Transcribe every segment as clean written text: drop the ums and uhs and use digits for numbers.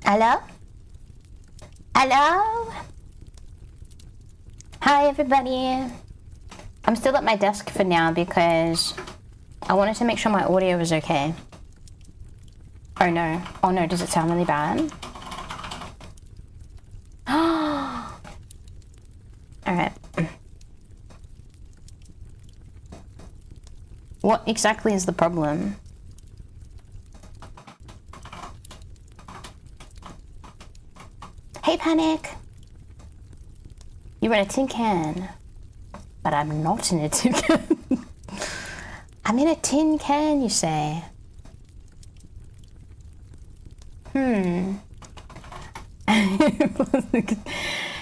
Hello? Hello? Hi everybody. I'm still at my desk for now because I wanted to make sure my audio was okay. Oh no. Oh no, does it sound really bad? Alright. What exactly is the problem? Hey Panic! You're in a tin can. But I'm not in a tin can. I'm in a tin can, you say?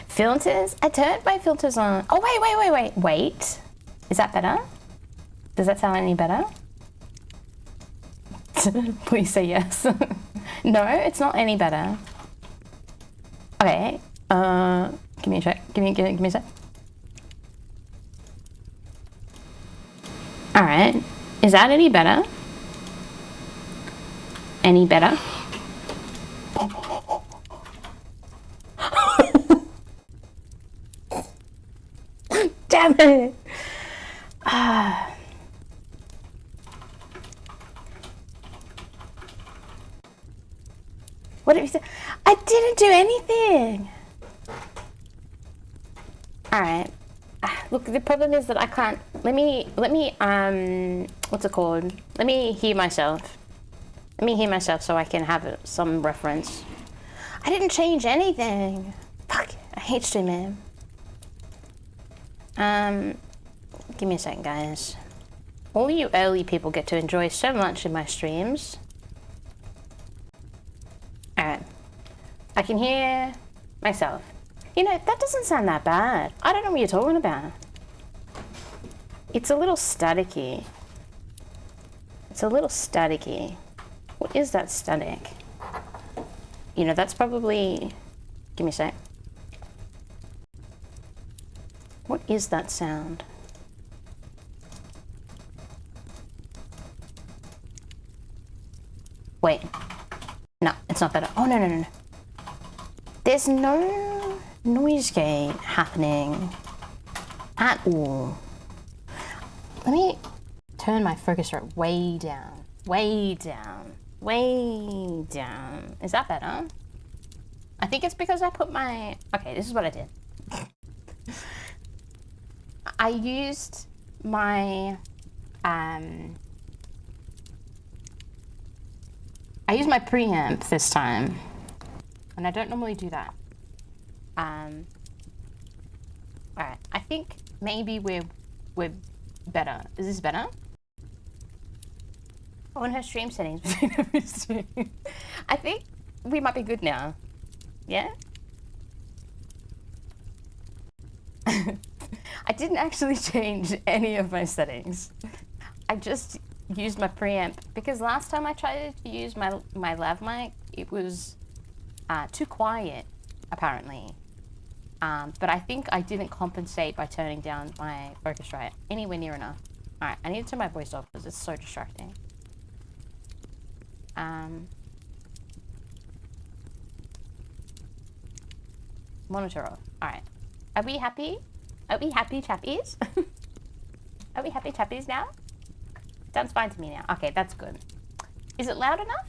Filters? I turned my filters on. Oh, wait. Is that better? Does that sound any better? Please say yes. No, it's not any better. Okay, give me a sec. Give me a sec. Alright, is that any better? Any better? Damn it! What did you say? I didn't do anything! Alright. Look, the problem is that I can't... Let me, what's it called? Let me hear myself. Let me hear myself so I can have some reference. I didn't change anything. Fuck, I hate streaming. Give me a second, guys. All you early people get to enjoy so much in my streams. Alright. I can hear myself. You know, that doesn't sound that bad. I don't know what you're talking about. It's a little staticky. It's a little staticky. What is that static? You know, that's probably... Give me a sec. What is that sound? Wait. No, it's not better. Oh, no. There's no noise gate happening at all. Let me turn my focus rate way down. Way down. Is that better? I think it's because I put my... Okay, this is what I did. I used my... I used my preamp this time. And I don't normally do that. Alright, I think maybe we're better. Is this better? On her stream settings between every stream. I think we might be good now. Yeah? I didn't actually change any of my settings. I just used my preamp because last time I tried to use my lav mic, it was too quiet, apparently. But I think I didn't compensate by turning down my focus rate anywhere near enough. Alright, I need to turn my voice off because it's so distracting. Monitor off. Alright. Are we happy? Are we happy chappies? Are we happy chappies now? Sounds fine to me now. Okay, that's good. Is it loud enough?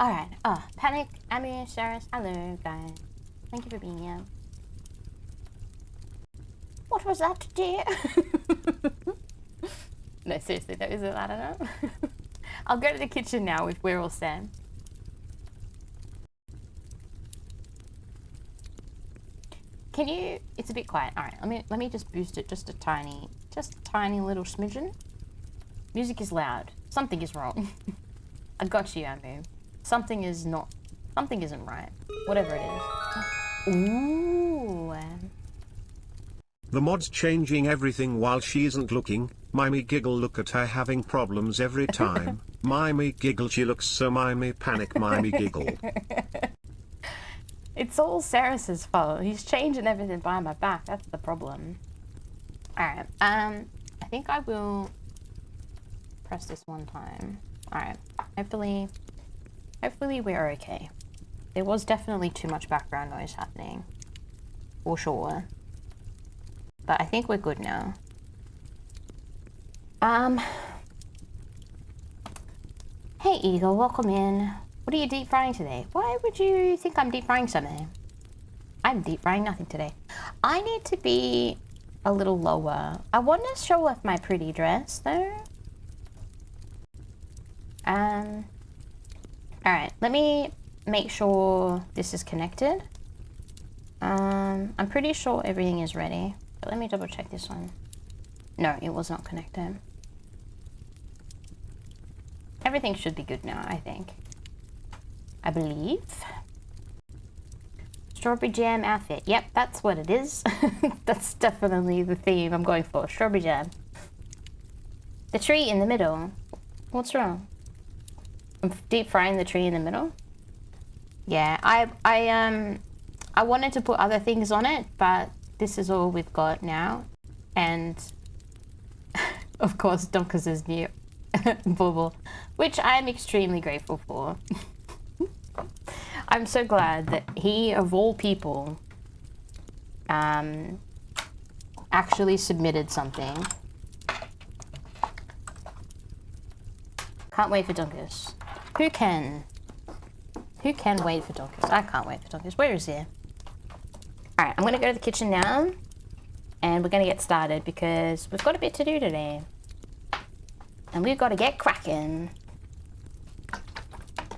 Alright. Oh, Panic, Amir, Sharis, hello guys. Thank you for being here. What was that, dear? No, seriously, that isn't loud enough. I'll go to the kitchen now if we're all set. Can you... It's a bit quiet. Alright, let me just boost it just a tiny little smidgen. Music is loud. Something is wrong. I got you, Amu. Something isn't right. Whatever it is. Ooh. The mod's changing everything while she isn't looking. Mimyh giggle, look at her having problems every time. Mimyh giggle, she looks so Mimyh panic, Mimyh giggle. It's all Ceres's fault. He's changing everything behind my back. That's the problem. Alright, I think I will press this one time. Alright, hopefully we're okay. There was definitely too much background noise happening. For sure. But I think we're good now. Hey Eagle, welcome in. What are you deep frying today? Why would you think I'm deep frying something? I'm deep frying nothing today. I need to be a little lower. I want to show off my pretty dress though. Alright, let me make sure this is connected. I'm pretty sure everything is ready. But let me double check this one. No, it was not connected. Everything should be good now, I think. I believe. Strawberry jam outfit. Yep, that's what it is. That's definitely the theme I'm going for. Strawberry jam. The tree in the middle. What's wrong? I'm deep frying the tree in the middle. Yeah, I wanted to put other things on it, but this is all we've got now. And of course, Donkus' new bauble, which I'm extremely grateful for. I'm so glad that he, of all people, actually submitted something. Can't wait for Donkus. Who can? Who can wait for Donkus? I can't wait for Donkus. Where is he? Alright, I'm gonna go to the kitchen now. And we're gonna get started because we've got a bit to do today. And we've got to get cracking.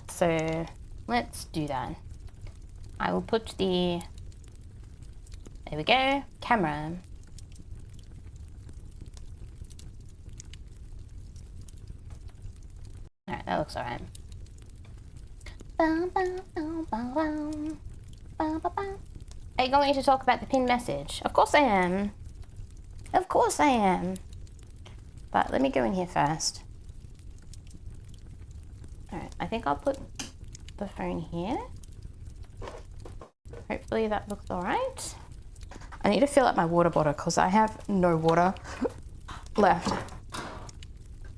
So let's do that. I will put the, there we go, camera. Alright, that looks alright. Are you going to talk about the pinned message? Of course I am. Of course I am. But let me go in here first. Alright, I think I'll put the phone here. Hopefully that looks alright. I need to fill up my water bottle because I have no water left.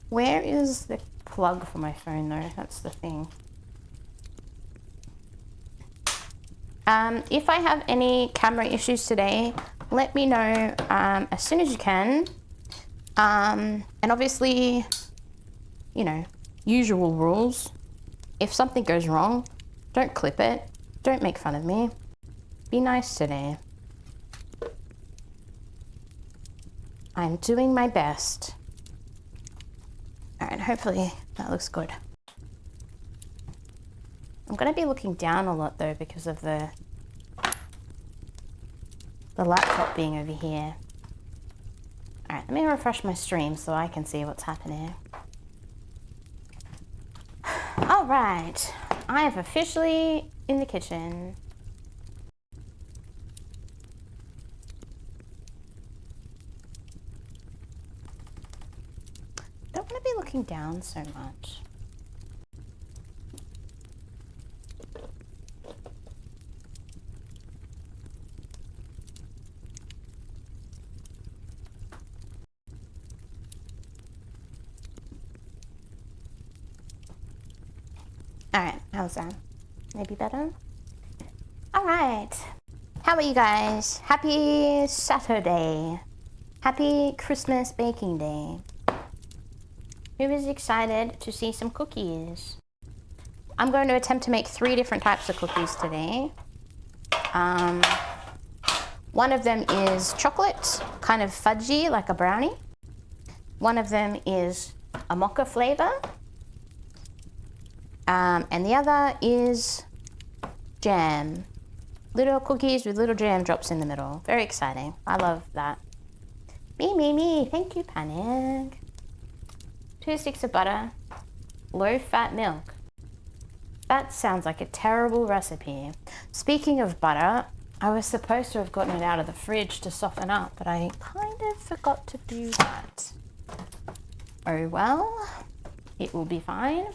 Where is the plug for my phone though? That's the thing. If I have any camera issues today, let me know as soon as you can. And obviously, you know, usual rules. If something goes wrong, don't clip it. Don't make fun of me. Be nice today. I'm doing my best. Alright, hopefully that looks good. I'm going to be looking down a lot though because of the laptop being over here. Alright, let me refresh my stream so I can see what's happening. Alright, I am officially in the kitchen. Don't want to be looking down so much. Alright, how's that? Maybe better? Alright. How are you guys? Happy Saturday. Happy Christmas baking day. Who is excited to see some cookies? I'm going to attempt to make 3 different types of cookies today. One of them is chocolate, kind of fudgy, like a brownie. One of them is a mocha flavor. And the other is jam. Little cookies with little jam drops in the middle. Very exciting. I love that. Me. Thank you, Panic. 2 sticks of butter. Low-fat milk. That sounds like a terrible recipe. Speaking of butter, I was supposed to have gotten it out of the fridge to soften up, but I kind of forgot to do that. Oh well, it will be fine.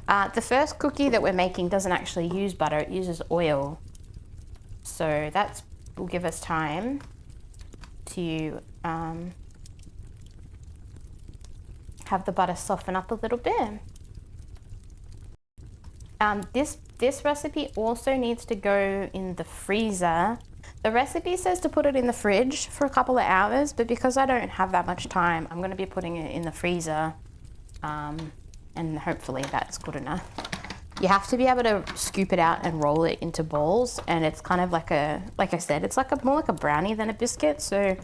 The first cookie that we're making doesn't actually use butter, it uses oil. So that will give us time to have the butter soften up a little bit. This recipe also needs to go in the freezer. The recipe says to put it in the fridge for a couple of hours, but because I don't have that much time, I'm going to be putting it in the freezer, and hopefully that's good enough. You have to be able to scoop it out and roll it into balls, and it's kind of like I said, it's like more like a brownie than a biscuit, so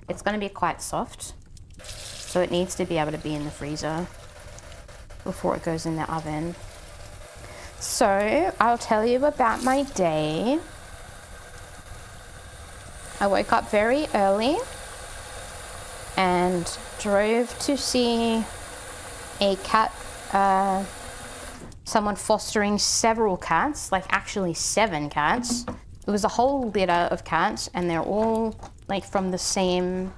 it's going to be quite soft. So it needs to be able to be in the freezer before it goes in the oven. So I'll tell you about my day. I woke up very early and drove to see a cat, someone fostering several cats, like actually 7 cats. It was a whole litter of cats, and they're all like from the same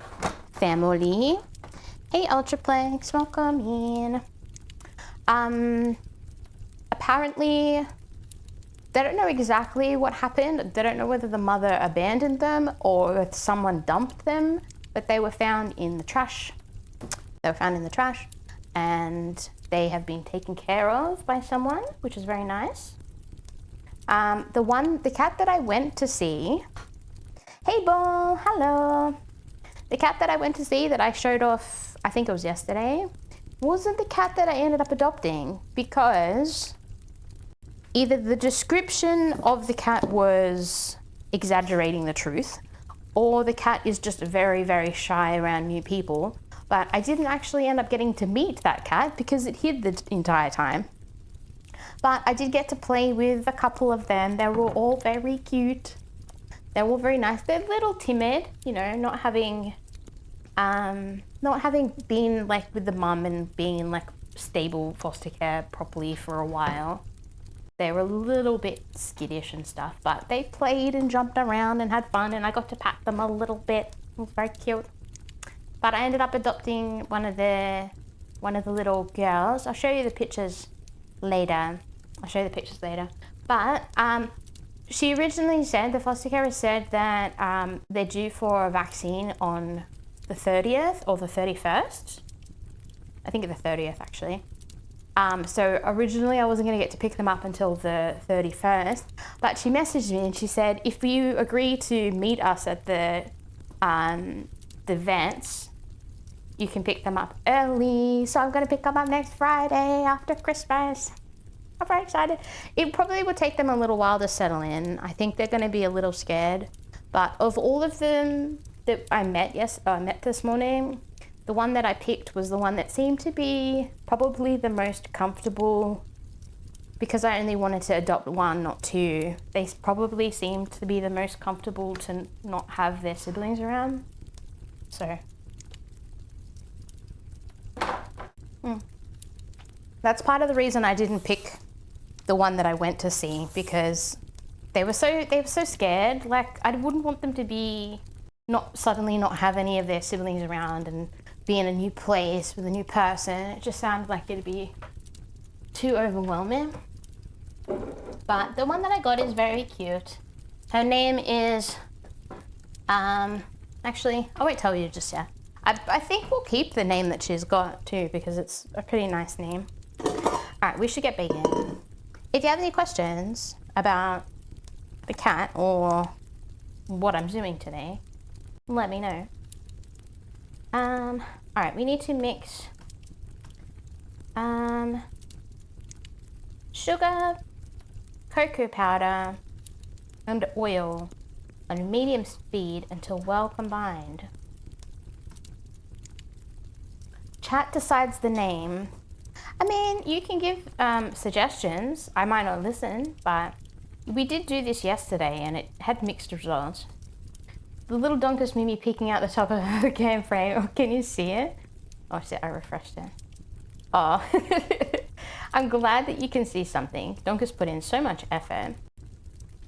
family. Hey Ultraplex, welcome in. Apparently they don't know exactly what happened. They don't know whether the mother abandoned them or if someone dumped them, but they were found in the trash. They were found in the trash, and they have been taken care of by someone, which is very nice. The cat that I went to see, hey Ball, hello. The cat that I went to see that I showed off, I think it was yesterday, wasn't the cat that I ended up adopting, because either the description of the cat was exaggerating the truth, or the cat is just very, very shy around new people. But I didn't actually end up getting to meet that cat because it hid the entire time. But I did get to play with a couple of them. They were all very cute. They're all very nice. They're a little timid, you know, not having been like with the mum and being in like stable foster care properly for a while. They were a little bit skittish and stuff, but they played and jumped around and had fun, and I got to pat them a little bit. It was very cute. But I ended up adopting one of the little girls. I'll show you the pictures later. But she originally said, the foster carer said that they're due for a vaccine on the 30th or the 31st. I think the 30th actually. So originally I wasn't going to get to pick them up until the 31st, but she messaged me and she said, if you agree to meet us at the vets, you can pick them up early. So I'm going to pick them up next Friday after Christmas. I'm very excited. It probably would take them a little while to settle in. I think they're going to be a little scared. But of all of them that I met this morning, the one that I picked was the one that seemed to be probably the most comfortable, because I only wanted to adopt one, not 2. They probably seemed to be the most comfortable to not have their siblings around. So that's part of the reason I didn't pick the one that I went to see, because they were so scared. Like, I wouldn't want them to be suddenly not have any of their siblings around and be in a new place with a new person. It just sounded like it'd be too overwhelming. But the one that I got is very cute. Her name is actually, I won't tell you just yet. I think we'll keep the name that she's got too, because it's a pretty nice name. Alright, we should get bacon. If you have any questions about the cat or what I'm doing today, let me know. Alright, we need to mix sugar, cocoa powder, and oil on medium speed until well combined. Chat decides the name. I mean, you can give suggestions. I might not listen, but we did do this yesterday and it had mixed results. The little donkus Mimyh peeking out the top of the cam frame. Oh, can you see it? Oh shit, I refreshed it. Oh, I'm glad that you can see something. Donkus put in so much effort.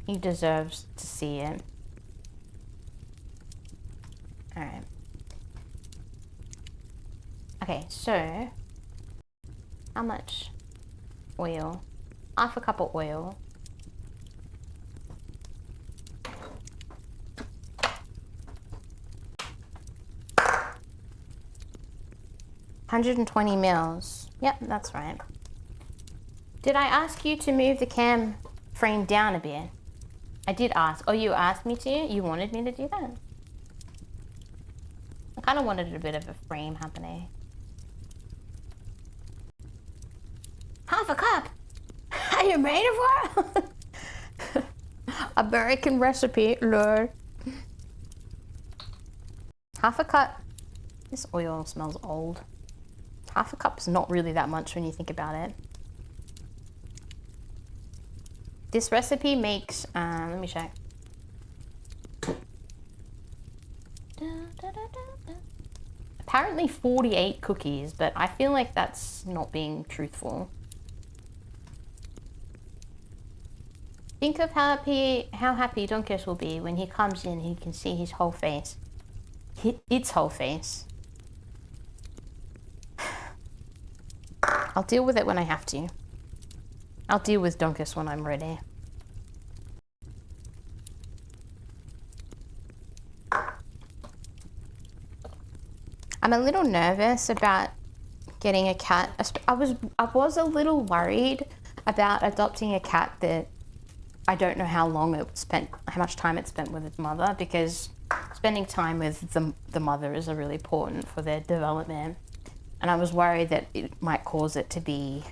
He deserves to see it. Alright. Okay, so how much oil? Half a cup of oil. $120 ml. Yep, that's right. Did I ask you to move the cam frame down a bit? I did ask. Oh, you asked me to? You wanted me to do that? I kind of wanted a bit of a frame happening. Half a cup? Are you made of what? American recipe, Lord. Half a cup. This oil smells old. Half a cup's not really that much when you think about it. This recipe makes, let me check. Apparently 48 cookies, but I feel like that's not being truthful. Think of how happy Donkus will be when he comes in, he can see his whole face. Its whole face. I'll deal with it when I have to. I'll deal with Donkus when I'm ready. I'm a little nervous about getting a cat. I was a little worried about adopting a cat that I don't know how much time it spent with its mother, because spending time with the mother is really important for their development. And I was worried that it might cause it to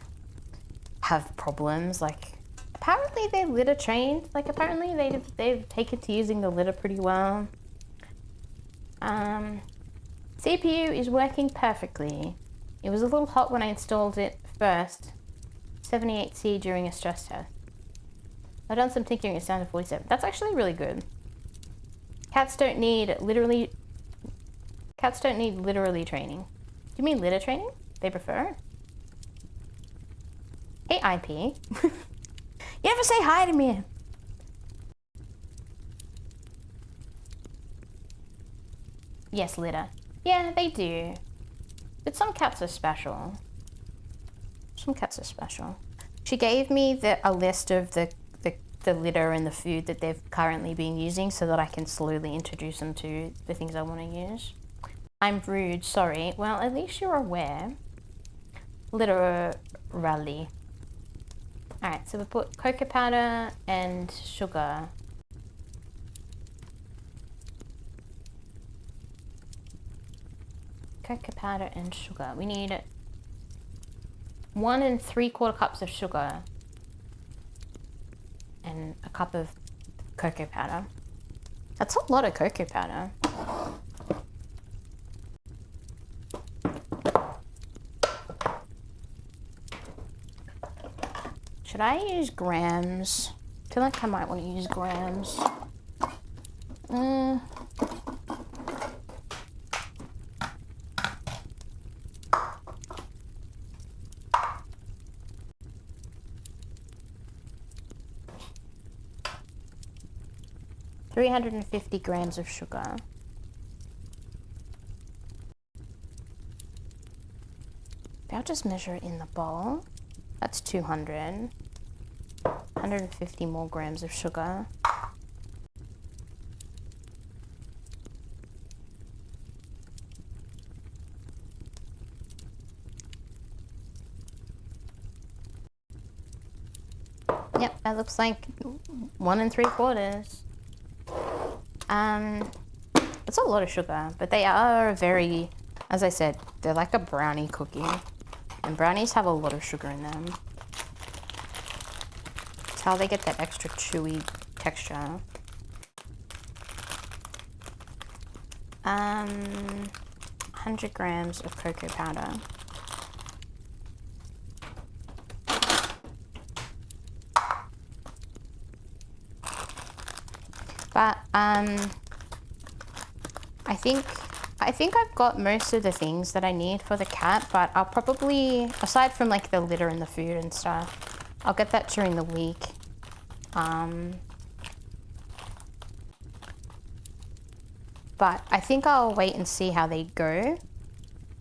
have problems. Like, apparently they're litter trained. Like, apparently they've taken to using the litter pretty well. CPU is working perfectly. It was a little hot when I installed it first. 78C during a stress test. I've done some tinkering, it's down to 47. That's actually really good. Cats don't need literally training. Do you mean litter training? They prefer it. Hey, IP. You ever say hi to me? Yes, litter. Yeah, they do. But some cats are special. Some cats are special. She gave me a list of the litter and the food that they've currently been using so that I can slowly introduce them to the things I want to use. I'm rude, sorry. Well, at least you're aware. Literally. Alright, so we put cocoa powder and sugar. Cocoa powder and sugar. We need 1 3/4 cups of sugar and a cup of cocoa powder. That's a lot of cocoa powder. Should I use grams? I feel like I might want to use grams. 350 grams of sugar. I'll just measure it in the bowl. That's 200. 150 more grams of sugar. Yep, that looks like 1 3/4. It's a lot of sugar, but they are very, as I said, they're like a brownie cookie. And brownies have a lot of sugar in them. It's how they get that extra chewy texture. 100 grams of cocoa powder. But I think I've got most of the things that I need for the cat, but I'll probably, aside from like the litter and the food and stuff, I'll get that during the week. But I think I'll wait and see how they go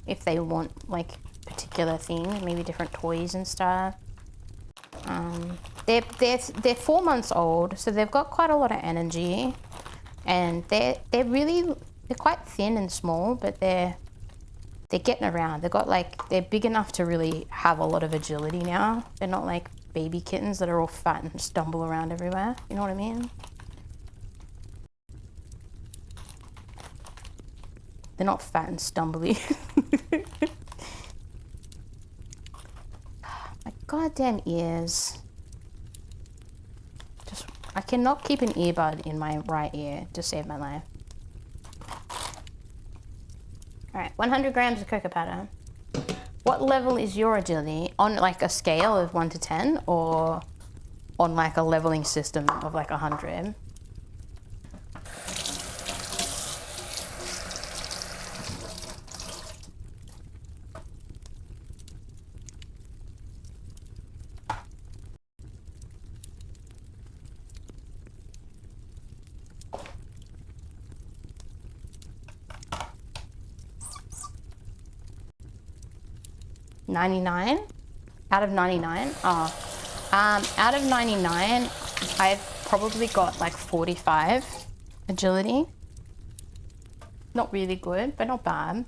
if they want like particular things, maybe different toys and stuff. They're 4 months old, so they've got quite a lot of energy, and they're quite thin and small, but they're getting around. They're big enough to really have a lot of agility now. They're not like baby kittens that are all fat and stumble around everywhere. You know what I mean? They're not fat and stumbly. My goddamn ears. I cannot keep an earbud in my right ear to save my life. Alright, 100 grams of cocoa powder. What level is your agility? On like a scale of 1 to 10, or on like a leveling system of like 100? $99 out of 99. Out of 99, I've probably got like 45 agility. Not really good, but not bad.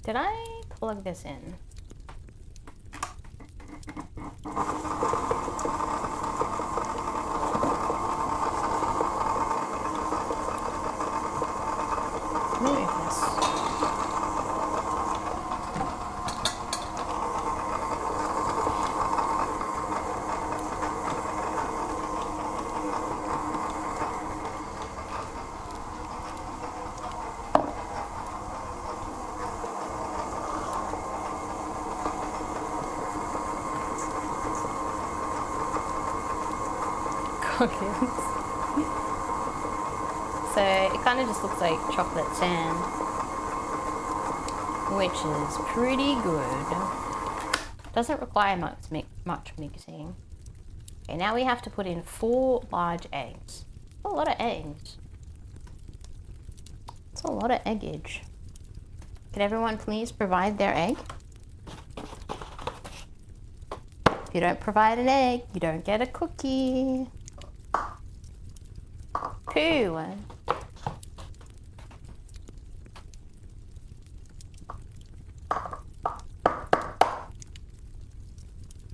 Did I plug this in? Maybe this. So it kind of just looks like chocolate sand, which is pretty good. Doesn't require much mixing. Okay, now we have to put in 4 large eggs. A lot of eggs. It's a lot of eggage. Can everyone please provide their egg? If you don't provide an egg, you don't get a cookie. Pooh.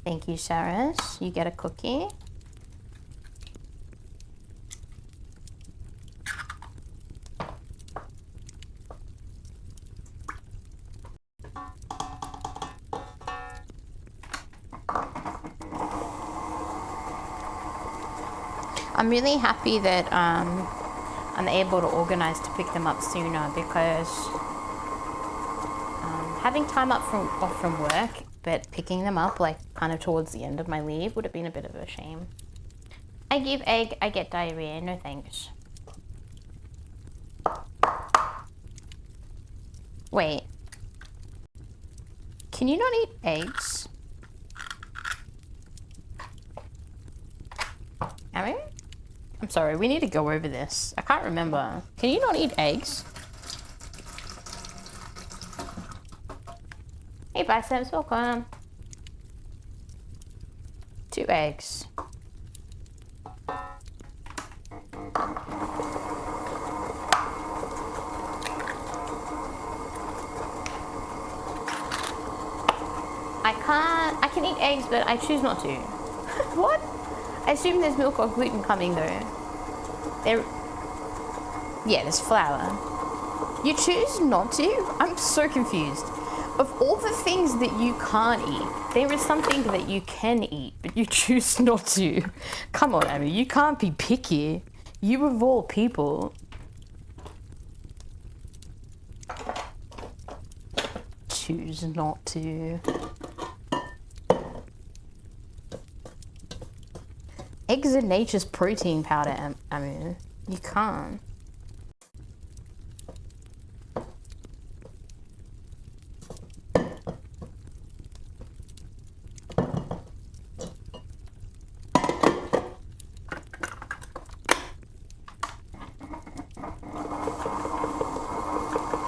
Thank you, Saris. You get a cookie. I'm really happy that I'm able to organize to pick them up sooner, because having time off from work, but picking them up like kind of towards the end of my leave would have been a bit of a shame. I give egg, I get diarrhea. No thanks. Wait. Can you not eat eggs? Aaron? I'm sorry, we need to go over this. I can't remember. Can you not eat eggs? Hey Biceps, welcome. 2 eggs. I can eat eggs, but I choose not to. What? I assume there's milk or gluten coming though. Yeah, there's flour. You choose not to? I'm so confused. Of all the things that you can't eat, there is something that you can eat, but you choose not to. Come on, Abby, you can't be picky. You of all people. Choose not to. Eggs are nature's protein powder, I mean, you can't.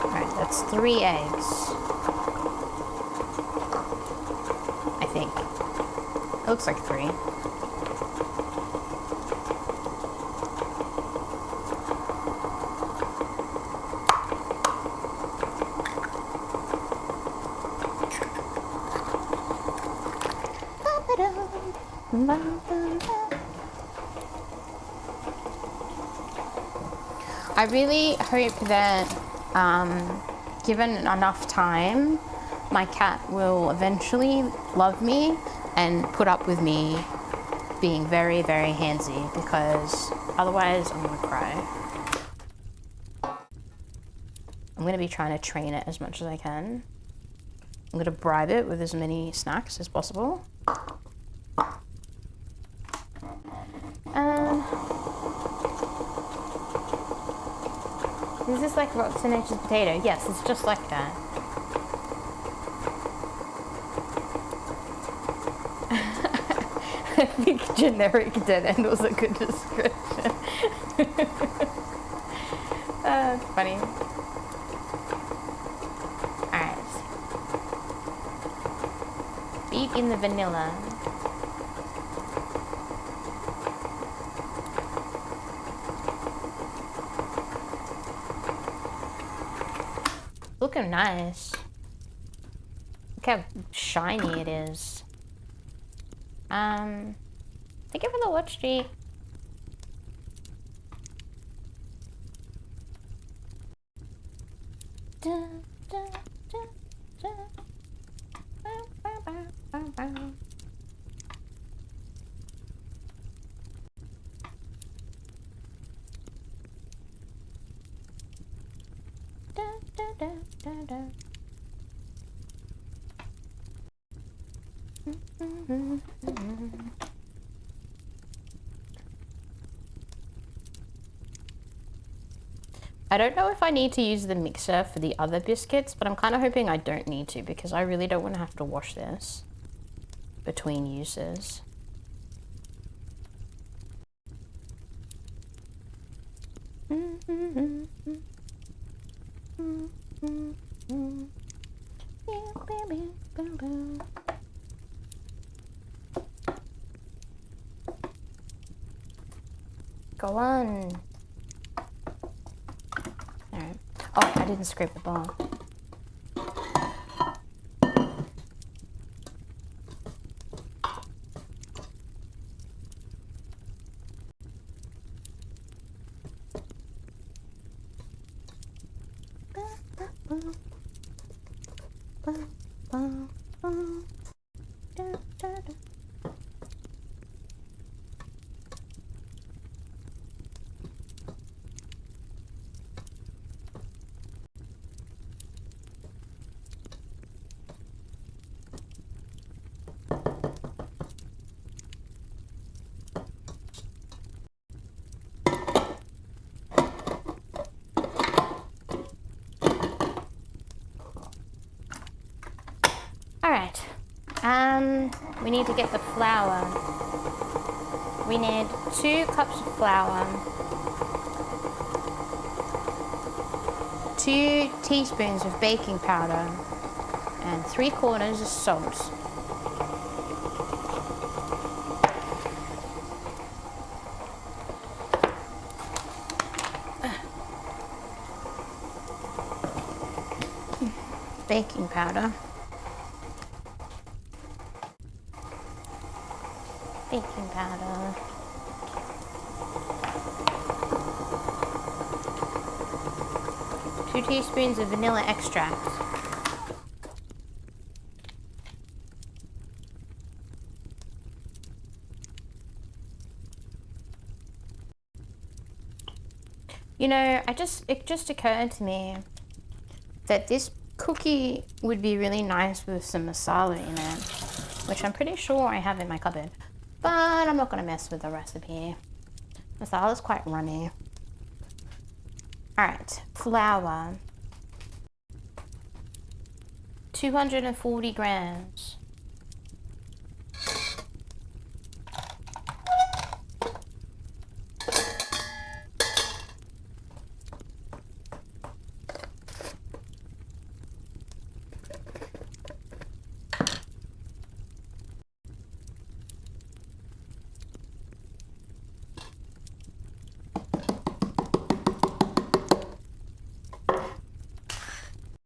Alright, that's 3 eggs. I think. It looks like 3. I really hope that, given enough time, my cat will eventually love me and put up with me being very, very handsy, because otherwise I'm gonna cry. I'm gonna be trying to train it as much as I can. I'm gonna bribe it with as many snacks as possible. Is this like Roxy Nature's potato? Yes, it's just like that. I think generic dead end was a good description. That's funny. Alright. Beat in the vanilla. Looking nice. Look how shiny it is. Thank you for the watch, G. I don't know if I need to use the mixer for the other biscuits, but I'm kind of hoping I don't need to, because I really don't want to have to wash this between uses. Go on. Alright. Oh, I didn't scrape the bar. Alright, we need to get the flour. We need 2 cups of flour, 2 teaspoons of baking powder, and 3/4 of salt. Baking powder. Baking powder. Two teaspoons of vanilla extract. You know, it just occurred to me that this cookie would be really nice with some masala in it, which I'm pretty sure I have in my cupboard. but I'm not going to mess with the recipe. Masala is quite runny. Alright, flour. 240 grams.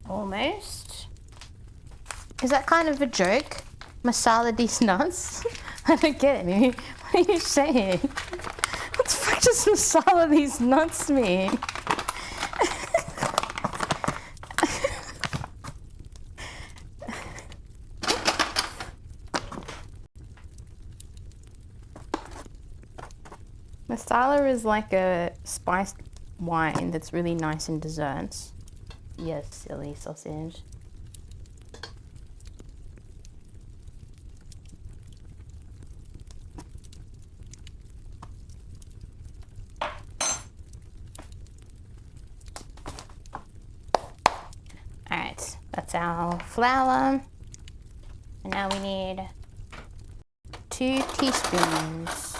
Almost. Is that kind of a joke? Masala these nuts? I don't get it, Mimyh. What are you saying? What the fuck does masala these nuts mean? Masala is like a spiced wine that's really nice in desserts. Yes, silly sausage. Alright, that's our flour. And now we need 2 teaspoons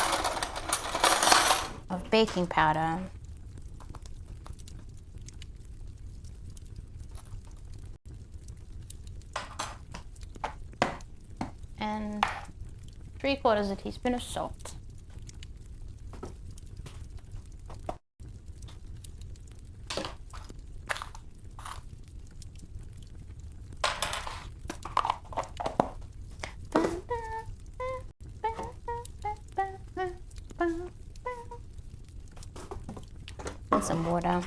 of baking powder. And 3/4 teaspoon of salt. And some water.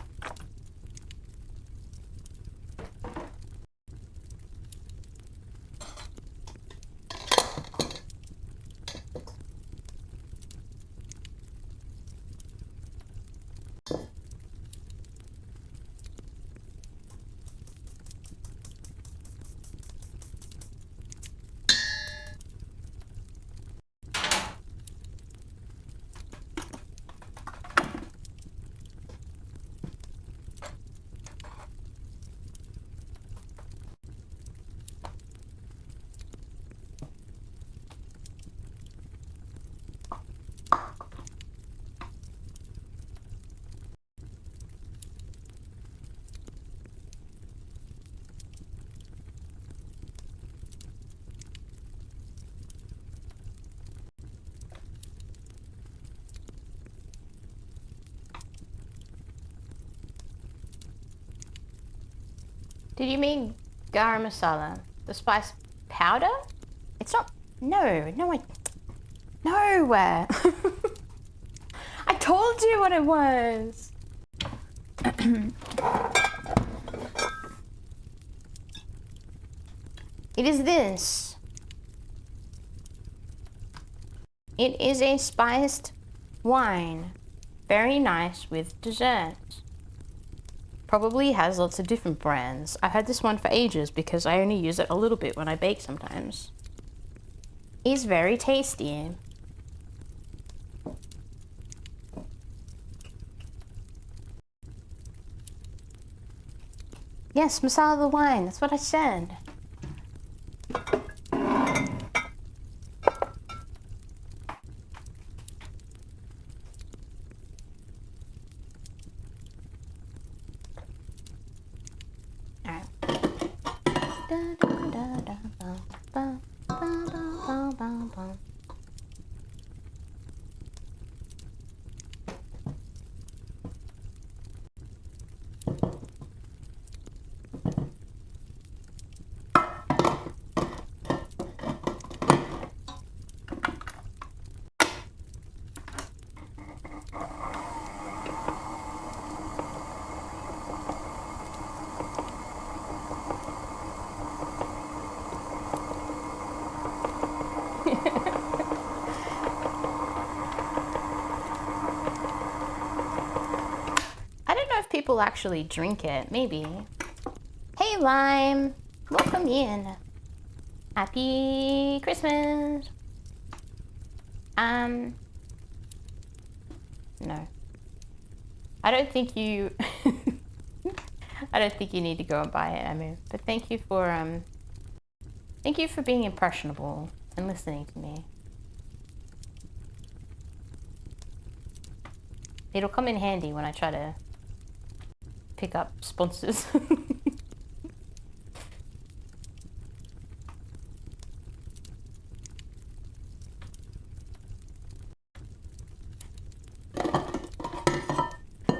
Did you mean garam masala? The spice powder? It's not. No. I told you what it was. It is this. It is a spiced wine. Very nice with desserts. Probably has lots of different brands. I've had this one for ages because I only use it a little bit when I bake sometimes. It's very tasty. Yes, masala the wine, that's what I said. People actually drink it, maybe. Hey Lime, welcome. Welcome in. Happy Christmas. No. I don't think you I don't think you need to go and buy it, Mimyh. But thank you for being impressionable and listening to me. It'll come in handy when I try to pick up sponsors.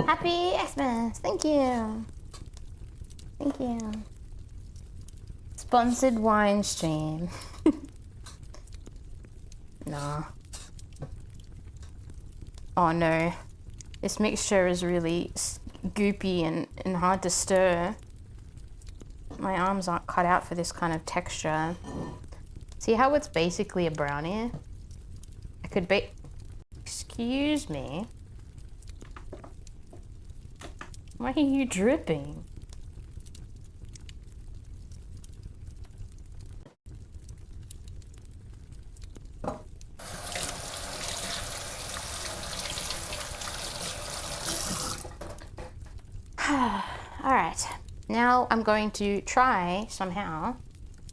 Happy Xmas! Thank you! Thank you. Sponsored wine stream. Nah. Oh no. This mixture is really goopy and hard to stir. My arms aren't cut out for this kind of texture. See how it's basically a brownie? I could bake... Excuse me? Why are you dripping? Alright, now I'm going to try somehow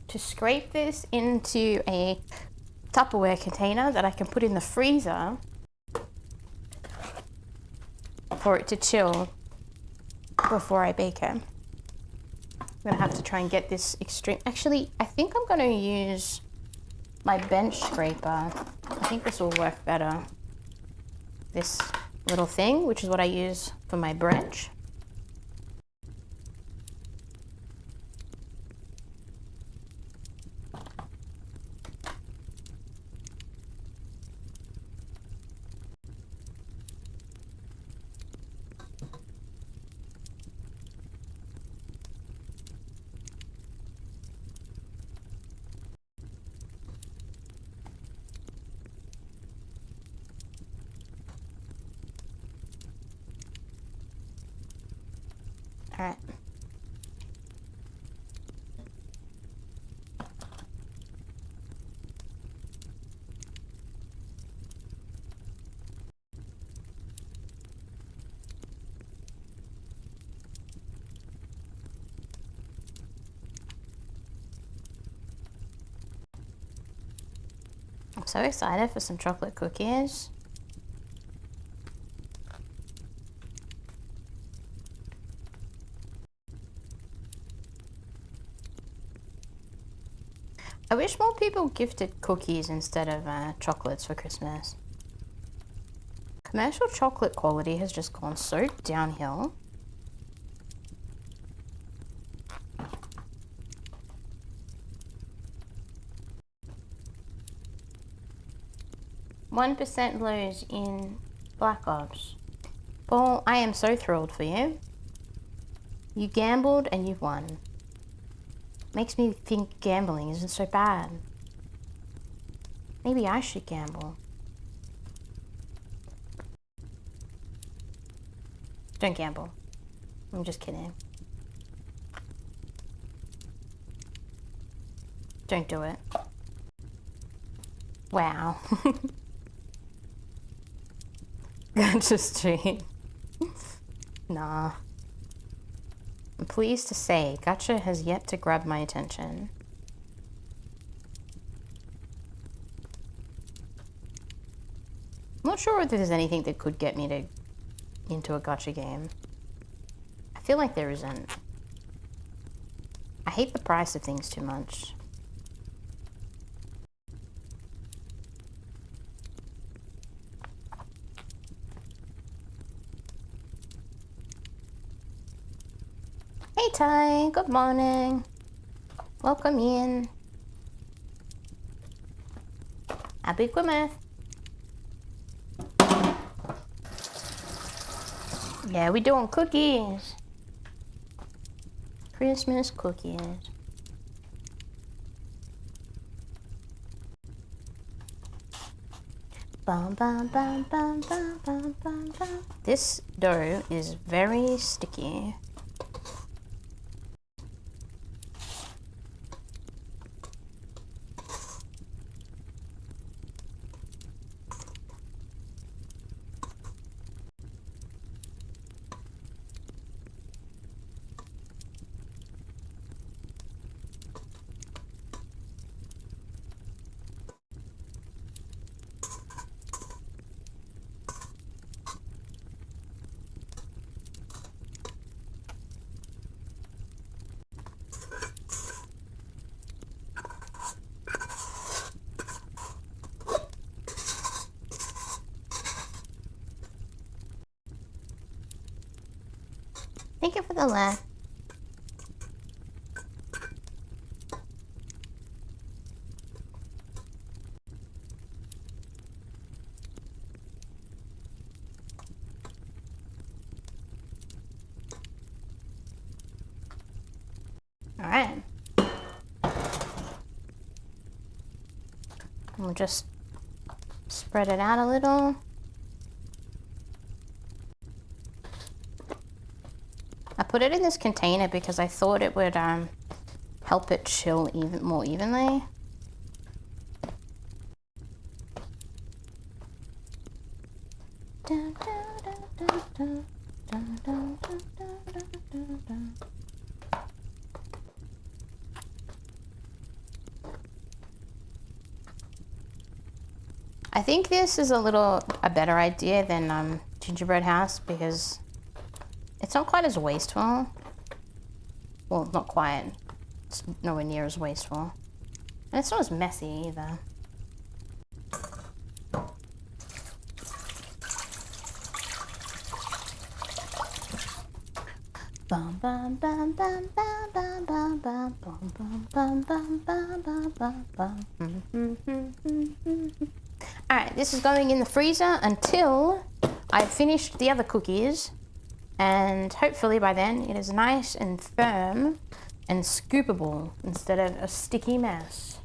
to scrape this into a Tupperware container that I can put in the freezer for it to chill before I bake it. I'm gonna have to try and get this extreme. Actually, I think I'm gonna use my bench scraper. I think this will work better. This little thing, which is what I use for my bench. All right. I'm so excited for some chocolate cookies. I wish more people gifted cookies instead of chocolates for Christmas. Commercial chocolate quality has just gone so downhill. %1 lose in Black Ops. Paul, I am so thrilled for you. You gambled and you've won. Makes me think gambling isn't so bad. Maybe I should gamble. Don't gamble. I'm just kidding. Don't do it. Wow. Gotcha stream. Nah. I'm pleased to say, Gotcha has yet to grab my attention. I'm not sure if there's anything that could get me into a Gotcha game. I feel like there isn't. I hate the price of things too much. Hey Ty, good morning. Welcome in. Happy Christmas. Yeah, we doing cookies. Christmas cookies. Bum, bum, bum, bum, bum, bum, bum, bum. This dough is very sticky. Thank you for the laugh. All right. We'll just spread it out a little. I put it in this container because I thought it would help it chill even more evenly. I think this is a better idea than gingerbread house because it's not quite as wasteful. Well, not quite. It's nowhere near as wasteful. And it's not as messy either. Bum bum bum bum bum bum bum bum bum bum bum bum bum bum. Alright, this is going in the freezer until I've finished the other cookies, and hopefully by then it is nice and firm and scoopable instead of a sticky mess.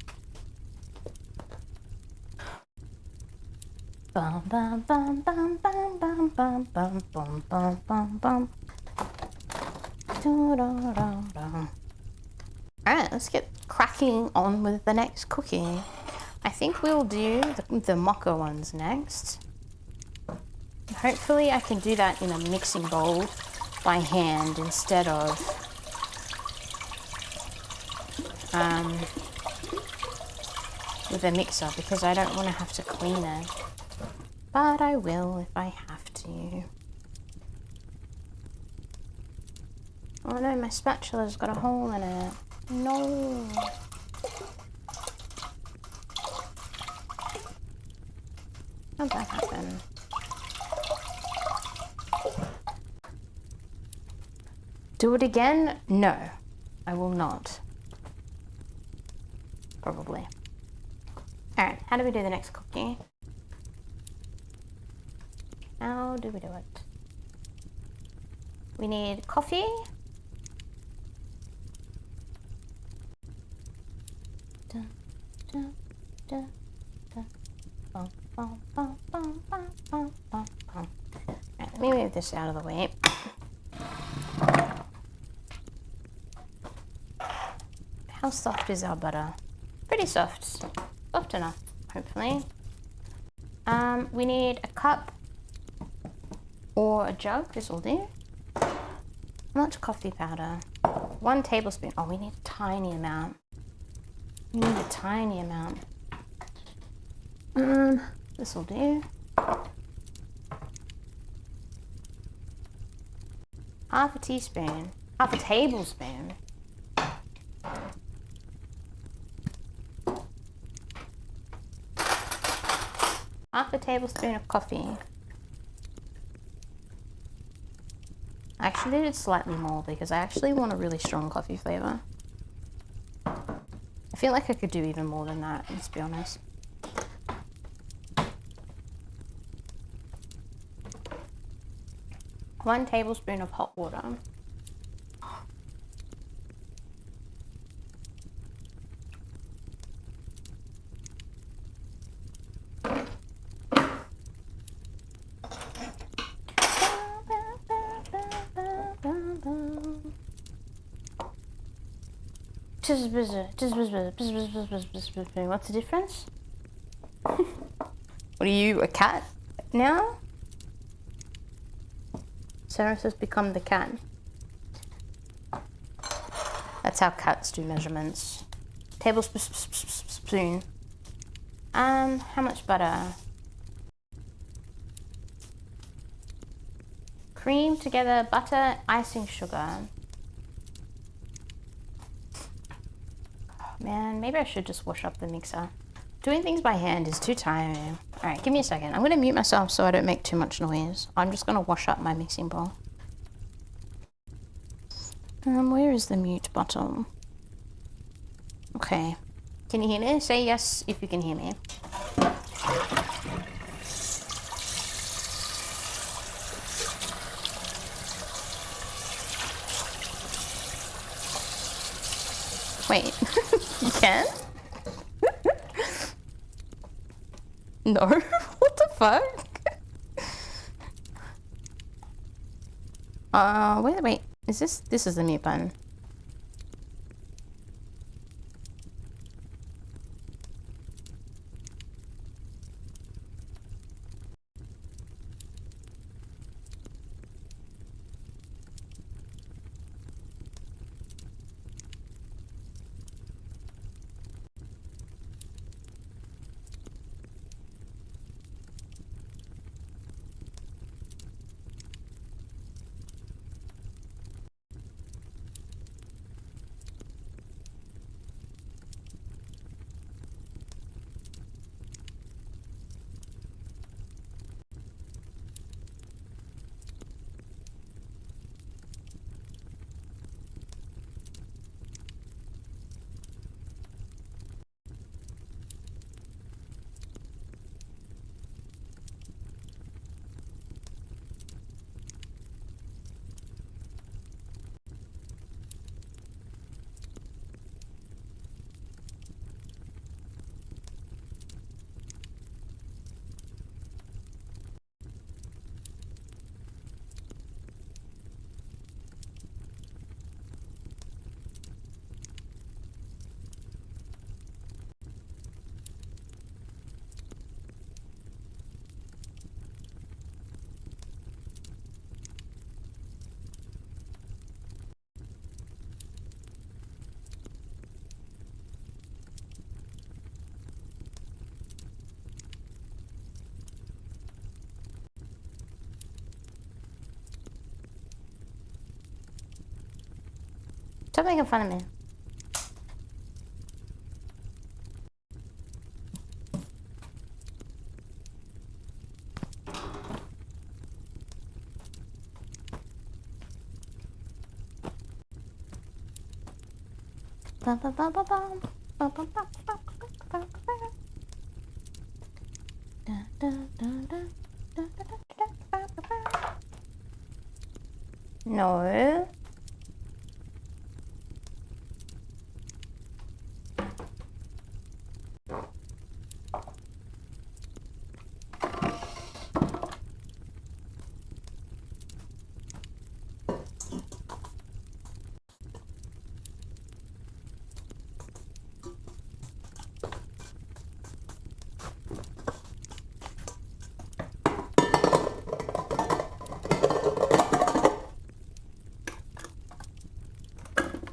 Bum bum bum bum bum bum bum bum bum bum bum bum. Alright, let's get cracking on with the next cookie. I think we'll do the mocha ones next. Hopefully I can do that in a mixing bowl by hand instead of with a mixer, because I don't want to have to clean it. But I will if I have to. Oh no, my spatula's got a hole in it. No. How'd that happen? Do it again? No, I will not. Probably. Alright, how do we do the next cookie? How do we do it? We need coffee. Dun, dun, dun, dun. Bum, bum, bum, bum, bum, bum, bum, bum. Right, let me move this out of the way. How soft is our butter? Pretty soft. Soft enough, hopefully. We need a cup or a jug. This will do. How much coffee powder? 1 tablespoon. Oh, we need a tiny amount. We need a tiny amount. This will do. Half a teaspoon. Half a tablespoon. Half a tablespoon of coffee. I actually did slightly more because I actually want a really strong coffee flavor. I feel like I could do even more than that, let's be honest. One tablespoon of hot water. What's the difference? What are you, a cat now? Sarah has become the cat. That's how cats do measurements. Tablespoon. How much butter? Cream together, butter, icing sugar. Man, maybe I should just wash up the mixer. Doing things by hand is too tiring. Alright, give me a second. I'm going to mute myself so I don't make too much noise. I'm just going to wash up my mixing bowl. Where is the mute button? Okay. Can you hear me? Say yes if you can hear me. Wait, you can? No? What the fuck? Wait. Is this is the mute button. Stop making fun of me. No.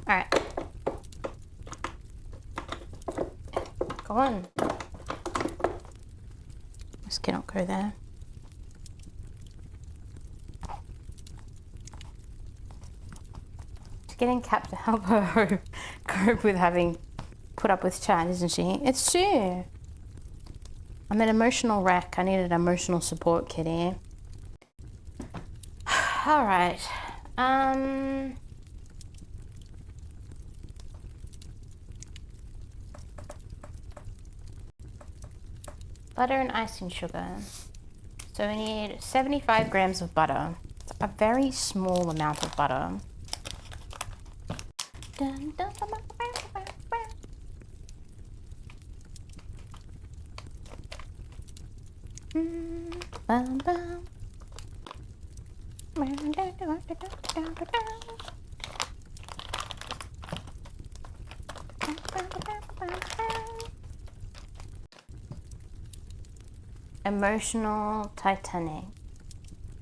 Alright. Go on. This cannot go there. She's getting Cap to help her cope with having put up with chat, isn't she? It's true. I'm an emotional wreck. I need an emotional support kitty. Alright. Butter and icing sugar. So we need 75 grams of butter. It's a very small amount of butter. Emotional Titanic.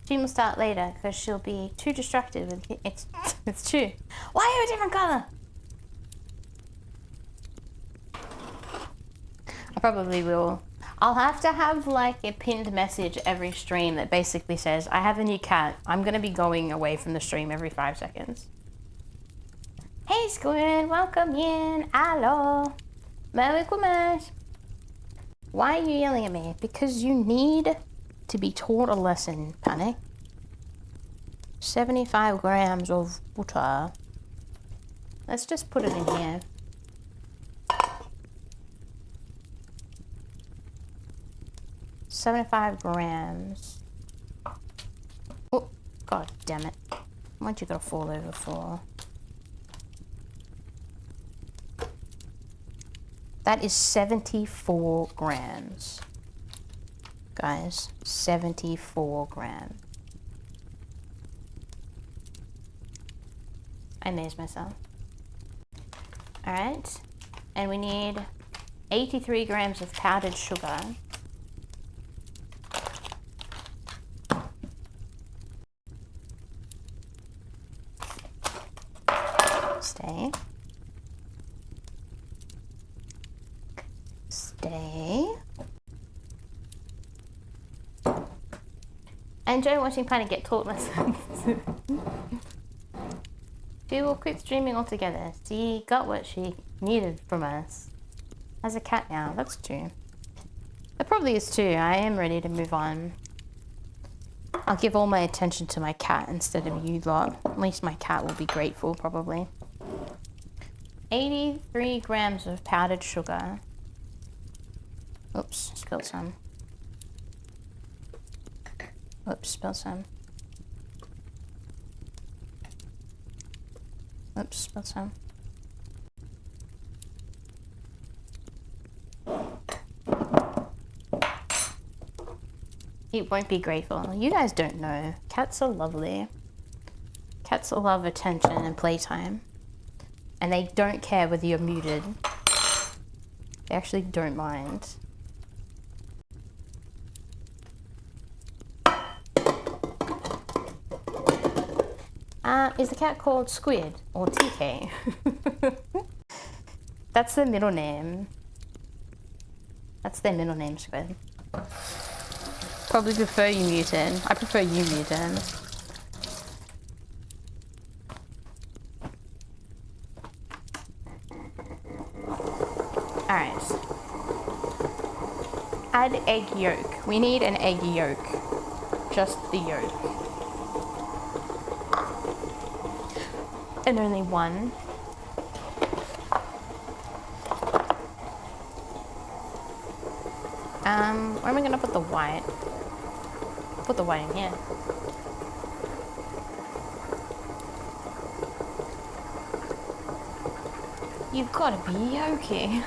She will start later because she'll be too distracted with it. It's true. Why are you a different color? I probably will. I'll have to have like a pinned message every stream that basically says, I have a new cat. I'm going to be going away from the stream every 5 seconds. Hey Squid, welcome in. Hello. Merry Christmas. Why are you yelling at me? Because you need to be taught a lesson, Panic. 75 grams of butter. Let's just put it in here. $75 grams. Oh, god damn it. Why'd you gotta fall over for? That is 74 grams. Guys, 74 grams. I amazed myself. Alright. And we need 83 grams of powdered sugar. Stay. Stay. I enjoy watching Planet get taught lessons. She will quit streaming altogether. She got what she needed from us. Has a cat now. That's true. That probably is too. I am ready to move on. I'll give all my attention to my cat instead of you lot. At least my cat will be grateful, probably. 83 grams of powdered sugar. Oops, spilled some. Oops, spilled some. Oops, spilled some. It won't be grateful. You guys don't know. Cats are lovely. Cats love attention and playtime. And they don't care whether you're muted. They actually don't mind. Is the cat called Squid or TK? That's their middle name. That's their middle name, Squid. Probably prefer you muted. I prefer you muted. Alright. Add egg yolk. We need an egg yolk. Just the yolk. And only one. Where am I gonna put the white? Put the white in here. You've gotta be yolky.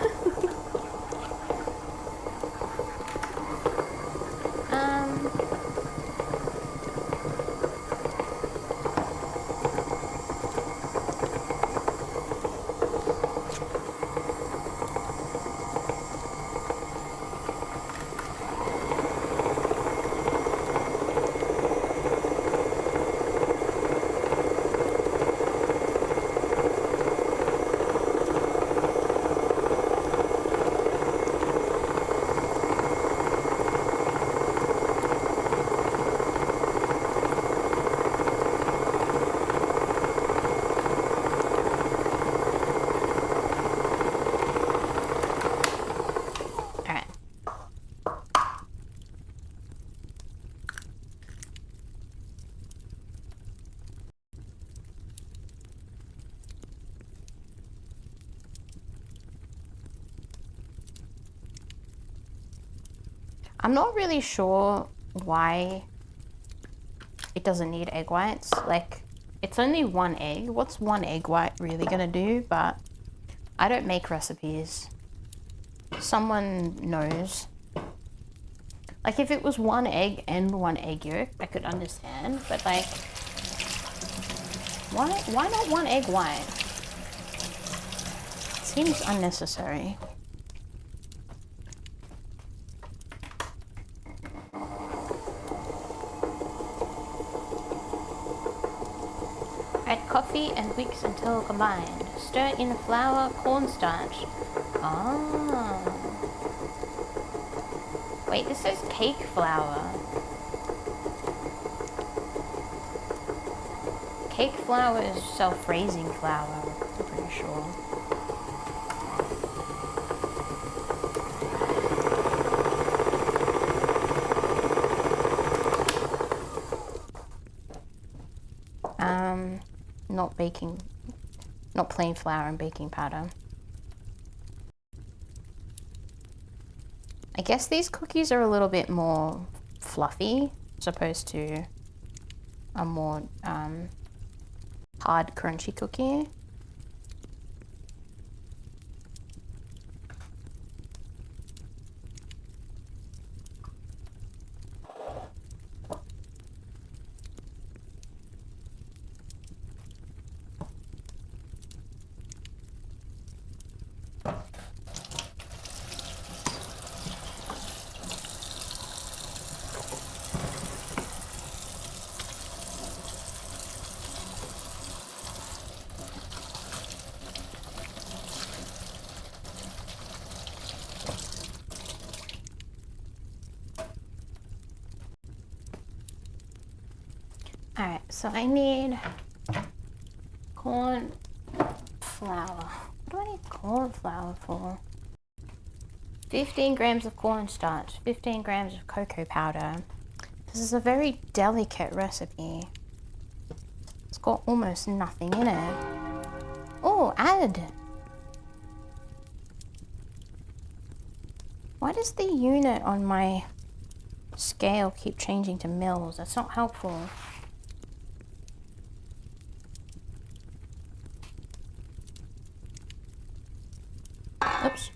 I'm not really sure why it doesn't need egg whites. Like, it's only one egg. What's one egg white really gonna do? But I don't make recipes. Someone knows. Like, if it was one egg and one egg yolk, I could understand. But like, why not one egg white? Seems unnecessary. Add coffee and Wix until combined. Stir in flour, cornstarch. Ah. Wait, this says cake flour. Cake flour is self-raising flour, I'm pretty sure. Not baking. not plain flour and baking powder. I guess these cookies are a little bit more fluffy as opposed to a more hard, crunchy cookie. Alright, so I need corn flour. What do I need corn flour for? 15 grams of cornstarch, 15 grams of cocoa powder. This is a very delicate recipe. It's got almost nothing in it. Oh, add! Why does the unit on my scale keep changing to mils? That's not helpful. Oops.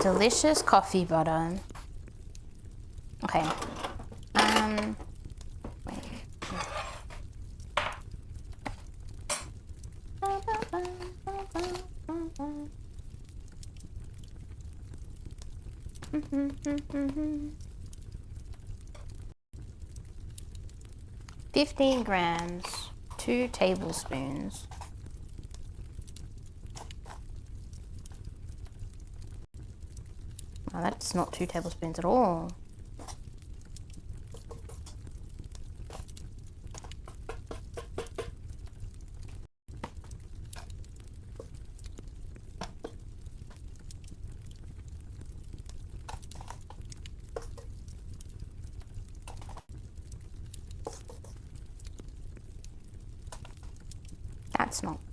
Delicious coffee butter. Okay. Wait. 15 grams, 2 tablespoons. Well, that's not 2 tablespoons at all.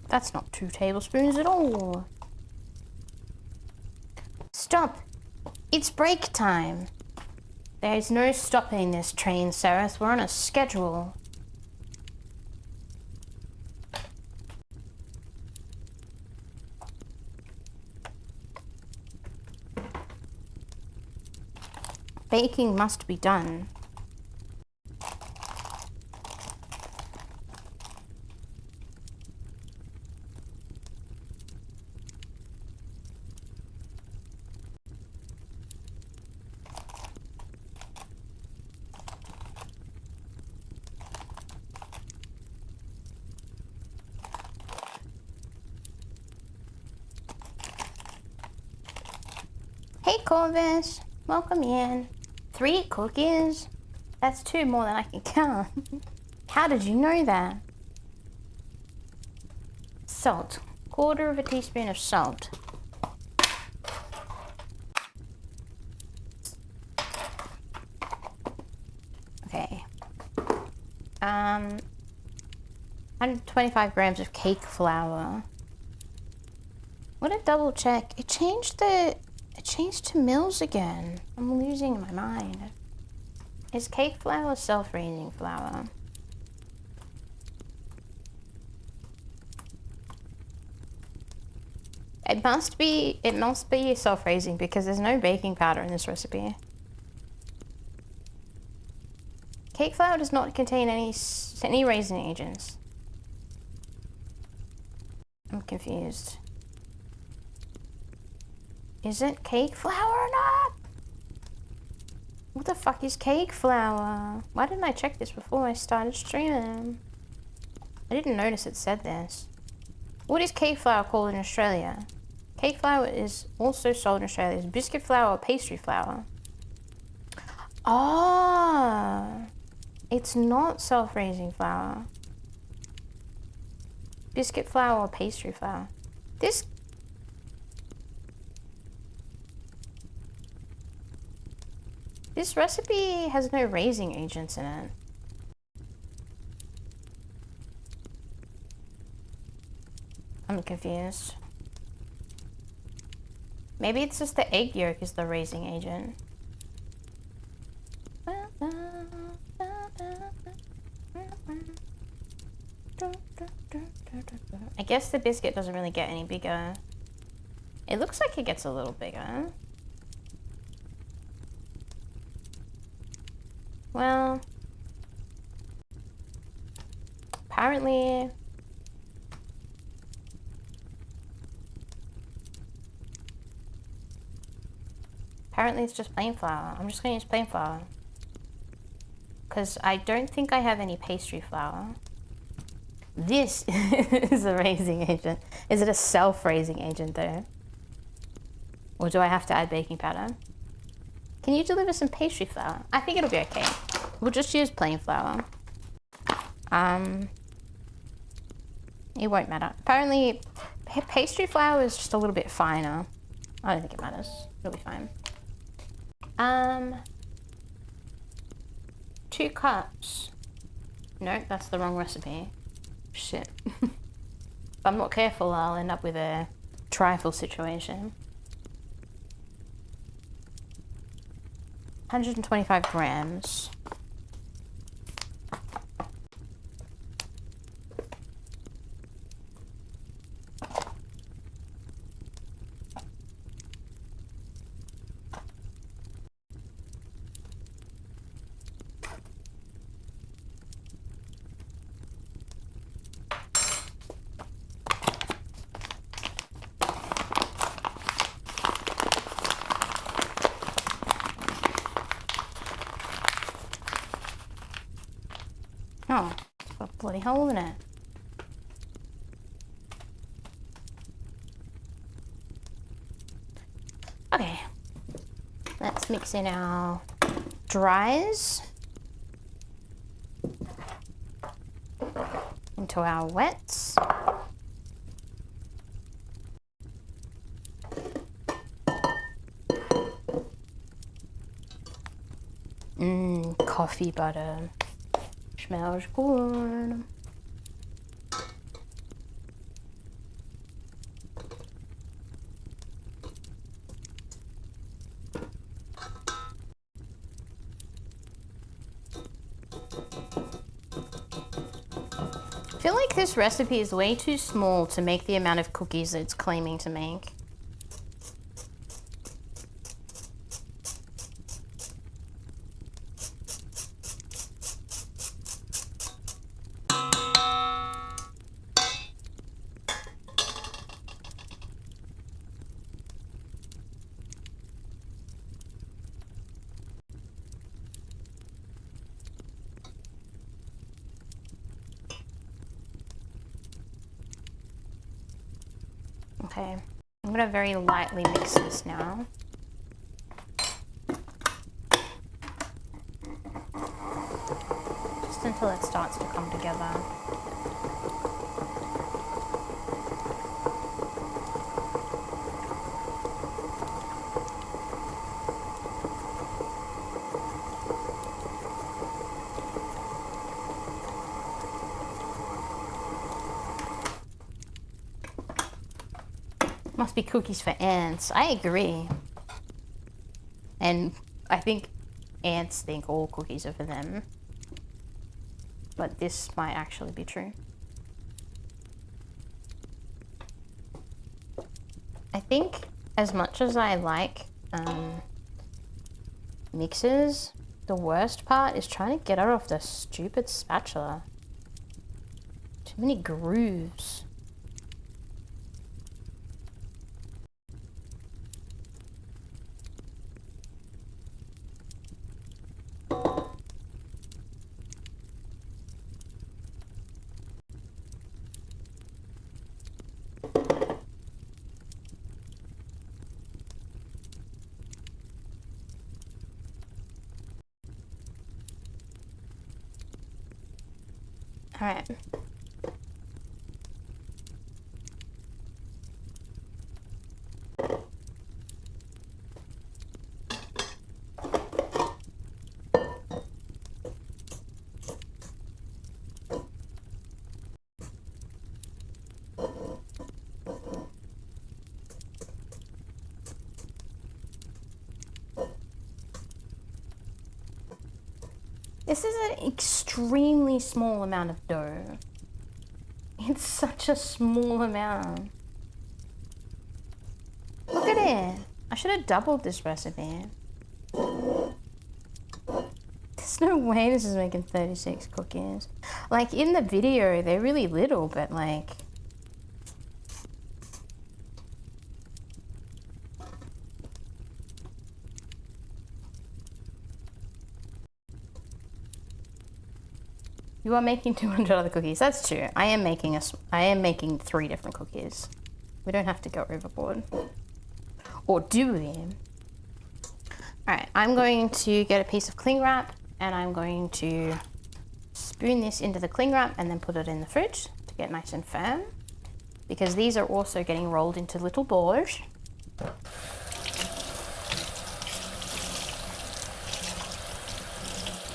That's not 2 tablespoons at all. Stop! It's break time. There is no stopping this train, Sereth. We're on a schedule. Baking must be done. Hey Corvus, welcome in. 3 cookies? That's 2 more than I can count. How did you know that? Salt. 1/4 teaspoon of salt. Okay. 125 grams of cake flour. What a double check. It changed to mils again. I'm losing my mind. Is cake flour self-raising flour? It must be self-raising because there's no baking powder in this recipe. Cake flour does not contain any raisin agents. I'm confused. Is it cake flour or not? What the fuck is cake flour? Why didn't I check this before I started streaming? I didn't notice it said this. What is cake flour called in Australia? Cake flour is also sold in Australia as biscuit flour or pastry flour. Oh, it's not self-raising flour. Biscuit flour or pastry flour. This recipe has no raising agents in it. I'm confused. Maybe it's just the egg yolk is the raising agent. I guess the biscuit doesn't really get any bigger. It looks like it gets a little bigger. Well, apparently it's just plain flour. I'm just gonna use plain flour because I don't think I have any pastry flour. This is a raising agent. Is it a self-raising agent though? Or do I have to add baking powder? Can you deliver some pastry flour? I think it'll be okay. We'll just use plain flour. It won't matter. Apparently, pastry flour is just a little bit finer. I don't think it matters. It'll be fine. 2 cups. No, that's the wrong recipe. Shit. If I'm not careful, I'll end up with a trifle situation. 125 grams. Oh, it's got a bloody hole in it. Okay, let's mix in our dries into our wets. Coffee butter. Smells good. I feel like this recipe is way too small to make the amount of cookies that it's claiming to make. Okay, I'm gonna very lightly mix this now. Just until it starts to come together. Must be cookies for ants. I agree. And I think ants think all cookies are for them. But this might actually be true. I think as much as I like mixers, The worst part is trying to get it off the stupid spatula. Too many grooves. All right. This is an extremely small amount of dough. It's such a small amount. Look at it. I should have doubled this recipe. There's no way this is making 36 cookies. Like in the video, they're really little, but like... You are making 200 other cookies. That's true. I am making 3 different cookies. We don't have to go overboard. Or do we? Alright, I'm going to get a piece of cling wrap and I'm going to spoon this into the cling wrap and then put it in the fridge to get nice and firm. Because these are also getting rolled into little balls.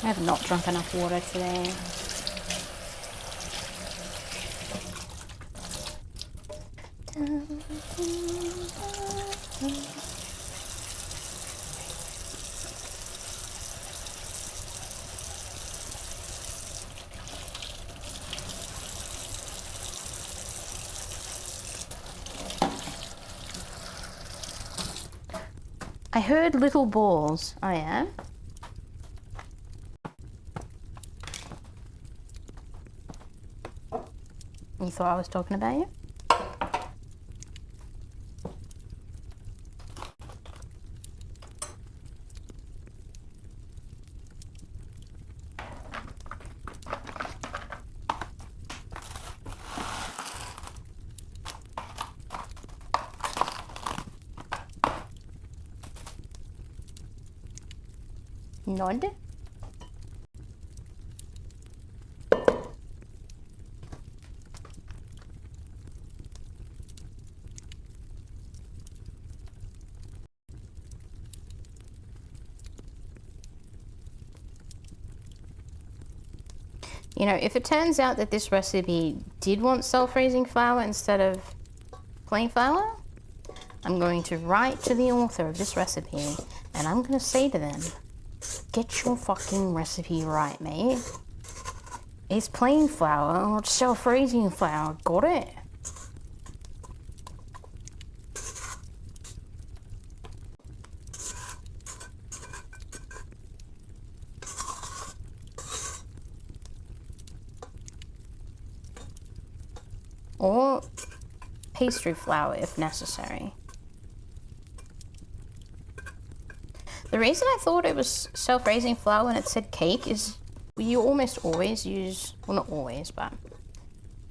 I have not drunk enough water today. I heard little balls. Oh yeah? You thought I was talking about you? Nod. You know, if it turns out that this recipe did want self-raising flour instead of plain flour, I'm going to write to the author of this recipe and I'm going to say to them, get your fucking recipe right, mate. It's plain flour or it's self-raising flour. Got it? Or pastry flour if necessary. The reason I thought it was self-raising flour when it said cake is you almost always use, well not always, but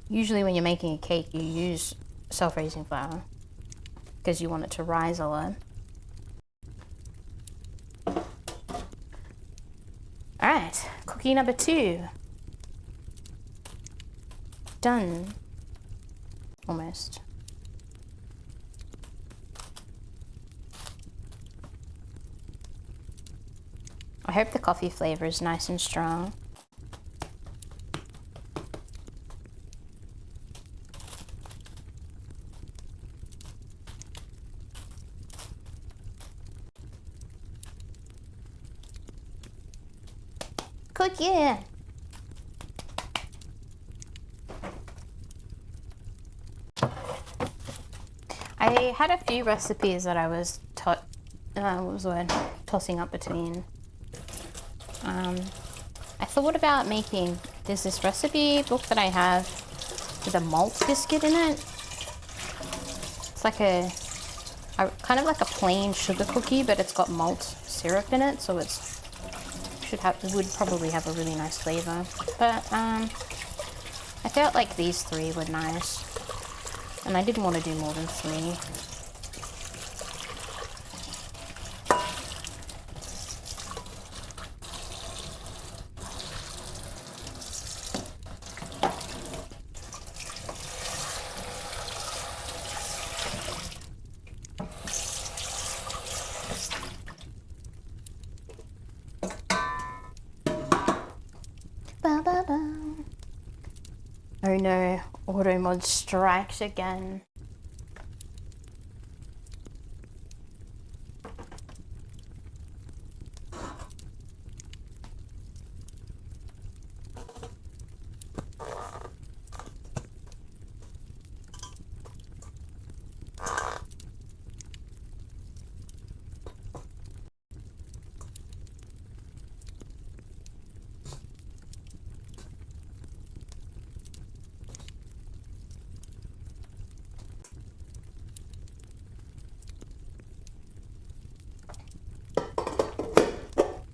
usually when you're making a cake you use self-raising flour because you want it to rise a lot. Alright, cookie number 2. Done. Almost. I hope the coffee flavor is nice and strong. Cookie! I had a few recipes that I was tossing up between I thought about making, there's this recipe book that I have with a malt biscuit in it. It's like a kind of like a plain sugar cookie, but it's got malt syrup in it, so it would probably have a really nice flavor. But I felt like these three were nice, and I didn't want to do more than three. Oh no, auto mod strikes again.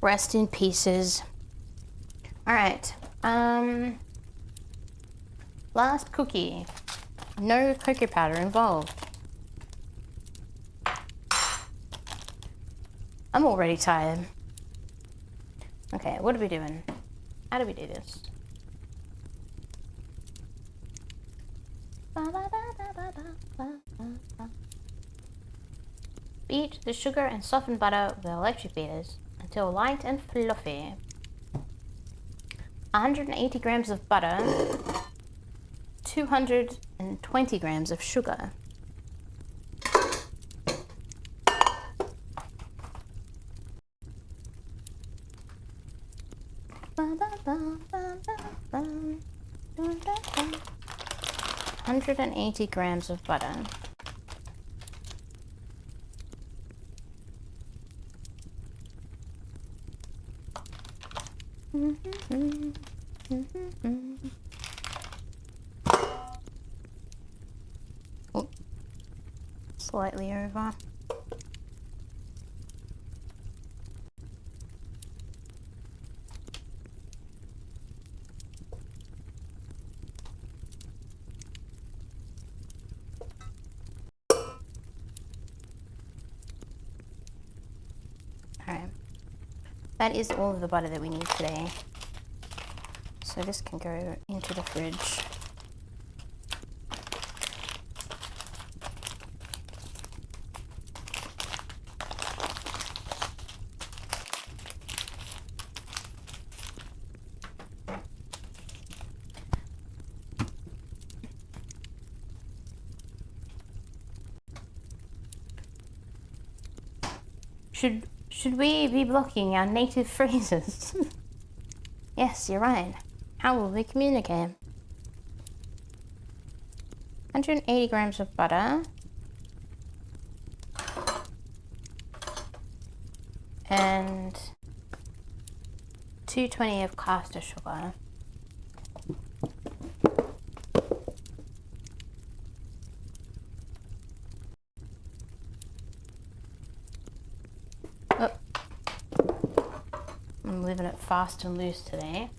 Rest in pieces. All right. Last cookie. No cocoa powder involved. I'm already tired. Okay, what are we doing? How do we do this? Beat the sugar and soften butter with electric beaters until light and fluffy. 180 grams of butter, 220 grams of sugar. Hundred and 80 grams of butter. Oh, slightly over. Alright, that is all of the butter that we need today. So this can go into the fridge. Should we be blocking our native phrases? Yes, you're right. How will we communicate? 180 grams of butter. And 220 of caster sugar. Oh. I'm living it fast and loose today.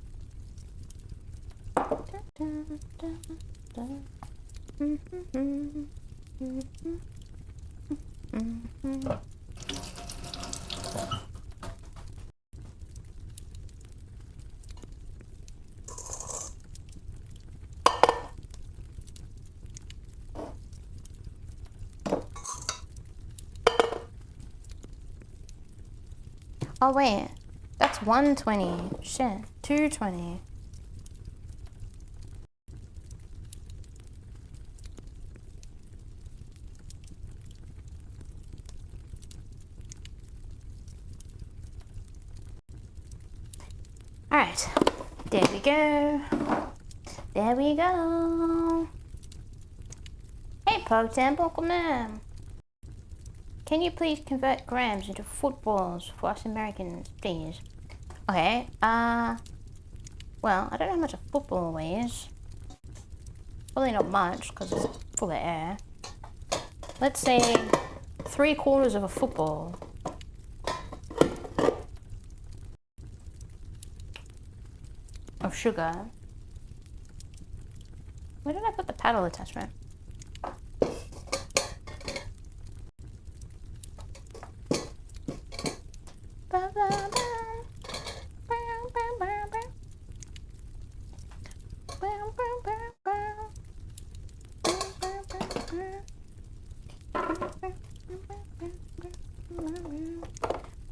Oh wait, that's 120. Shit, 220. Alright, there we go. There we go. Hey Pogtan, welcome in. Can you please convert grams into footballs for us Americans, please? Okay, well, I don't know how much a football weighs. Probably not much, because it's full of air. Let's say 3/4 of a football. Of sugar. Where did I put the paddle attachment?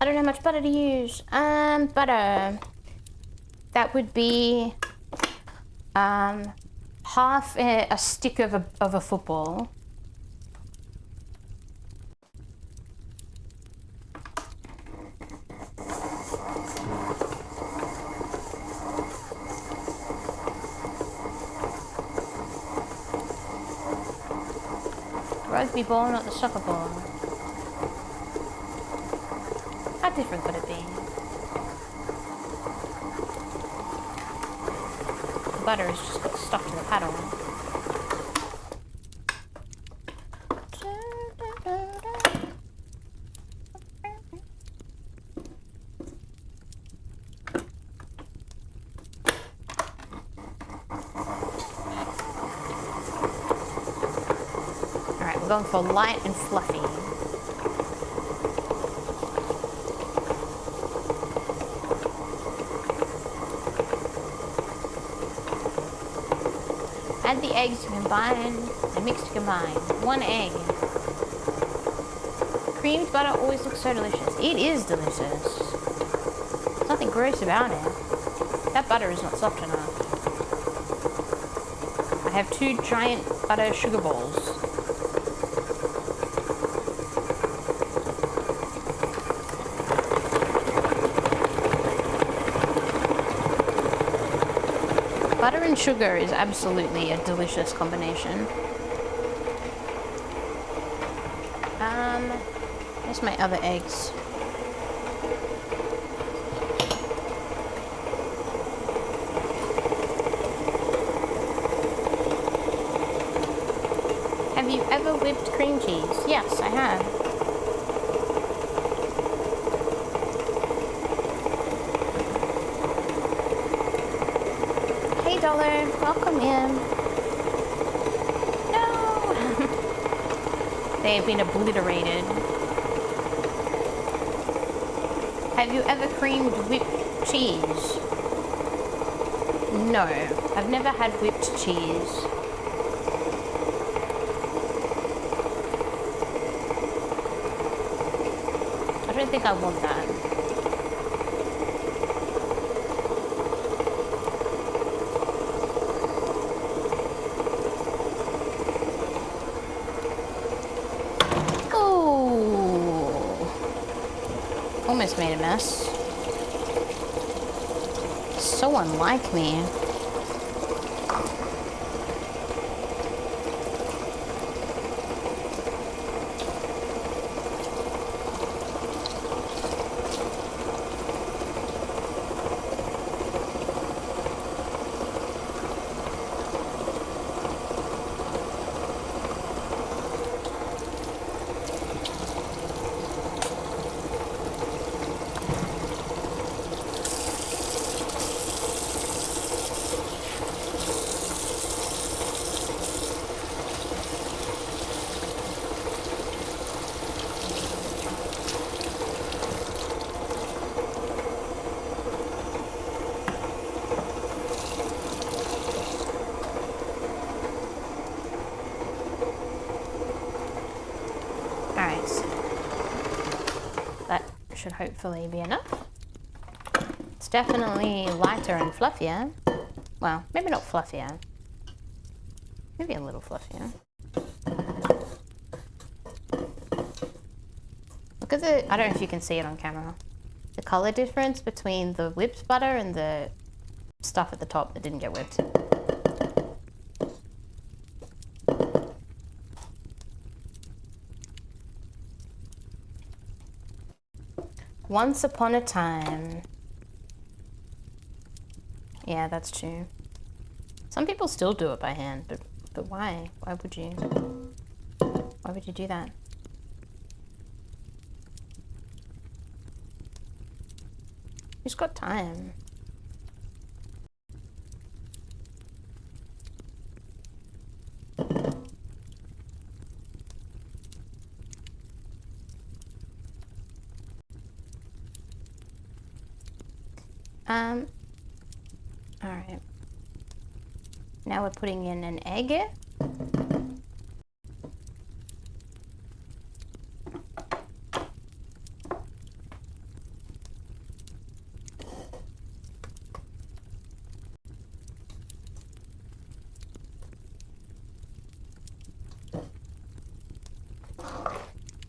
I don't know how much butter to use. Butter. That would be half a stick of a football. Rugby ball, not the soccer ball. How different could it be? The butter has just got stuck to the paddle. Alright, we're going for light and fluffy. Add the eggs to combine and mix to combine. 1 egg. Creamed butter always looks so delicious. It is delicious. There's nothing gross about it. That butter is not soft enough. I have 2 giant butter sugar balls. Butter and sugar is absolutely a delicious combination. Where's my other eggs? Have you ever whipped cream cheese? Yes, I have. Hey, Dollar, welcome in. No! They have been obliterated. Have you ever creamed whipped cheese? No, I've never had whipped cheese. I don't think I want that. Almost made a mess. So unlike me. Should hopefully be enough. It's definitely lighter and fluffier. Well, maybe not fluffier. Maybe a little fluffier. Look at the, I don't know if you can see it on camera. The color difference between the whipped butter and the stuff at the top that didn't get whipped. Once upon a time, Yeah, that's true. Some people still do it by hand, but why? Why would you? Why would you do that? Who's got time? Alright. Now we're putting in an egg.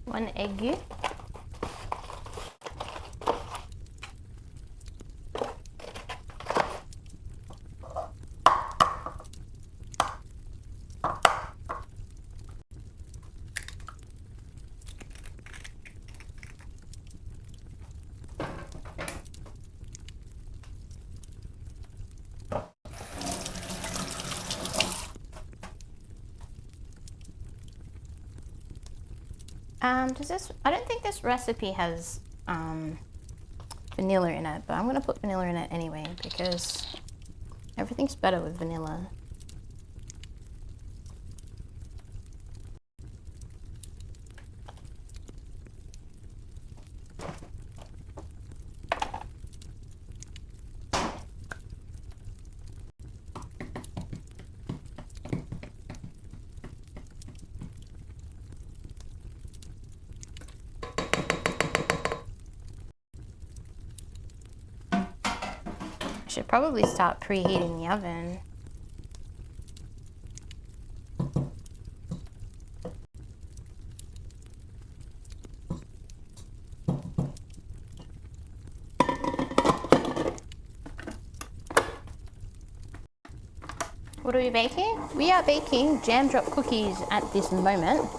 One egg. Does this, I don't think this recipe has vanilla in it, but I'm gonna put vanilla in it anyway because everything's better with vanilla. Should probably start preheating the oven. What are we baking? We are baking jam drop cookies at this moment.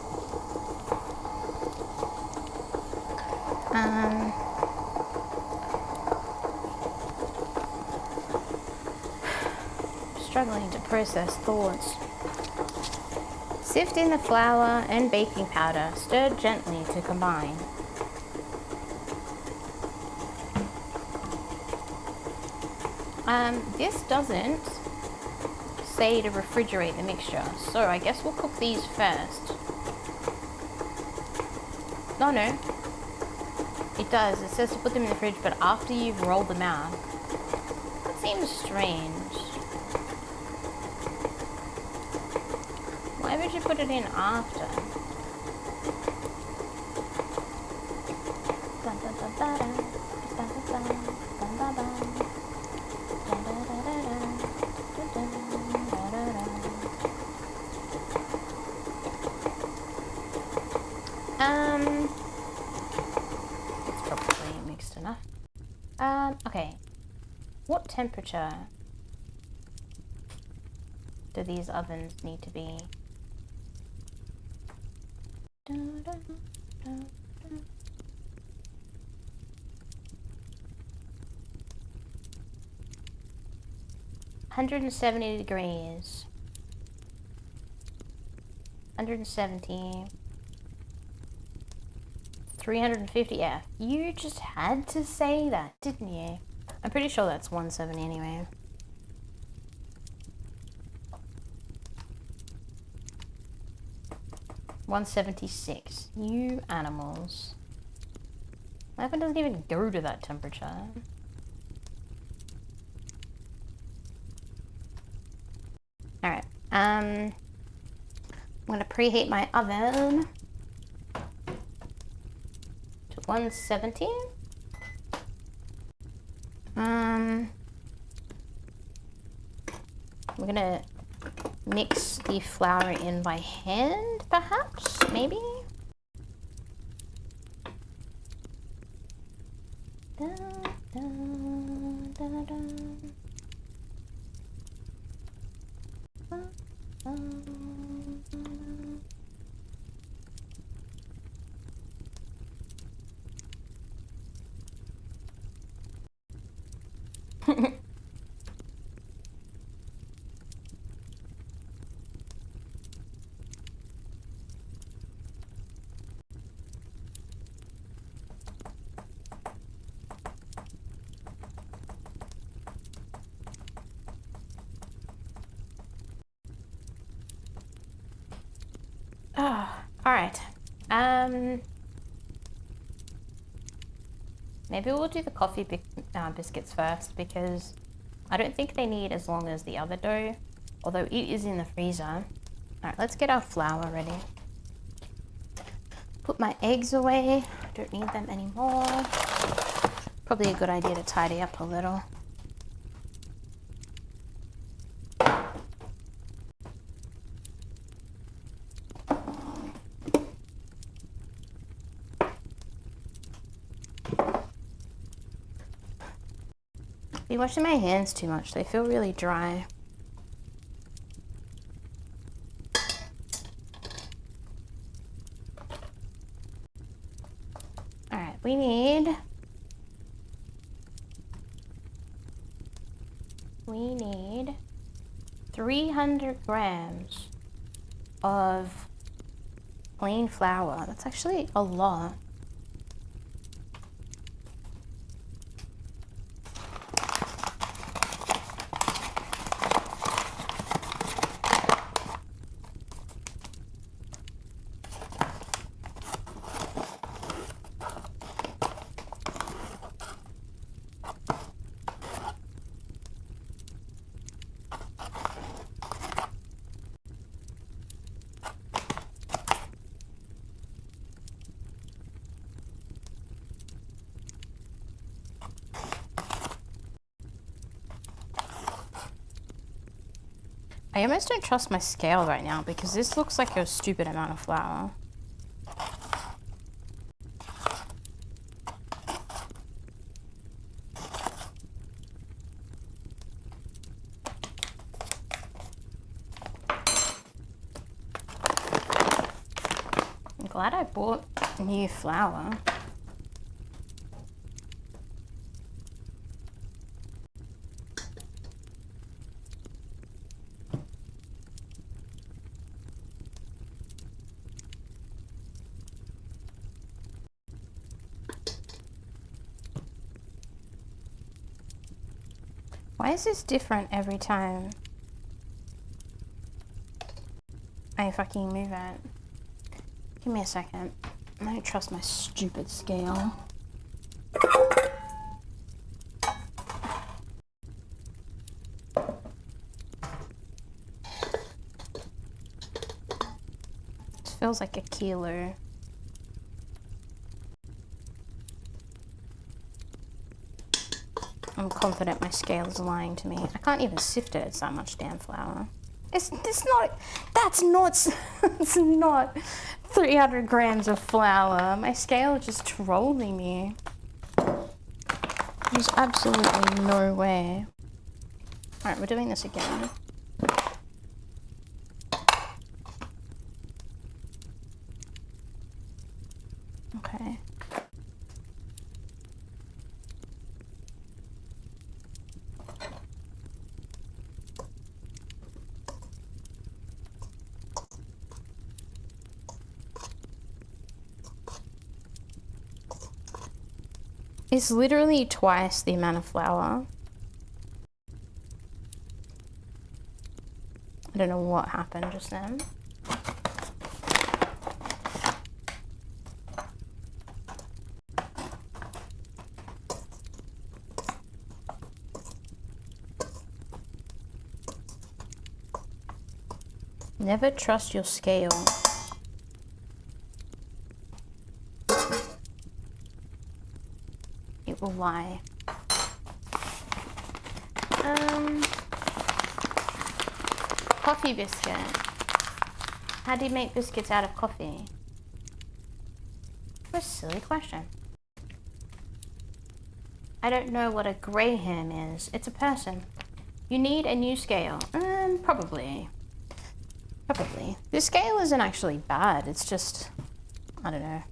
Struggling to process thoughts. Sift in the flour and baking powder. Stir gently to combine. This doesn't say to refrigerate the mixture, so I guess we'll cook these first. No, it does. It says to put them in the fridge, but after you've rolled them out. That seems strange. Why would you put it in after? It's probably mixed enough. Okay. What temperature do these ovens need to be? 170 degrees. 170. 350 F. You just had to say that, didn't you? I'm pretty sure that's 170 anyway. $176. You animals. My oven doesn't even go to that temperature. Alright. I'm gonna preheat my oven to 170. We're gonna mix the flour in by hand, perhaps? Maybe? Da, da, da, da. Alright. Maybe we'll do the coffee biscuits first, because I don't think they need as long as the other dough, although it is in the freezer. Alright, let's get our flour ready. Put my eggs away. Don't need them anymore. Probably a good idea to tidy up a little. Been washing my hands too much. They feel really dry. Alright, we need 300 grams of plain flour. That's actually a lot. I almost don't trust my scale right now because this looks like a stupid amount of flour. I'm glad I bought new flour. Why is this different every time I fucking move it? Give me a second. I don't trust my stupid scale. This feels like a kilo. I'm confident my scale is lying to me. I can't even sift it, it's that much damn flour. It's not, that's not 300 grams of flour. My scale is just trolling me. There's absolutely no way. Alright, we're doing this again. Okay. It's literally twice the amount of flour. I don't know what happened just then. Never trust your scale. It will lie. Coffee biscuit. How do you make biscuits out of coffee? What a silly question. I don't know what a graham is. It's a person. You need a new scale. Probably. This scale isn't actually bad. It's just, I don't know.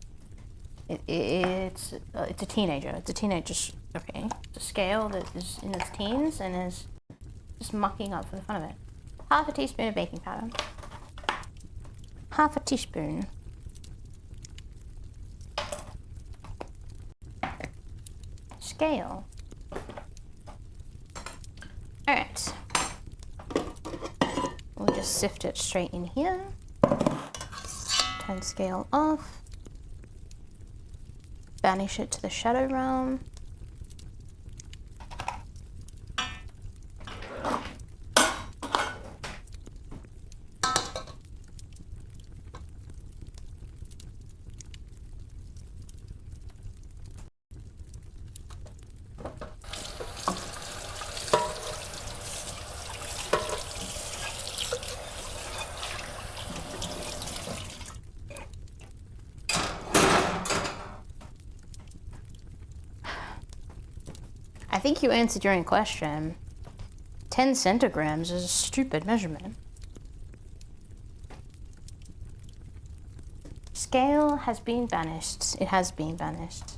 It's a teenager. It's a teenager. Okay, it's a scale that is in its teens and is just mucking up for the fun of it. Half a teaspoon of baking powder. Half a teaspoon. Scale. All right. We'll just sift it straight in here. Turn scale off. Banish it to the shadow realm. I think you answered your own question. 10 centigrams is a stupid measurement. Scale has been banished. It has been banished.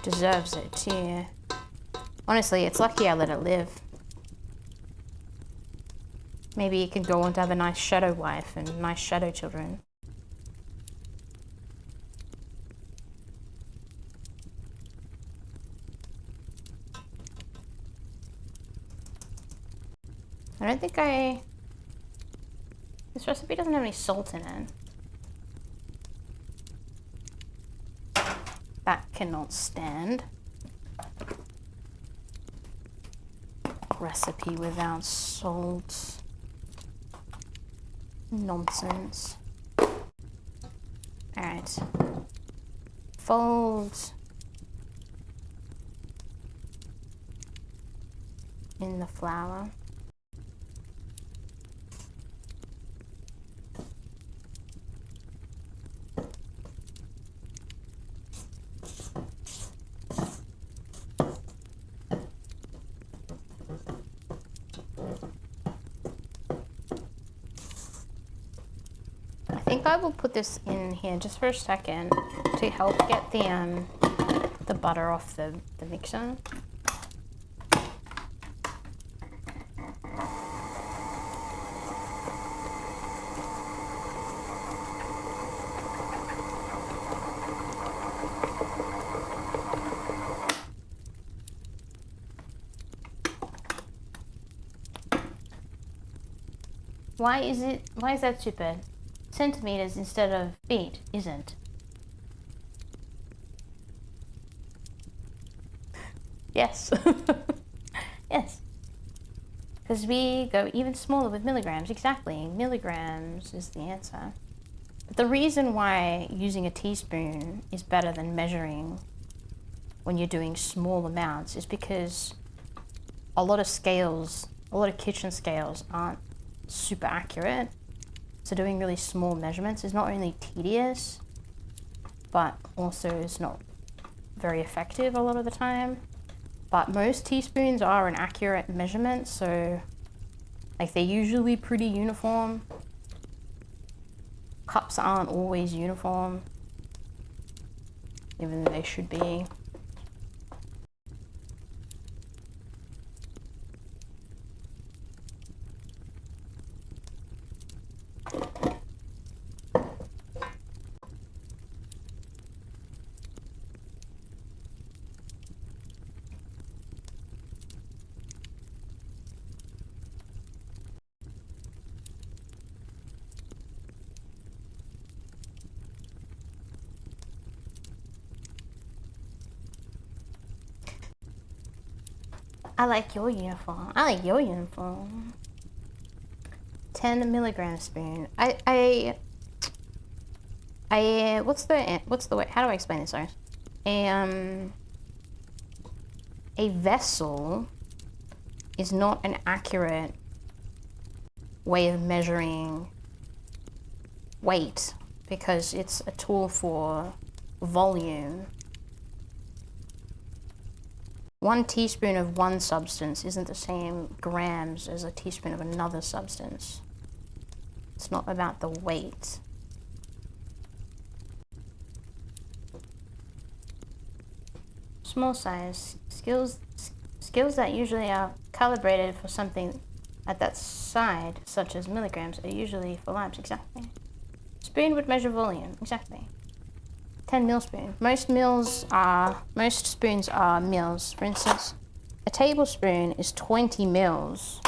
Deserves it too. Honestly, it's lucky I let it live. Maybe it can go on to have a nice shadow wife and nice shadow children. I don't think this recipe doesn't have any salt in it. That cannot stand. Recipe without salt. Nonsense. Alright. Fold in the flour. I think I will put this in here just for a second to help get the butter off the mixer. Why is that stupid? Centimeters instead of feet isn't. Yes. Yes. Because we go even smaller with milligrams. Exactly. Milligrams is the answer. But the reason why using a teaspoon is better than measuring when you're doing small amounts is because a lot of kitchen scales aren't super accurate. So doing really small measurements is not only tedious, but also is not very effective a lot of the time. But most teaspoons are an accurate measurement, so like they're usually pretty uniform. Cups aren't always uniform, even though they should be. I like your uniform. I like your uniform. 10 milligram spoon. What's the way? How do I explain this? Sorry. A vessel is not an accurate way of measuring weight because it's a tool for volume. 1 teaspoon of one substance isn't the same grams as a teaspoon of another substance. It's not about the weight. Small size. Skills that usually are calibrated for something at that side, such as milligrams, are usually for labs. Exactly. Spoon would measure volume. Exactly. 10 mil spoon. Most spoons are mils. For instance, a tablespoon is 20 mils.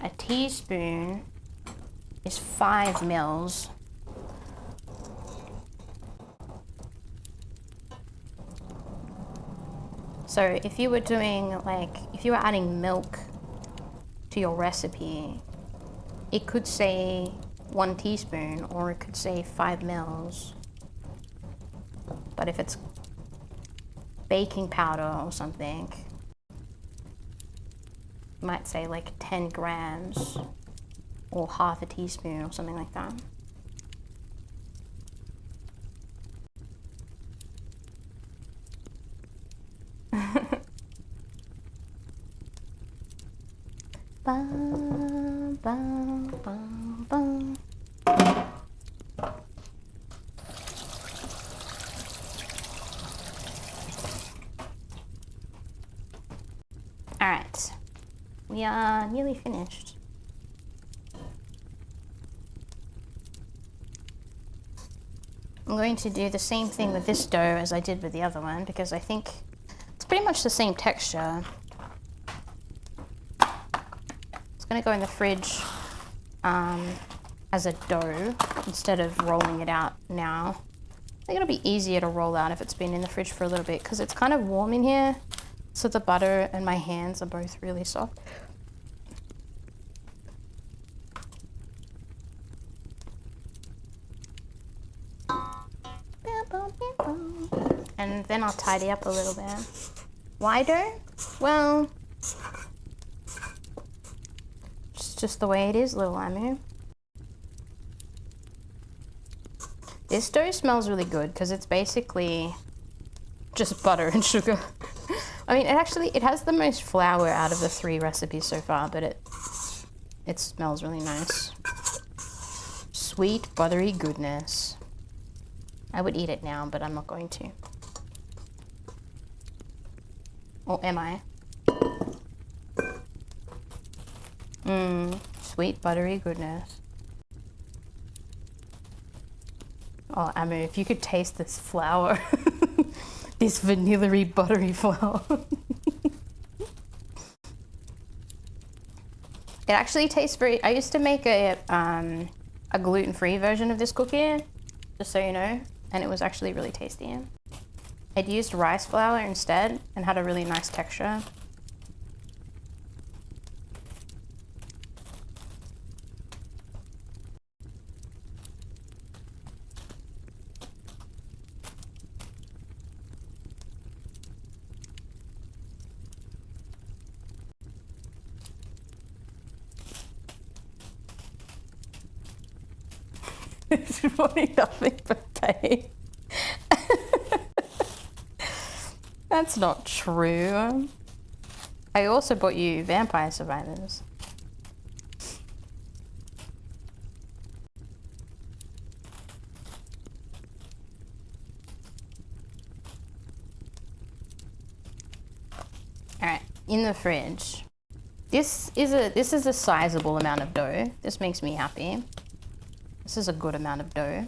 A teaspoon is 5 mils. So if you were doing like, if you were adding milk to your recipe, it could say 1 teaspoon or it could say 5 mils. But if it's baking powder or something, it might say like 10 grams or half a teaspoon or something like that. Bum, bum, bum, bum. All right, we are nearly finished. I'm going to do the same thing with this dough as I did with the other one because I think it's pretty much the same texture. It's going to go in the fridge as a dough instead of rolling it out now. I think it'll be easier to roll out if it's been in the fridge for a little bit because it's kind of warm in here, so the butter and my hands are both really soft. And then I'll tidy up a little bit. Why dough? Well, it's just the way it is, little Amu. This dough smells really good because it's basically just butter and sugar. I mean, it has the most flour out of the 3 recipes so far, but it smells really nice. Sweet, buttery goodness. I would eat it now, but I'm not going to. Or am I? Sweet, buttery goodness. Oh, Amu, if you could taste this flour. This vanilla-y, buttery flour. It actually tastes very... I used to make a gluten-free version of this cookie, just so you know, and it was actually really tasty. I'd used rice flour instead and had a really nice texture. Wanting nothing but pain. That's not true. I also bought you Vampire Survivors. Alright, in the fridge. This is a sizable amount of dough. This makes me happy. This is a good amount of dough.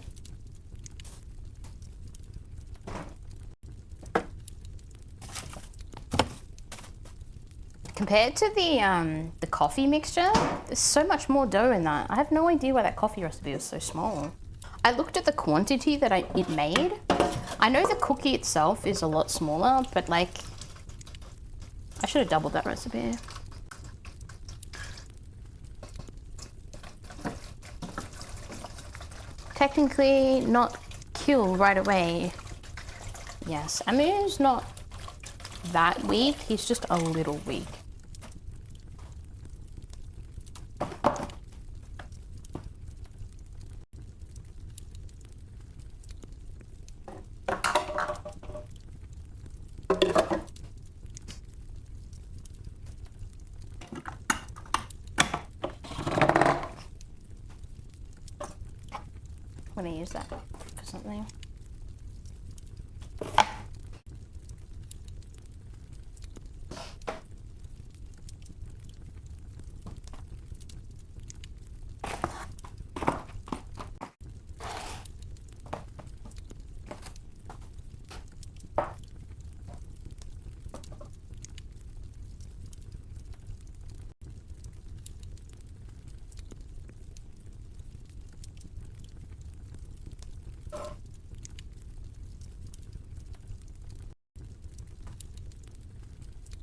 Compared to the coffee mixture, there's so much more dough in that. I have no idea why that coffee recipe was so small. I looked at the quantity that it made. I know the cookie itself is a lot smaller, but like, I should have doubled that recipe. Technically not kill right away. Yes, Amu's not that weak, he's just a little weak. I'm gonna use that for something.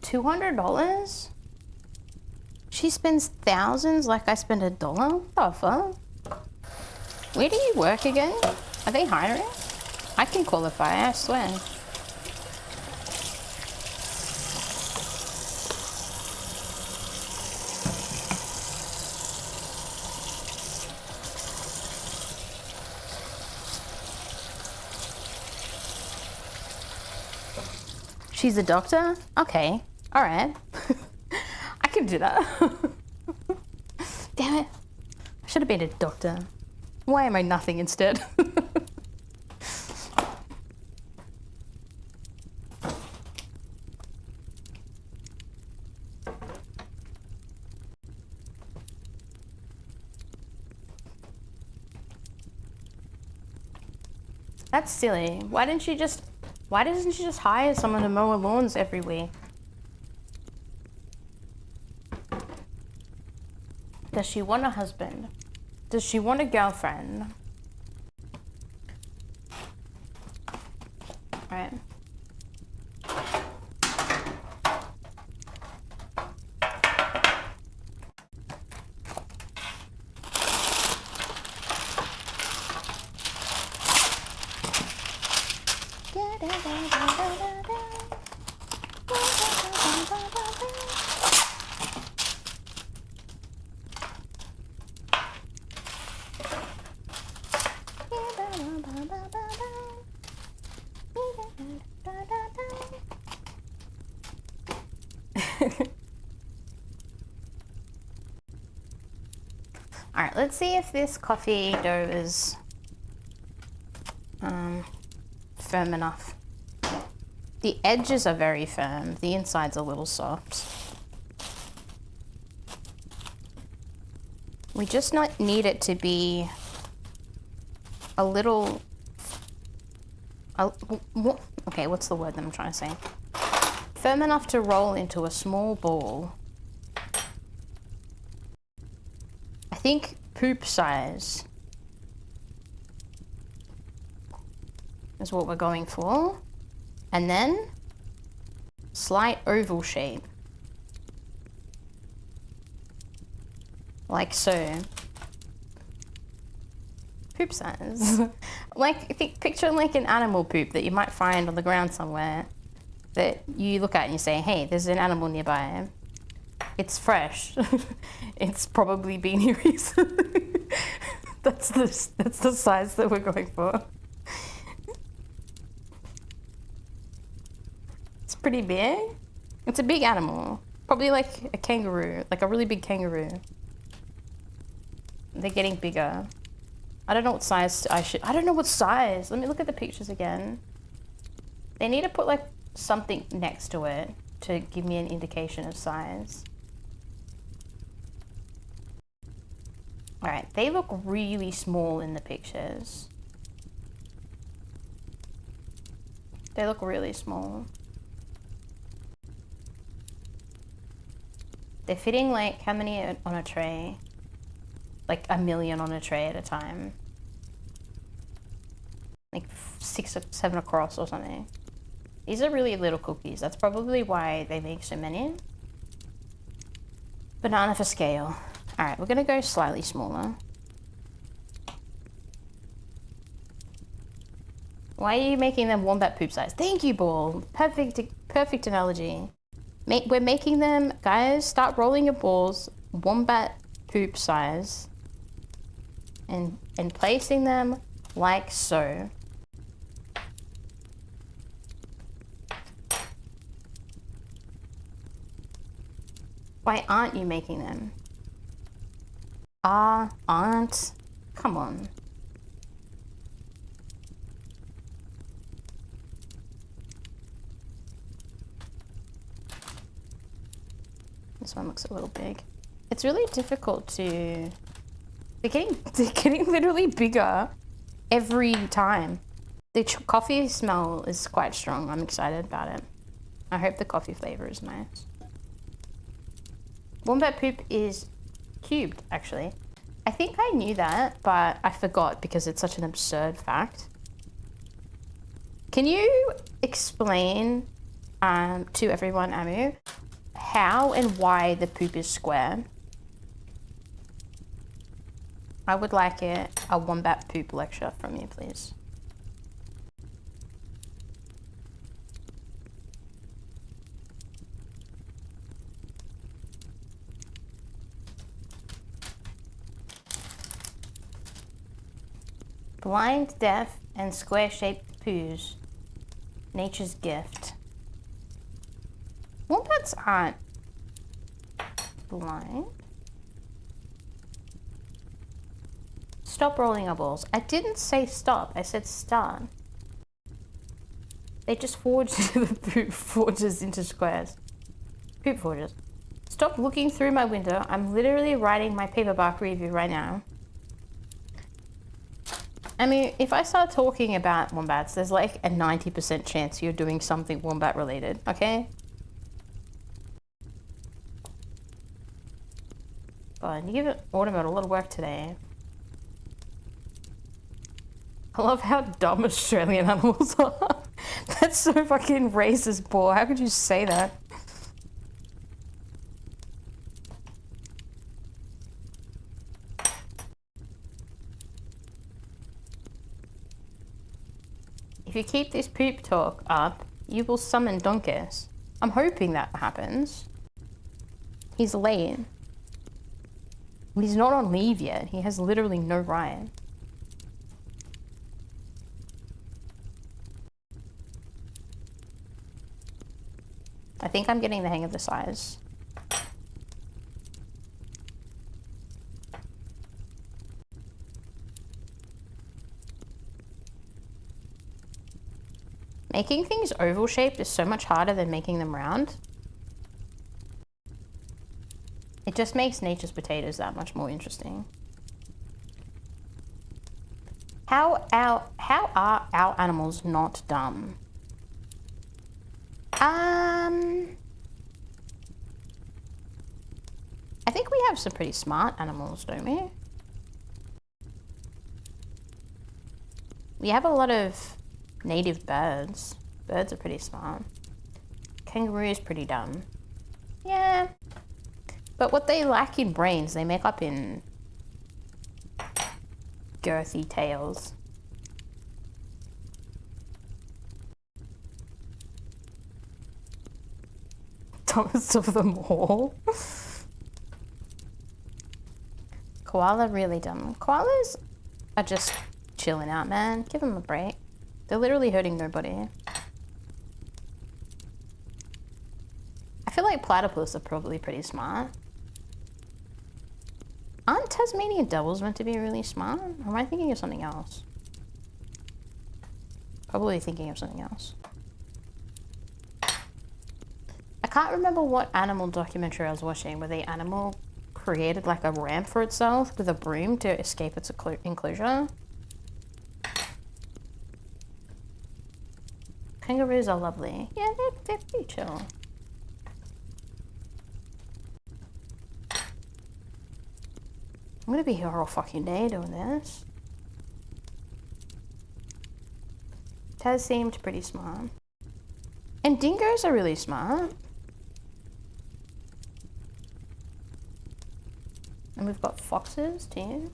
$200? She spends thousands like I spend $1? What the fuck? Where do you work again? Are they hiring? I can qualify, I swear. She's a doctor? Okay. Alright. I can do that. Damn it. I should have been a doctor. Why am I nothing instead? That's silly. Why doesn't she just hire someone to mow her lawns every week? Does she want a husband? Does she want a girlfriend? Right. Alright, let's see if this coffee dough is firm enough. The edges are very firm, the inside's a little soft. We just not need it to be a little... okay, what's the word that I'm trying to say? Firm enough to roll into a small ball. I think poop size is what we're going for. And then slight oval shape. Like so. Poop size. Picture like an animal poop that you might find on the ground somewhere that you look at and you say, hey, there's an animal nearby. It's fresh. It's probably been here recently. That's the size that we're going for. It's pretty big. It's a big animal. Probably like a kangaroo, like a really big kangaroo. They're getting bigger. I don't know what size I don't know what size. Let me look at the pictures again. They need to put like something next to it to give me an indication of size. Alright, they look really small in the pictures. They look really small. They're fitting like, how many on a tray? Like 1,000,000 on a tray at a time. Like 6 or 7 across or something. These are really little cookies. That's probably why they make so many. Banana for scale. Alright, we're gonna go slightly smaller. Why are you making them wombat poop size? Thank you, Ball. Perfect analogy. We're making them, guys, start rolling your balls wombat poop size and placing them like so. Why aren't you making them? Aren't? Come on. This one looks a little big. It's really difficult to... They're getting literally bigger every time. The coffee smell is quite strong. I'm excited about it. I hope the coffee flavor is nice. Wombat poop is cubed, actually. I think I knew that, but I forgot because it's such an absurd fact. Can you explain to everyone, Amu, how and why the poop is square. I would like a wombat poop lecture from you, please. Blind, deaf, and square-shaped poos. Nature's gift. Wombats aren't blind. Stop rolling our balls. I didn't say stop. I said start. They just forge the poop forges into squares. Poop forges. Stop looking through my window. I'm literally writing my paperback review right now. I mean, if I start talking about wombats, there's like a 90% chance you're doing something wombat related, okay? But you give it Automate a lot of work today. I love how dumb Australian animals are. That's so fucking racist, boy. How could you say that? If you keep this poop talk up, you will summon donkeys. I'm hoping that happens. He's late. He's not on leave yet. He has literally no right. I think I'm getting the hang of the size. Making things oval shaped is so much harder than making them round. It just makes nature's potatoes that much more interesting. How are our animals not dumb? I think we have some pretty smart animals, don't we? We have a lot of native birds. Birds are pretty smart. Kangaroo is pretty dumb. Yeah. But what they lack in brains, they make up in girthy tails. Dumbest of them all. Koala really dumb. Koalas are just chilling out, man. Give them a break. They're literally hurting nobody. I feel like platypus are probably pretty smart. Aren't Tasmanian devils meant to be really smart? Or am I thinking of something else? Probably thinking of something else. I can't remember what animal documentary I was watching where the animal created like a ramp for itself with a broom to escape its enclosure. Kangaroos are lovely. Yeah, they're pretty chill. I'm gonna be here all fucking day doing this. Taz seemed pretty smart. And dingoes are really smart. And we've got foxes too.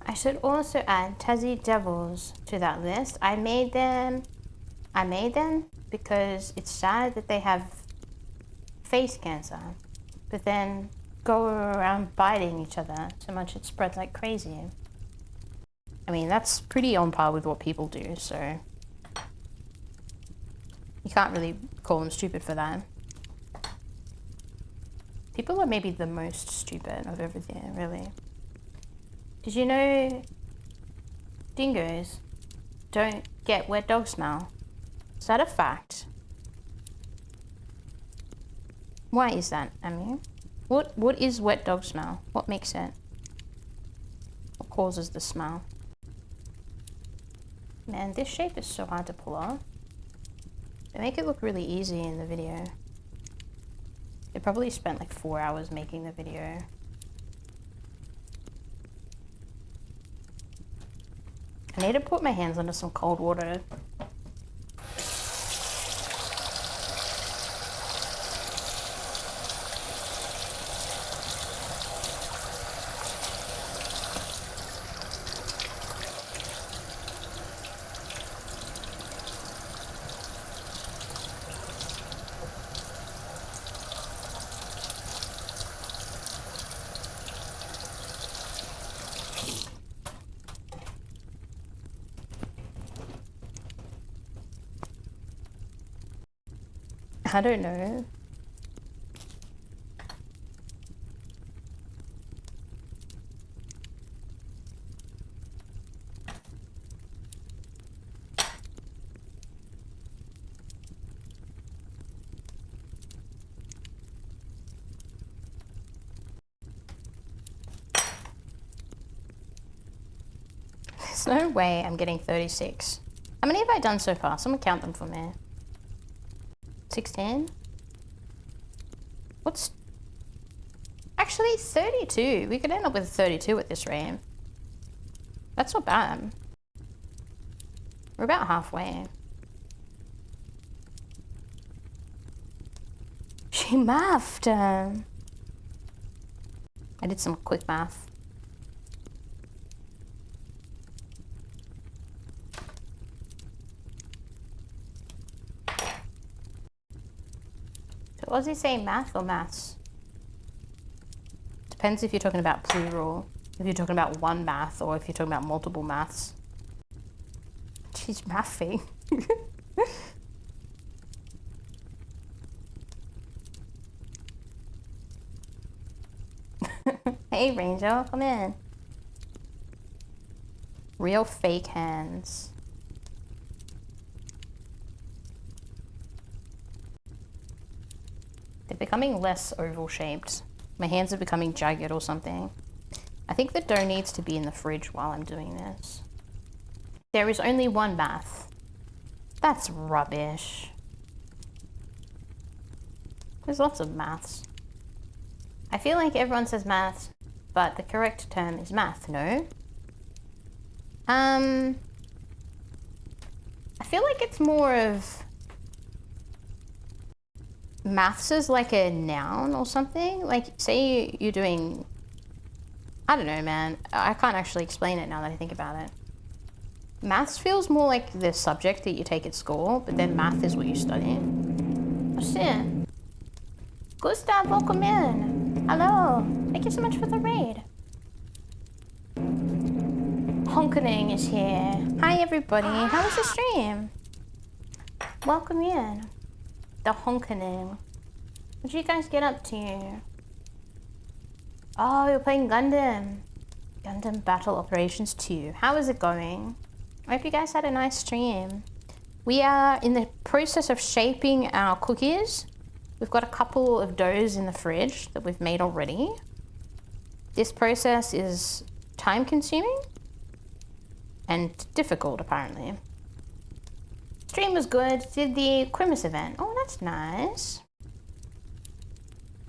I should also add Tassie Devils to that list. I made them because it's sad that they have face cancer, but then go around biting each other so much it spreads like crazy. I mean, that's pretty on par with what people do, so you can't really call them stupid for that. People are maybe the most stupid of everything, really. Did you know dingoes don't get wet dog smell? Is that a fact? Why is that, Amy? What is wet dog smell? What makes it? What causes the smell? Man, this shape is so hard to pull off. They make it look really easy in the video. They probably spent like 4 hours making the video. I need to put my hands under some cold water. I don't know. There's no way I'm getting 36. How many have I done so far? Someone count them for me. 16? What's... Actually, 32. We could end up with 32 at this rate. That's not bad. We're about halfway. She mathed. I did some quick math. Was he saying math or maths? Depends if you're talking about plural, if you're talking about one math, or if you're talking about multiple maths. She's mathing. Hey Ranger, come in. Real fake hands. They're becoming less oval shaped. My hands are becoming jagged or something. I think the dough needs to be in the fridge while I'm doing this. There is only one math. That's rubbish. There's lots of maths. I feel like everyone says maths, but the correct term is math, no? I feel like it's more of... Maths is like a noun or something. Like, say you're doing... I don't know, man. I can't actually explain it now that I think about it. Maths feels more like the subject that you take at school, but then math is what you study. Oh shit. Gustav, welcome in. Hello. Thank you so much for the raid. Honkening is here. Hi everybody. How was the stream? Welcome in. The honkening. What did you guys get up to? Oh, you're playing Gundam. Gundam Battle Operations 2. How is it going? I hope you guys had a nice stream. We are in the process of shaping our cookies. We've got a couple of doughs in the fridge that we've made already. This process is time consuming and difficult apparently. Stream was good. Did the Christmas event. Oh, that's nice.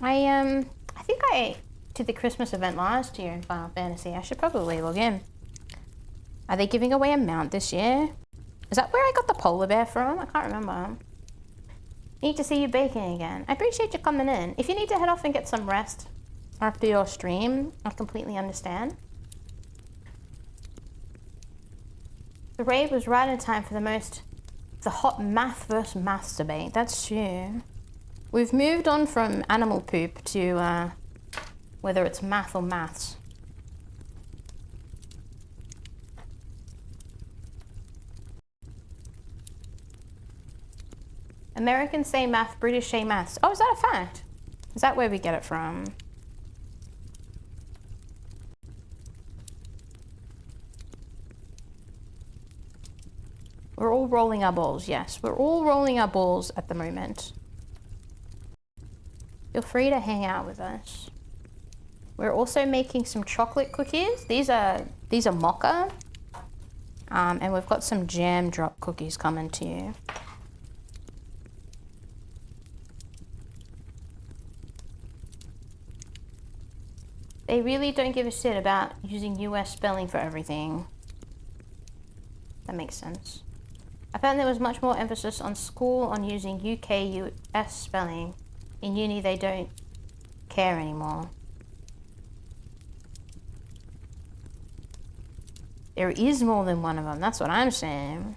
I think I did the Christmas event last year in Final Fantasy. I should probably log in. Are they giving away a mount this year? Is that where I got the polar bear from? I can't remember. Need to see you baking again. I appreciate you coming in. If you need to head off and get some rest after your stream, I completely understand. The raid was right in time for the hot math versus maths debate. That's true. We've moved on from animal poop to whether it's math or maths. Americans say math, British say maths. Oh, is that a fact? Is that where we get it from? We're all rolling our balls, yes. We're all rolling our balls at the moment. Feel free to hang out with us. We're also making some chocolate cookies. These are mocha. And we've got some jam drop cookies coming to you. They really don't give a shit about using US spelling for everything. That makes sense. I found there was much more emphasis on school on using UK US spelling. In uni they don't care anymore. There is more than one of them, that's what I'm saying.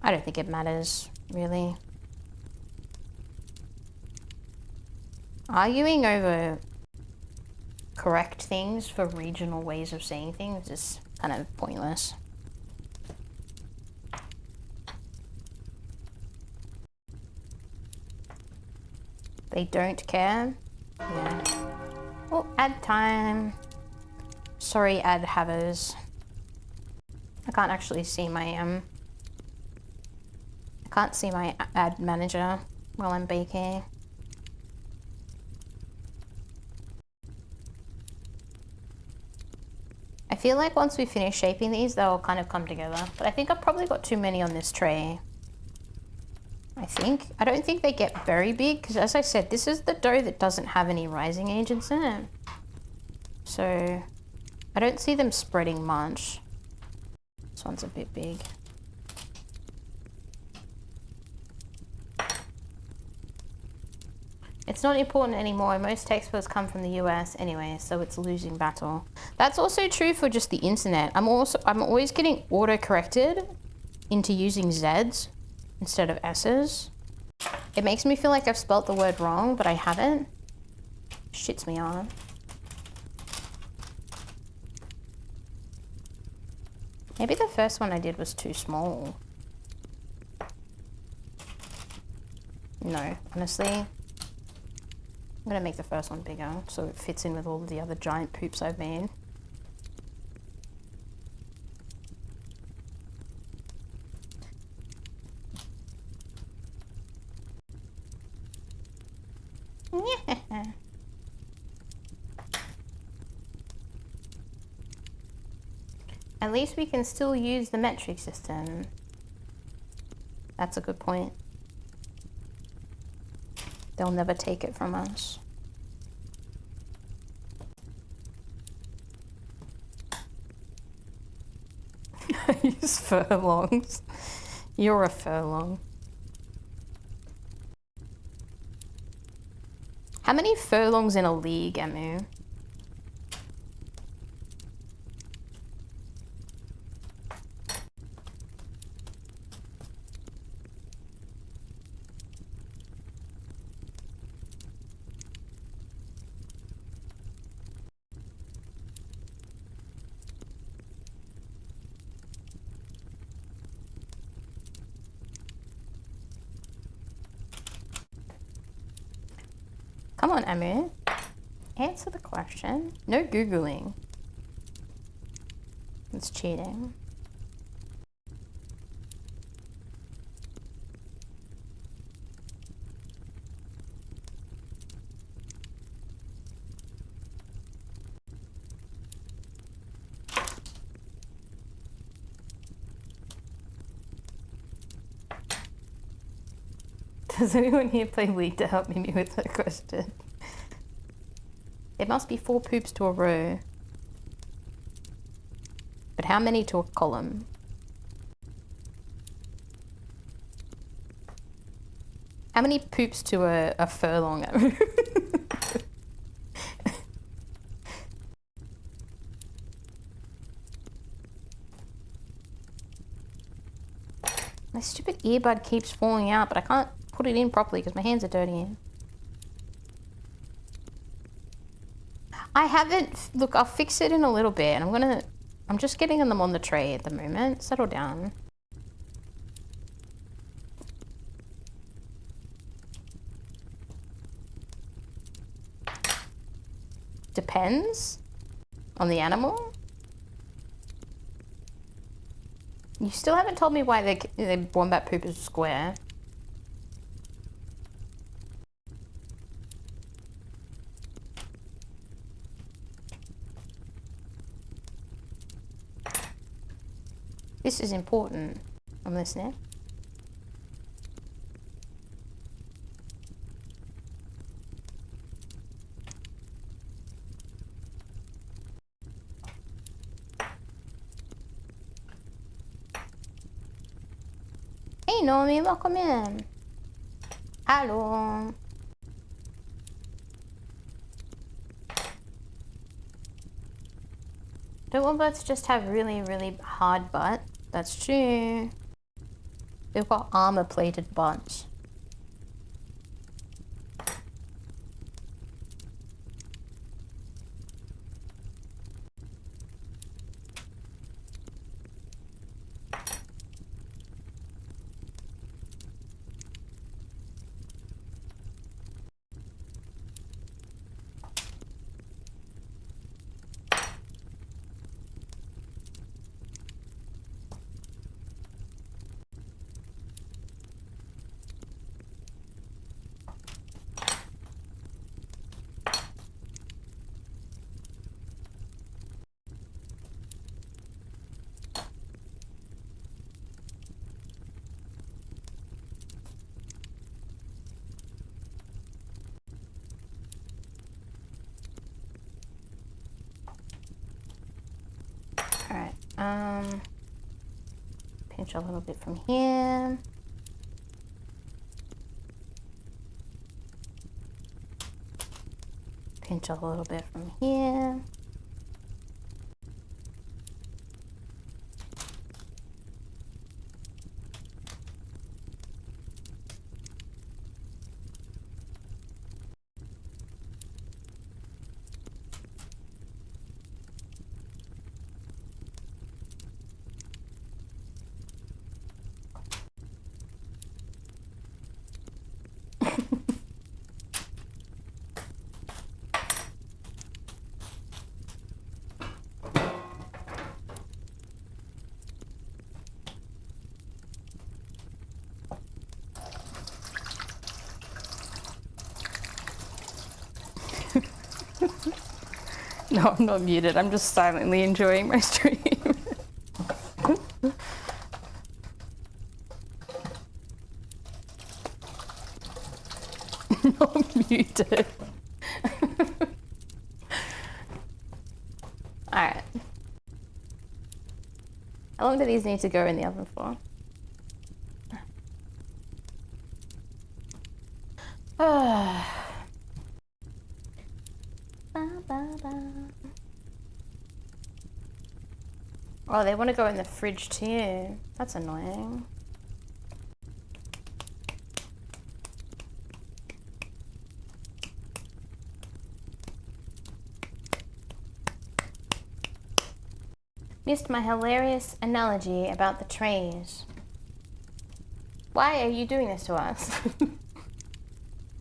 I don't think it matters, really. Arguing over correct things for regional ways of saying things is kind of pointless. They don't care? Yeah. Oh, ad time. Sorry, ad havers. I can't actually see my, I can't see my ad manager while I'm baking. I feel like once we finish shaping these, they'll kind of come together. But I think I've probably got too many on this tray. I don't think they get very big, because as I said, this is the dough that doesn't have any rising agents in it. So I don't see them spreading much. This one's a bit big. It's not important anymore. Most textbooks come from the US anyway, so it's a losing battle. That's also true for just the internet. I'm always getting auto-corrected into using Zs instead of Ss. It makes me feel like I've spelt the word wrong, but I haven't. Shits me on. Maybe the first one I did was too small. No, honestly. I'm gonna make the first one bigger so it fits in with all of the other giant poops I've made. Yeah. At least we can still use the metric system. That's a good point. They'll never take it from us. I use furlongs. You're a furlong. How many furlongs in a league, Emu? Come on, Emu. Answer the question. No Googling. It's cheating. Does anyone here play League to help me with that question? It must be 4 poops to a row. But how many to a column? How many poops to a furlong? My stupid earbud keeps falling out, but I can't put it in properly because my hands are dirty. I haven't, look, I'll fix it in a little bit. I'm just getting them on the tray at the moment. Settle down. Depends on the animal. You still haven't told me why the wombat poop is square. This is important. I'm listening. Bambino, welcome in. Hello. Don't wombats just have really, really hard butt? That's true. They've got armor-plated butts. Alright, pinch a little bit from here. Pinch a little bit from here. No, I'm not muted. I'm just silently enjoying my stream. Not muted. Alright. How long do these need to go in the oven for? Oh, they want to go in the fridge too. That's annoying. Missed my hilarious analogy about the trays. Why are you doing this to us?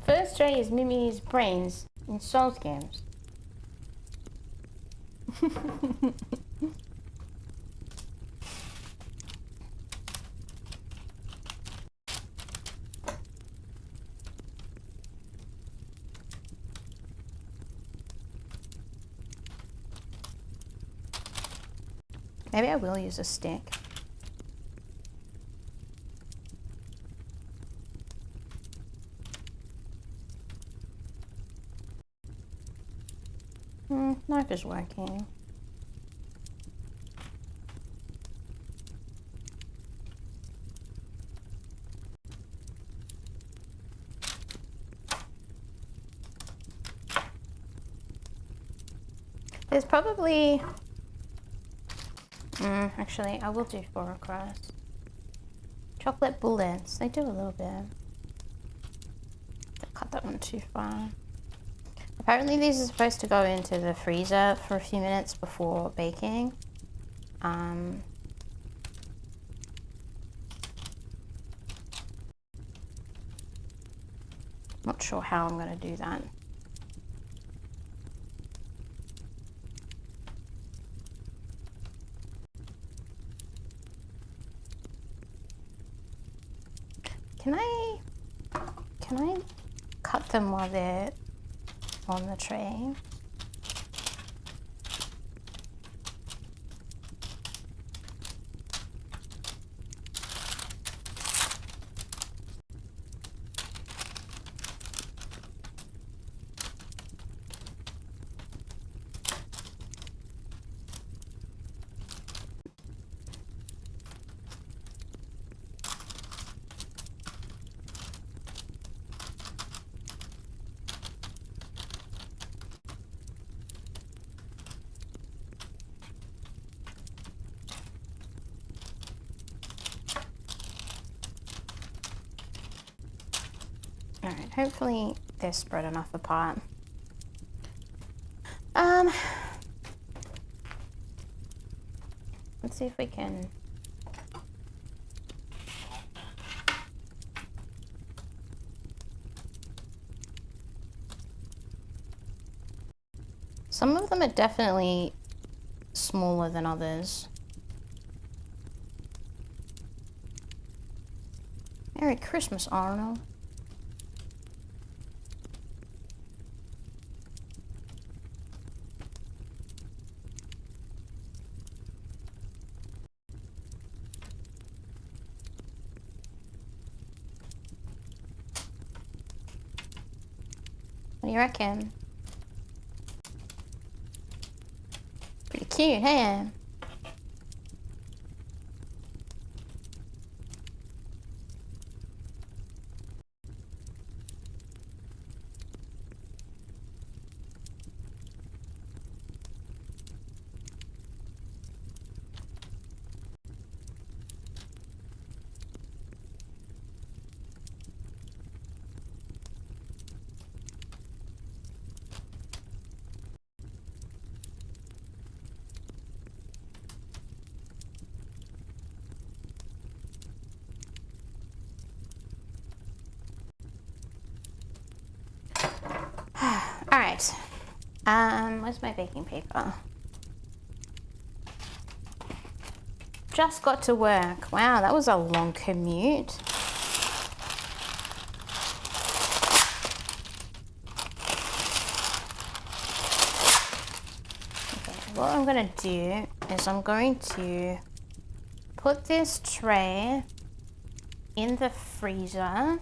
First tray is Mimy's brains in Souls games. Maybe I will use a stick. Knife is working. There's probably... actually, I will do 4 across. Chocolate bullets. They do a little bit. Don't cut that one too far. Apparently these are supposed to go into the freezer for a few minutes before baking. Not sure how I'm going to do that. Can I cut them while they're on the tray? Alright, hopefully they're spread enough apart. Let's see if we can... Some of them are definitely smaller than others. Merry Christmas, Arnold. What do you reckon? Pretty cute, huh? Alright. Where's my baking paper? Just got to work. Wow, that was a long commute. Okay, what I'm gonna do is I'm going to put this tray in the freezer.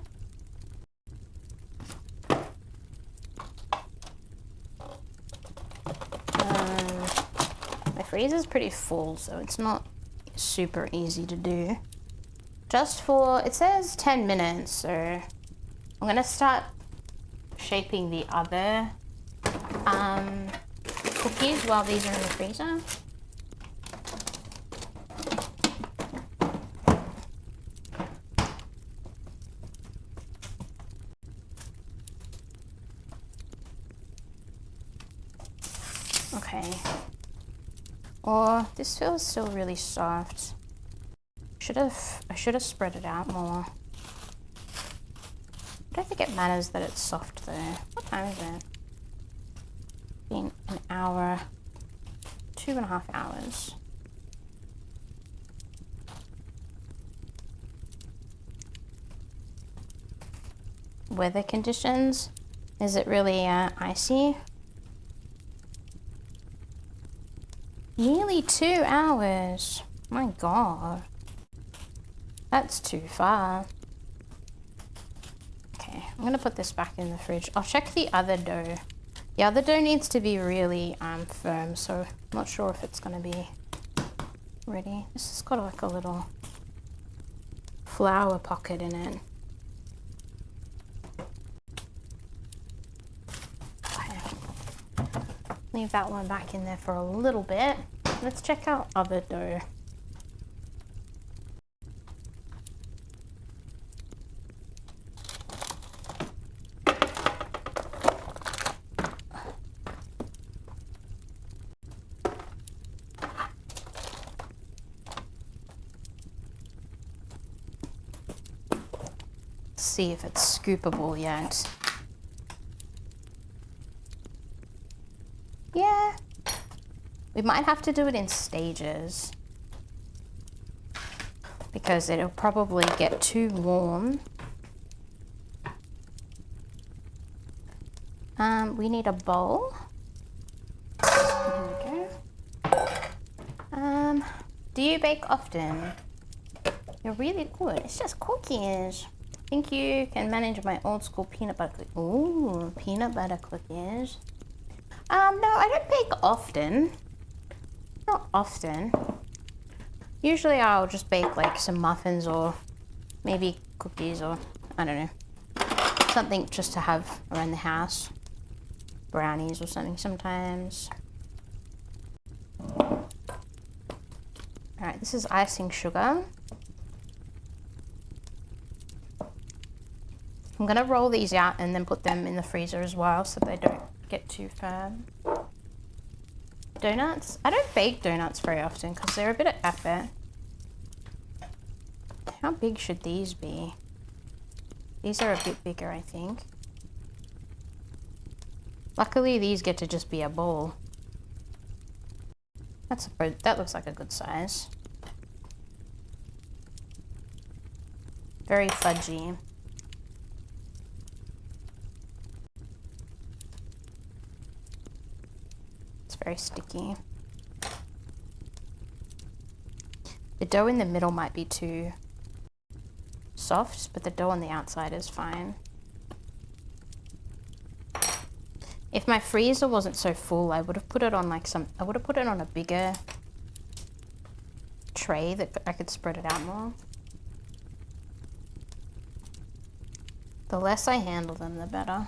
My freezer's pretty full, so it's not super easy to do. Just for, it says 10 minutes, so I'm gonna start shaping the other cookies while these are in the freezer. Okay. Oh, this feels still really soft. I should have spread it out more. I don't think it matters that it's soft though. What time is it? Been an hour, 2.5 hours. Weather conditions. Is it really icy? Nearly 2 hours. My God. That's too far. Okay, I'm gonna put this back in the fridge. I'll check the other dough. The other dough needs to be really firm, so I'm not sure if it's gonna be ready. This has got like a little flower pocket in it. Leave that one back in there for a little bit. Let's check out other dough. See if it's scoopable yet. Yeah, we might have to do it in stages because it'll probably get too warm. We need a bowl. There we go. Do you bake often? You're really good. It's just cookies. I think you can manage my old school peanut butter cookies. Ooh, peanut butter cookies. No, I don't bake often. Not often. Usually I'll just bake like some muffins or maybe cookies or, I don't know, something just to have around the house. Brownies or something sometimes. Alright, this is icing sugar. I'm gonna roll these out and then put them in the freezer as well so they don't get too firm. Donuts? I don't bake donuts very often because they're a bit of effort. How big should these be? These are a bit bigger, I think. Luckily, these get to just be a ball. That looks like a good size. Very fudgy. It's very sticky. The dough in the middle might be too soft, but the dough on the outside is fine. If my freezer wasn't so full, I would have put it on I would have put it on a bigger tray that I could spread it out more. The less I handle them, the better.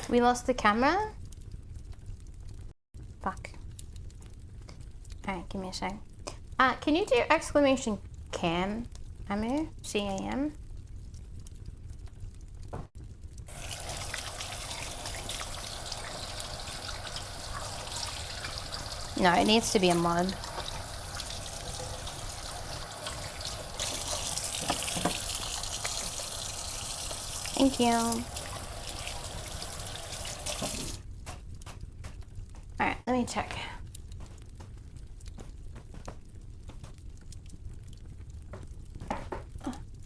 We lost the camera? Fuck. Alright, give me a sec. Can you do exclamation cam, Amu? C-A-M? No, it needs to be a mod. Thank you. Alright, let me check.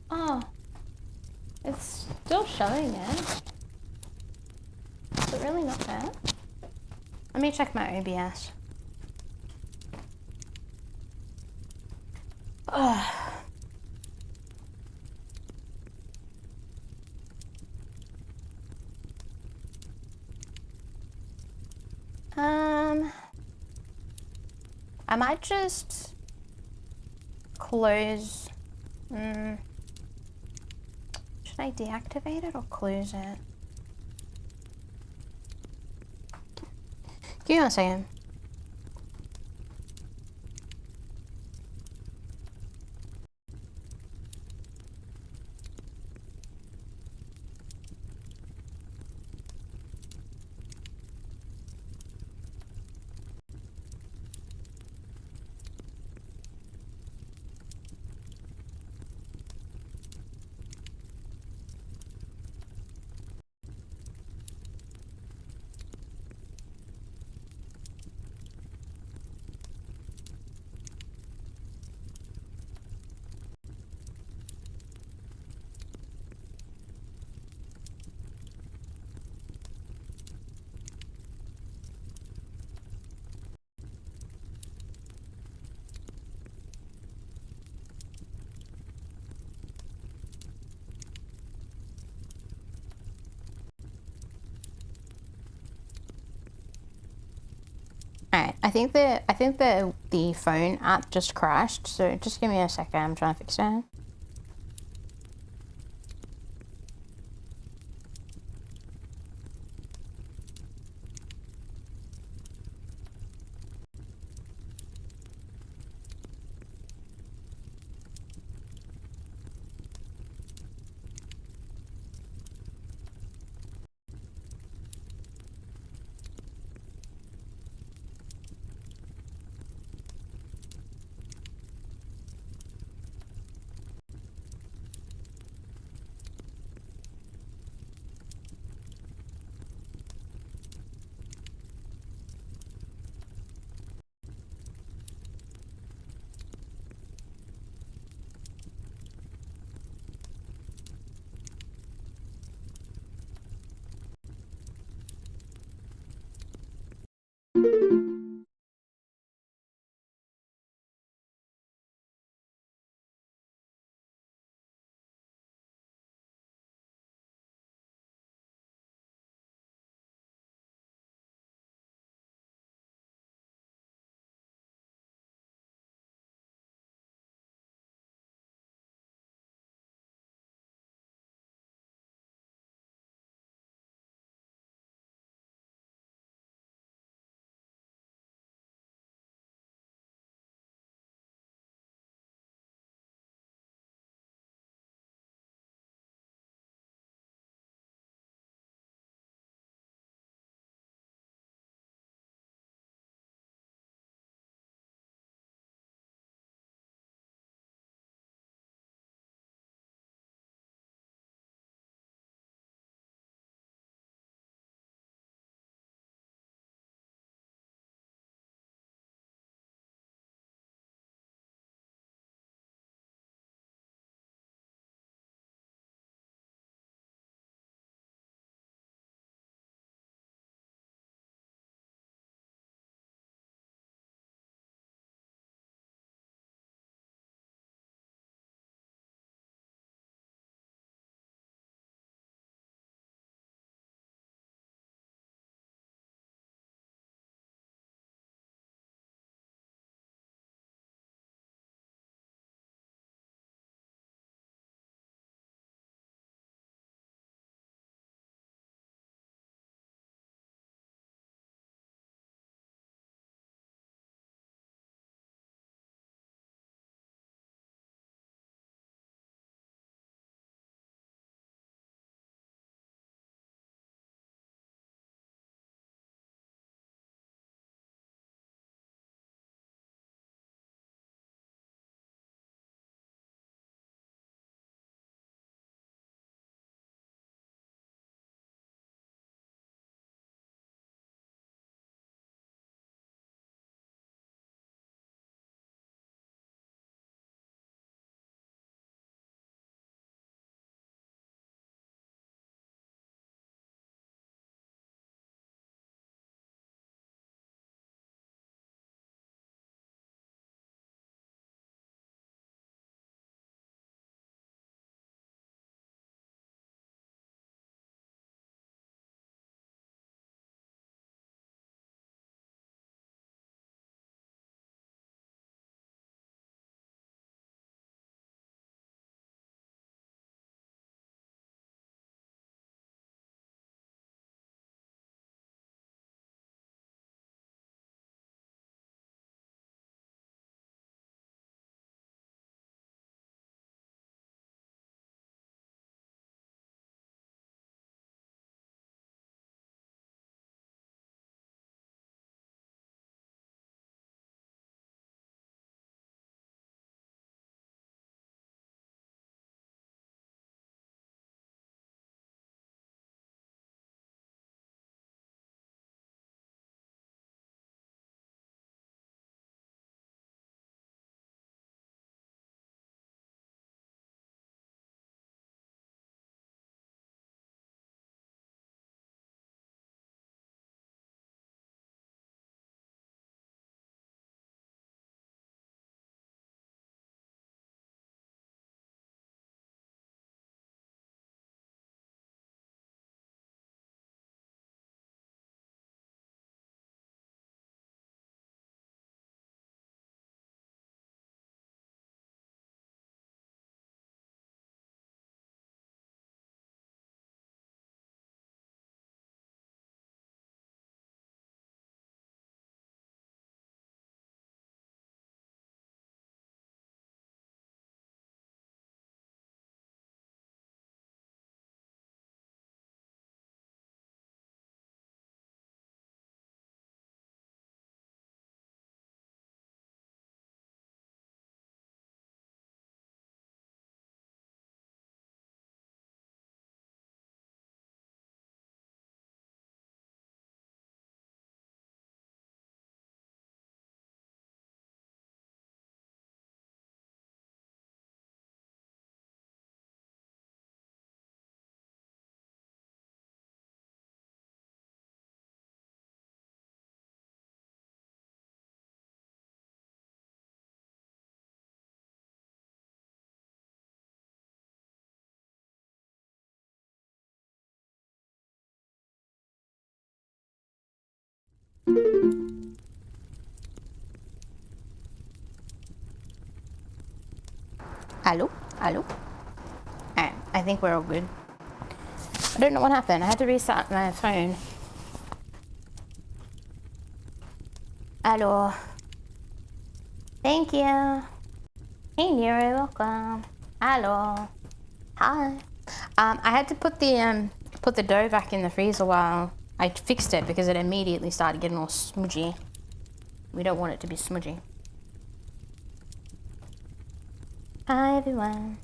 Oh, it's still showing it. Is it really not there? Let me check my OBS. Oh. I might just close. Should I deactivate it or close it? Give me 1 second. Alright, I think the phone app just crashed, so just give me a second, I'm trying to fix it. Hello? Hello? Alright, I think we're all good. I don't know what happened. I had to restart my phone. Hello. Thank you. Hey Nero, welcome. Hello. Hi. I had to put the dough back in the freezer while I fixed it because it immediately started getting all smudgy. We don't want it to be smudgy. Hi everyone.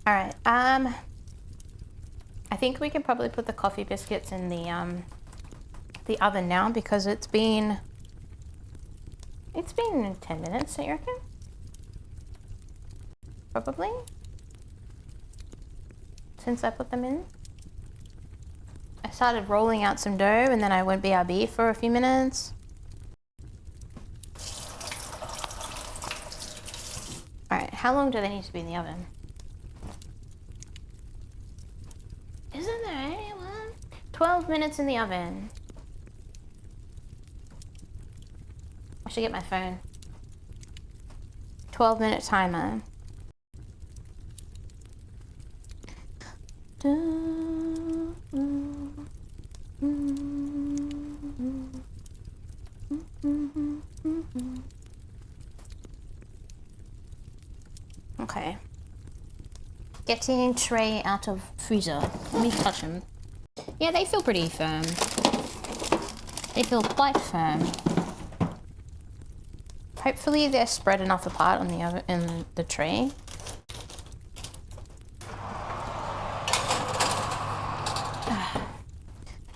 All right. I think we can probably put the coffee biscuits in the oven now because it's been 10 minutes, so you reckon? Probably. Since I put them in. I started rolling out some dough and then I went BRB for a few minutes. All right, how long do they need to be in the oven? Isn't there anyone? 12 minutes in the oven. I should get my phone. 12-minute timer. Okay. Getting tray out of freezer. Let me touch them. Yeah, they feel pretty firm. They feel quite firm. Hopefully they're spread enough apart on the oven in the tray.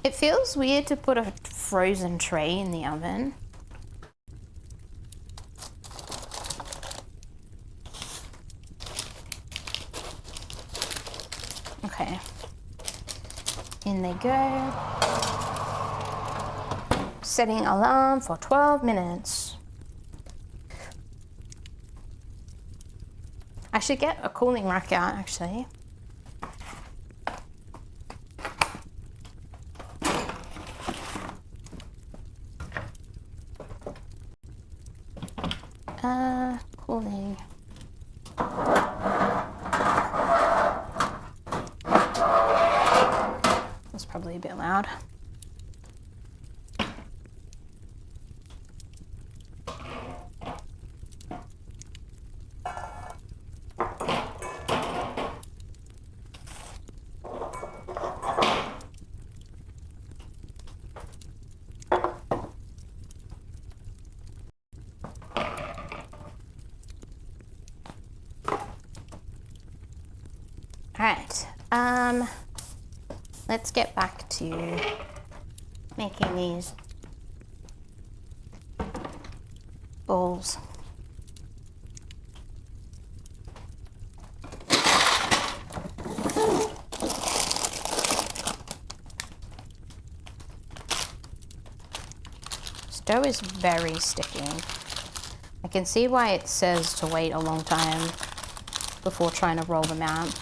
It feels weird to put a frozen tray in the oven. Okay. In they go. Setting alarm for 12 minutes. I should get a cooling rack out actually. Cooling. That's probably a bit loud. Alright, let's get back to making these balls. This dough is very sticky. I can see why it says to wait a long time before trying to roll them out.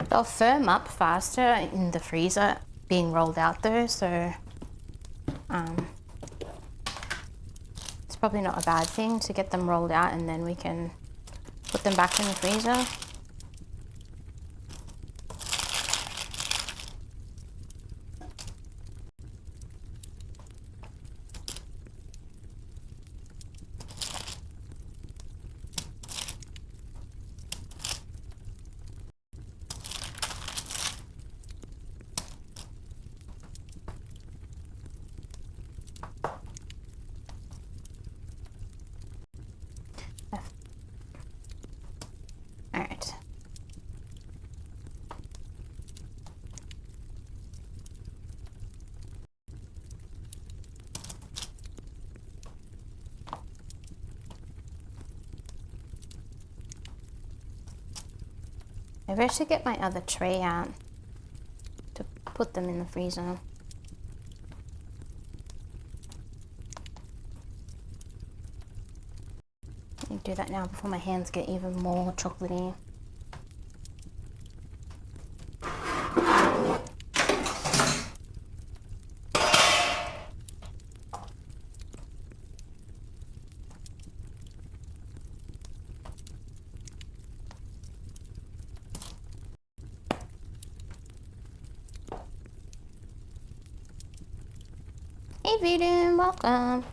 They'll firm up faster in the freezer being rolled out though, so it's probably not a bad thing to get them rolled out and then we can put them back in the freezer. Alright. Maybe I should get my other tray out to put them in the freezer. Let me do that now before my hands get even more chocolatey. Hey Viden, welcome.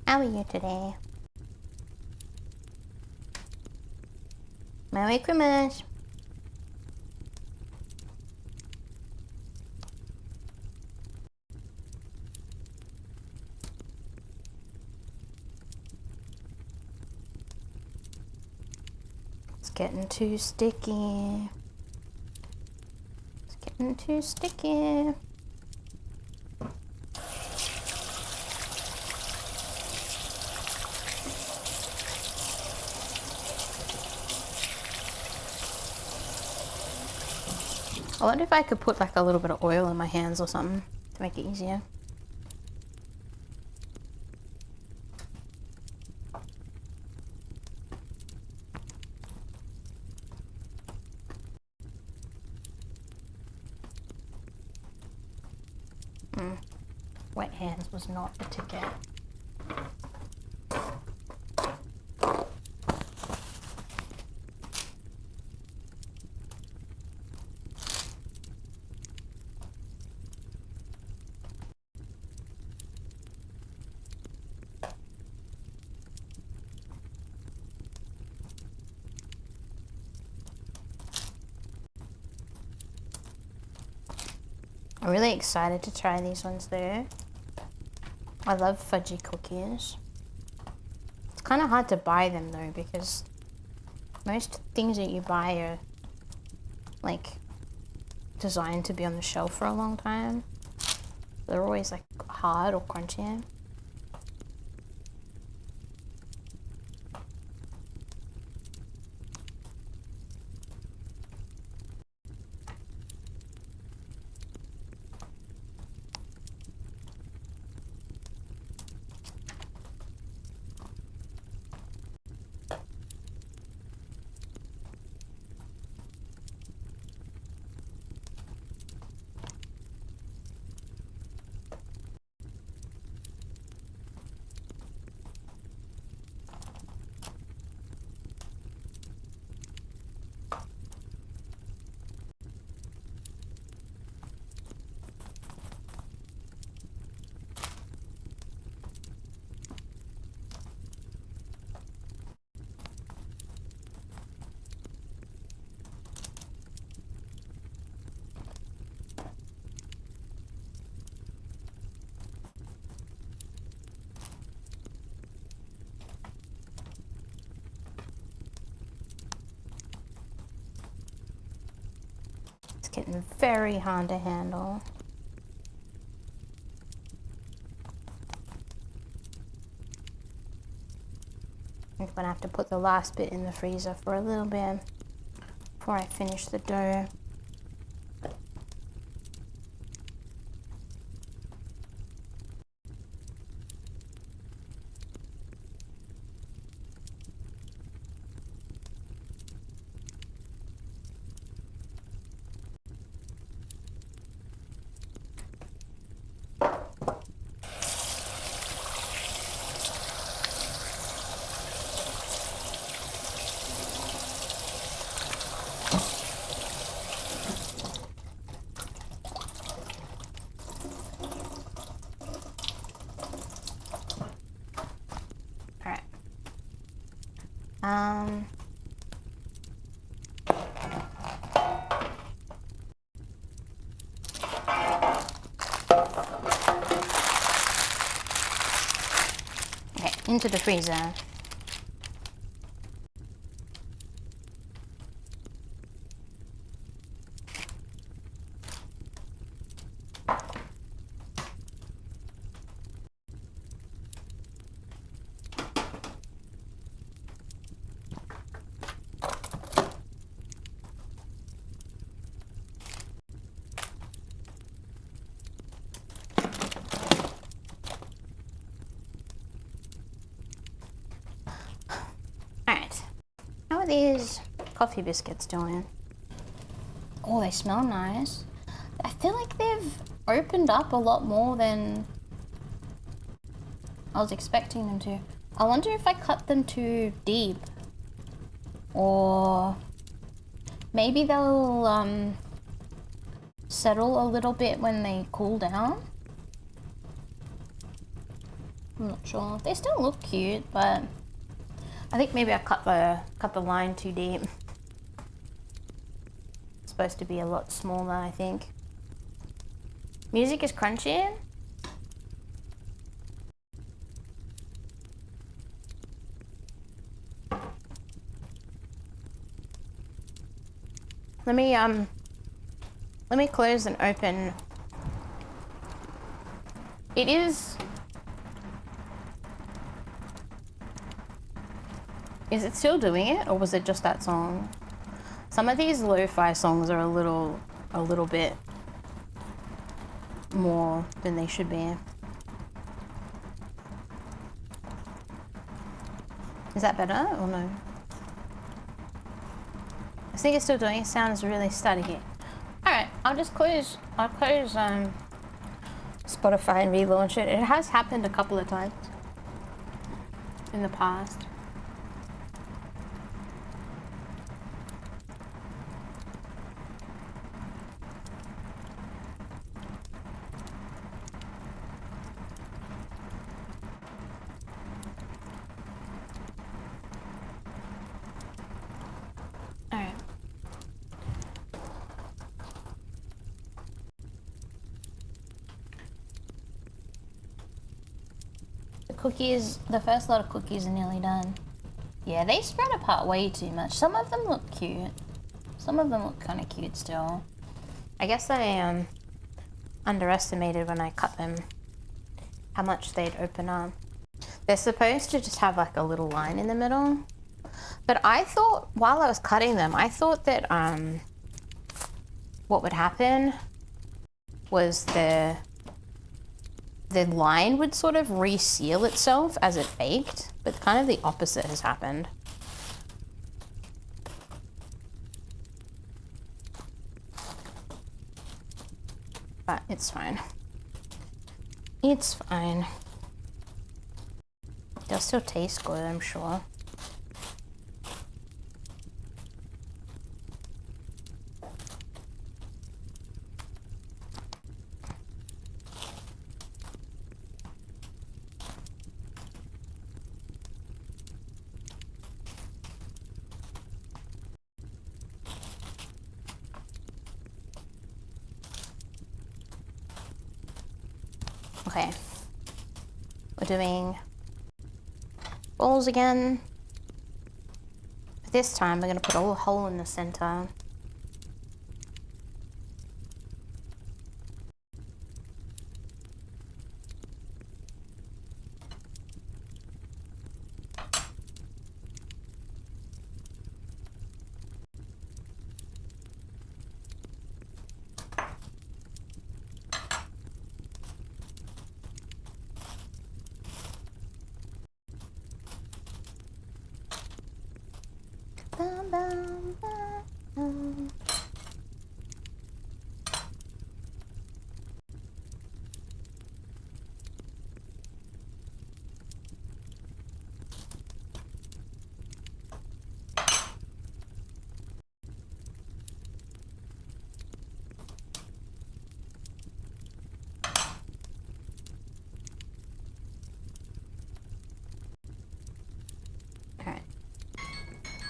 How are you today? Merry Christmas. It's getting too sticky. It's getting too sticky. I wonder if I could put like a little bit of oil in my hands or something to make it easier. Wet hands was not a ticket. I'm really excited to try these ones though. I love fudgy cookies. It's kind of hard to buy them though because most things that you buy are like designed to be on the shelf for a long time. They're always like hard or crunchy. It's getting very hard to handle. I'm gonna have to put the last bit in the freezer for a little bit before I finish the dough. Um, okay, into the freezer. are these coffee biscuits doing? Oh, they smell nice. I feel like they've opened up a lot more than I was expecting them to. I wonder if I cut them too deep. Or maybe they'll settle a little bit when they cool down. I'm not sure. They still look cute, but I think maybe I cut the line too deep. It's supposed to be a lot smaller, I think. Music is crunchy. Let me close and open. It is it still doing it, or was it just that song? Some of these lo-fi songs are a little bit more than they should be. Is that better or no? I think it's still doing it. Sounds really staticky. Alright, I'll close Spotify and relaunch it. It has happened a couple of times in the past. Alright. Cookies, the first lot of cookies are nearly done. Yeah, they spread apart way too much. Some of them look cute. Some of them look kind of cute still. I guess I underestimated when I cut them how much they'd open up. They're supposed to just have like a little line in the middle. But I thought, while I was cutting them, I thought that what would happen was the line would sort of reseal itself as it baked, but kind of the opposite has happened. But it's fine. It's fine. They'll still taste good, I'm sure. Okay, we're doing balls again. But this time we're going to put a little hole in the center.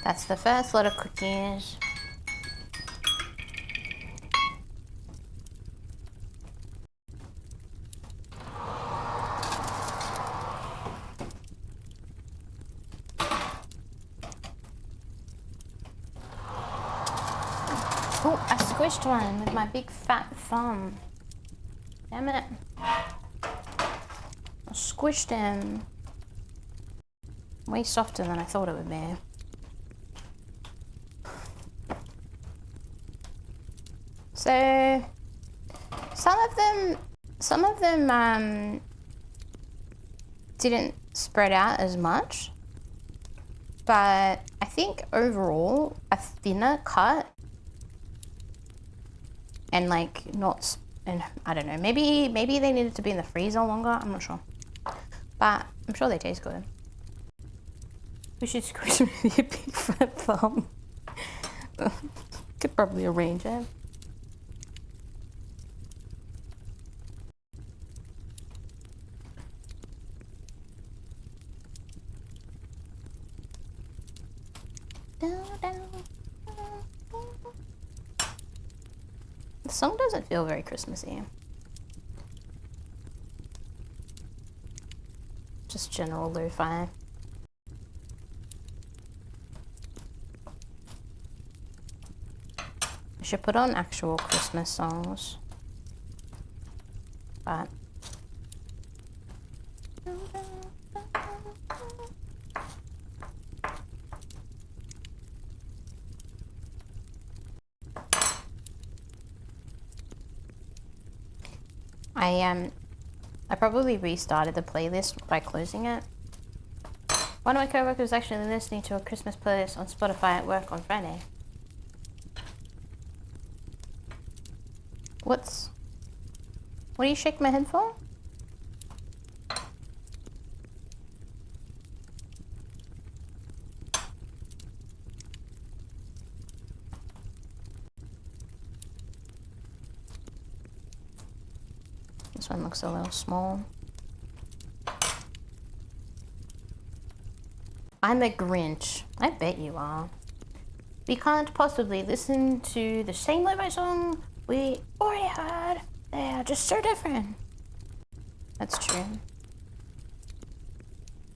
That's the first lot of cookies. Oh, I squished one with my big fat thumb. Damn it. I squished him. Way softer than I thought it would be. So some of them didn't spread out as much. But I think overall, a thinner cut and like not, and I don't know, maybe they needed to be in the freezer longer. I'm not sure, but I'm sure they taste good. We should squish maybe a big fat thumb. Could probably arrange it. The song doesn't feel very Christmassy. Just general lo-fi. I should put on actual Christmas songs. But I probably restarted the playlist by closing it. One of my coworkers was actually listening to a Christmas playlist on Spotify at work on Friday. What do you shake my head for? This one looks a little small. I'm a Grinch. I bet you are. We can't possibly listen to the same lo-fi song we already heard. They are just so different. That's true.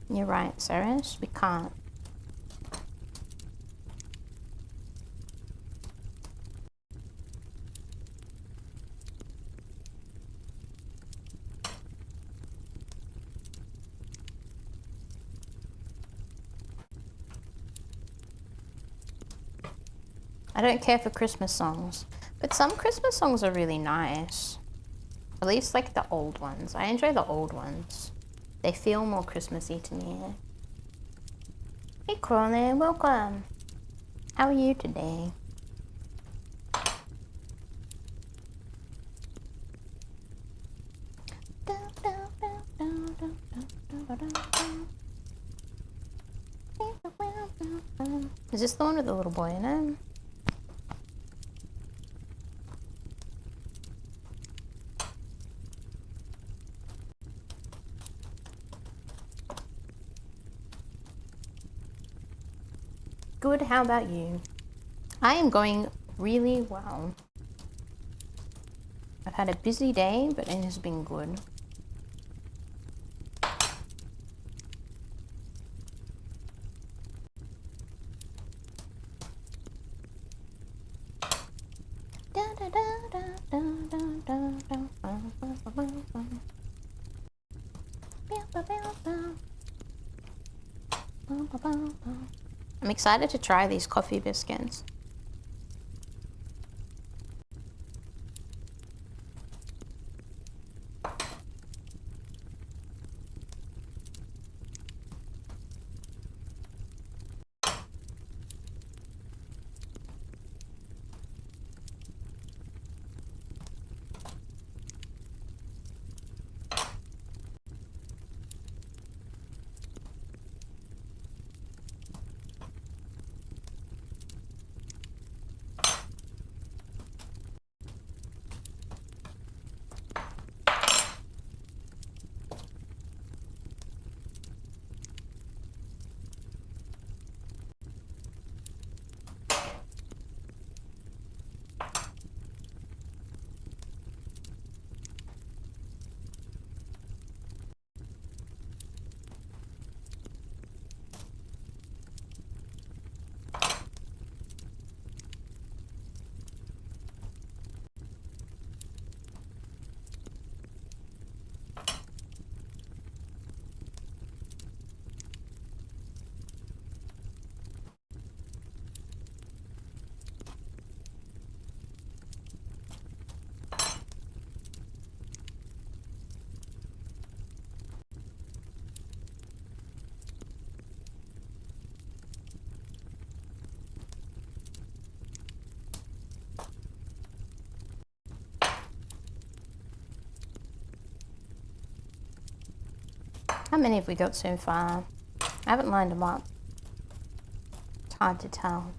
You're right, Cyrus. We can't. I don't care for Christmas songs, but some Christmas songs are really nice. At least like the old ones. I enjoy the old ones. They feel more Christmassy to me. Hey Crowley, welcome. How are you today? Is this the one with the little boy in it? Good, how about you? I am going really well. I've had a busy day, but it has been good. I'm excited to try these coffee biscuits. How many have we got so far? I haven't lined them up. It's hard to tell.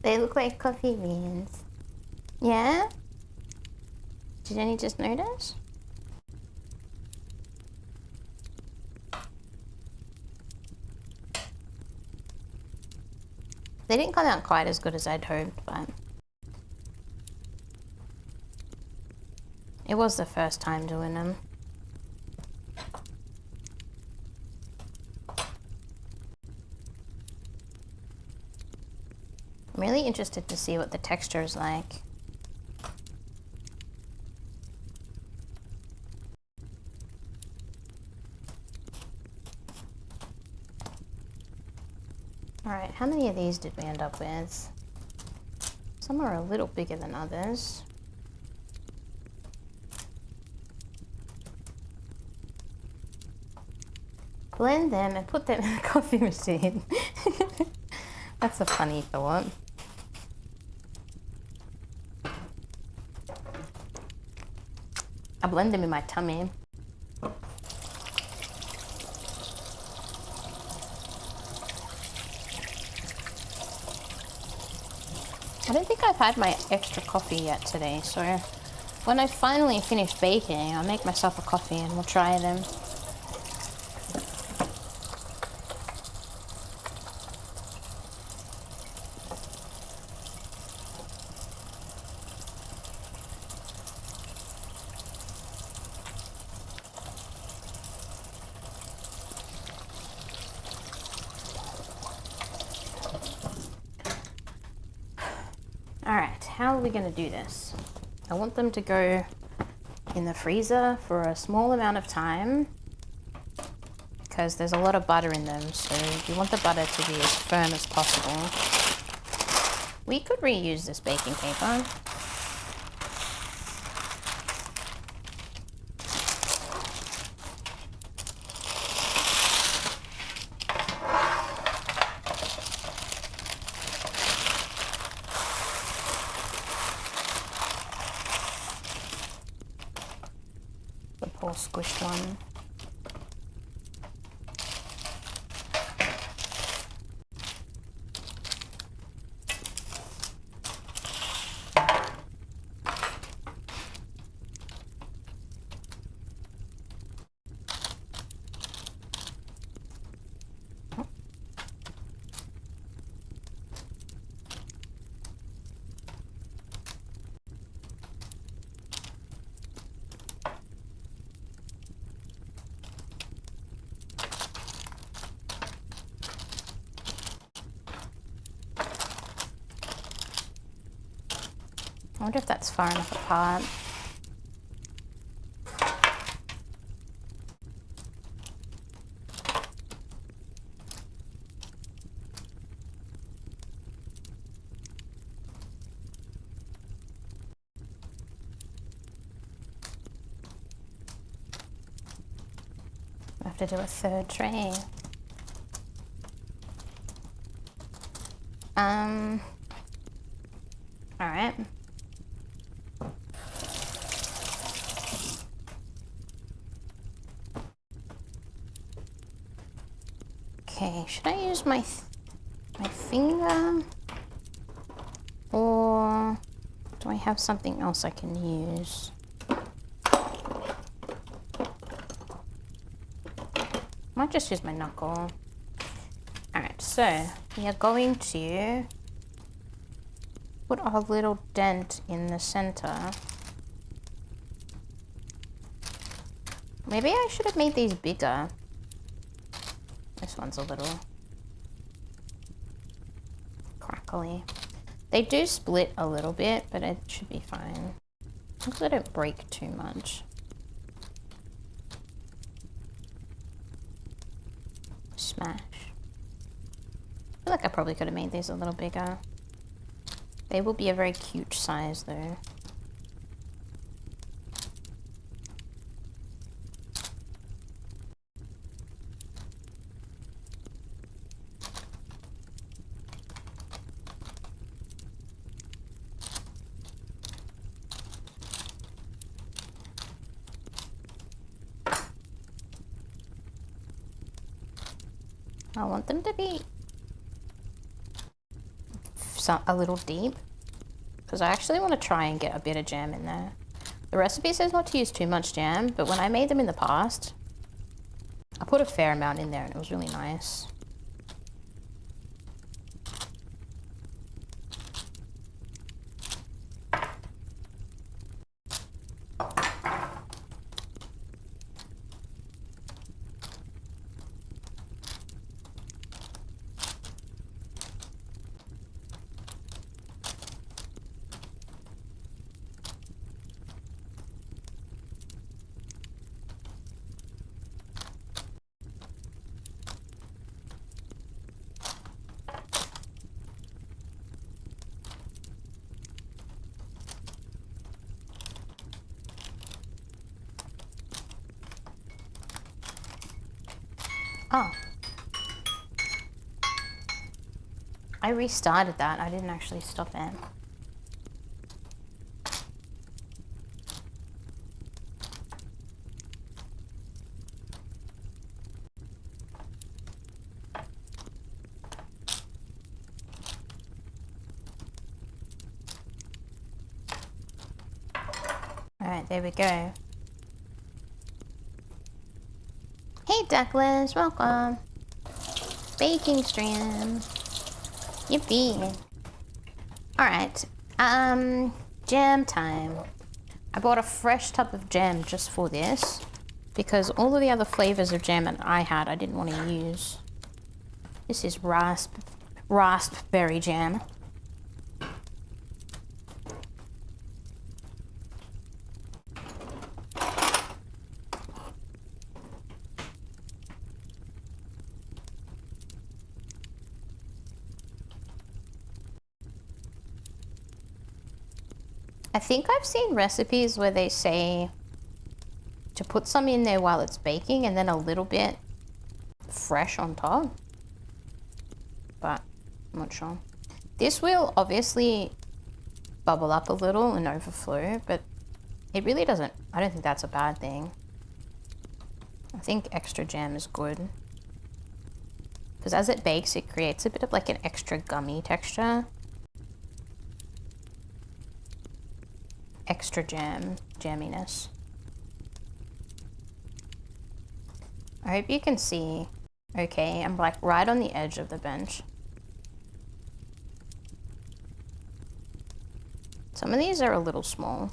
They look like coffee beans. Yeah? Did any just notice? They didn't come out quite as good as I'd hoped, but it was the first time doing them. I'm really interested to see what the texture is like. Alright, how many of these did we end up with? Some are a little bigger than others. Blend them and put them in the coffee machine. That's a funny thought. I blend them in my tummy. I don't think I've had my extra coffee yet today, so when I finally finish baking, I'll make myself a coffee and we'll try them. Alright, how are we going to do this? I want them to go in the freezer for a small amount of time because there's a lot of butter in them, so you want the butter to be as firm as possible. We could reuse this baking paper. The poor squished one. I wonder if that's far enough apart. I have to do a third tray. All right. Okay, should I use my finger? Or do I have something else I can use? Might just use my knuckle. Alright, so we are going to put a little dent in the center. Maybe I should have made these bigger. This one's a little crackly. They do split a little bit, but it should be fine. Just let it break too much. Smash. I feel like I probably could have made these a little bigger. They will be a very cute size though. I want them to be a little deep, because I actually want to try and get a bit of jam in there. The recipe says not to use too much jam, but when I made them in the past, I put a fair amount in there and it was really nice. Oh. I restarted that. I didn't actually stop it. Alright, there we go. Hey Douglas, welcome. Baking stream. Yippee. Alright, jam time. I bought a fresh tub of jam just for this, because all of the other flavors of jam that I had I didn't want to use. This is raspberry jam. I think I've seen recipes where they say to put some in there while it's baking and then a little bit fresh on top, but I'm not sure. This will obviously bubble up a little and overflow, but it really doesn't, I don't think that's a bad thing. I think extra jam is good, because as it bakes it creates a bit of like an extra gummy texture. Extra jamminess. I hope you can see okay. I'm like right on the edge of the bench. Some of these are a little small.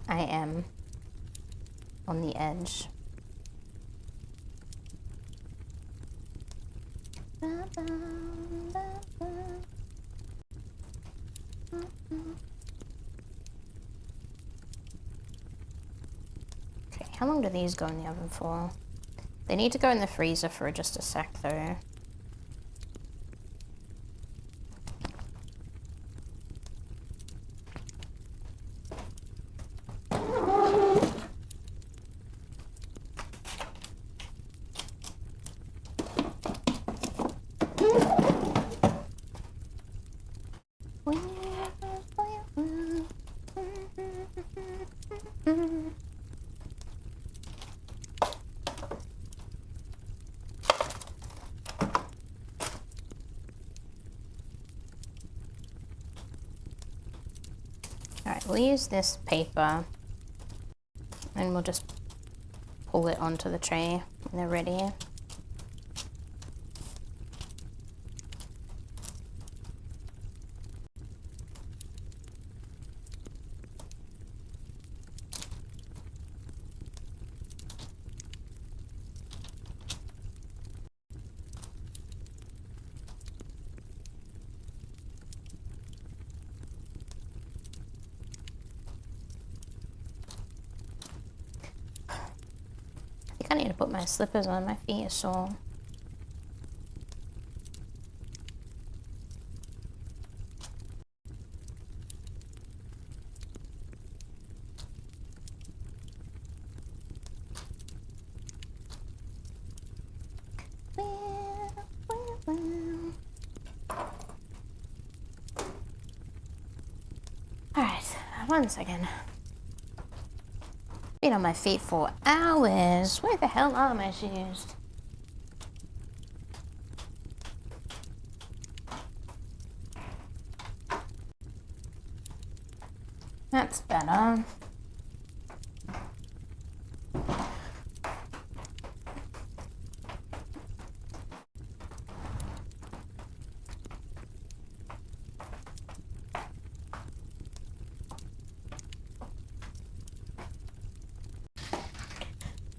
I am on the edge. Okay, how long do these go in the oven for? They need to go in the freezer for just a sec though. Alright, we'll use this paper and we'll just pull it onto the tray when they're ready. I need to put my slippers on, my feet are sore. Alright, 1 second. Been on my feet for hours. Where the hell are my shoes? That's better.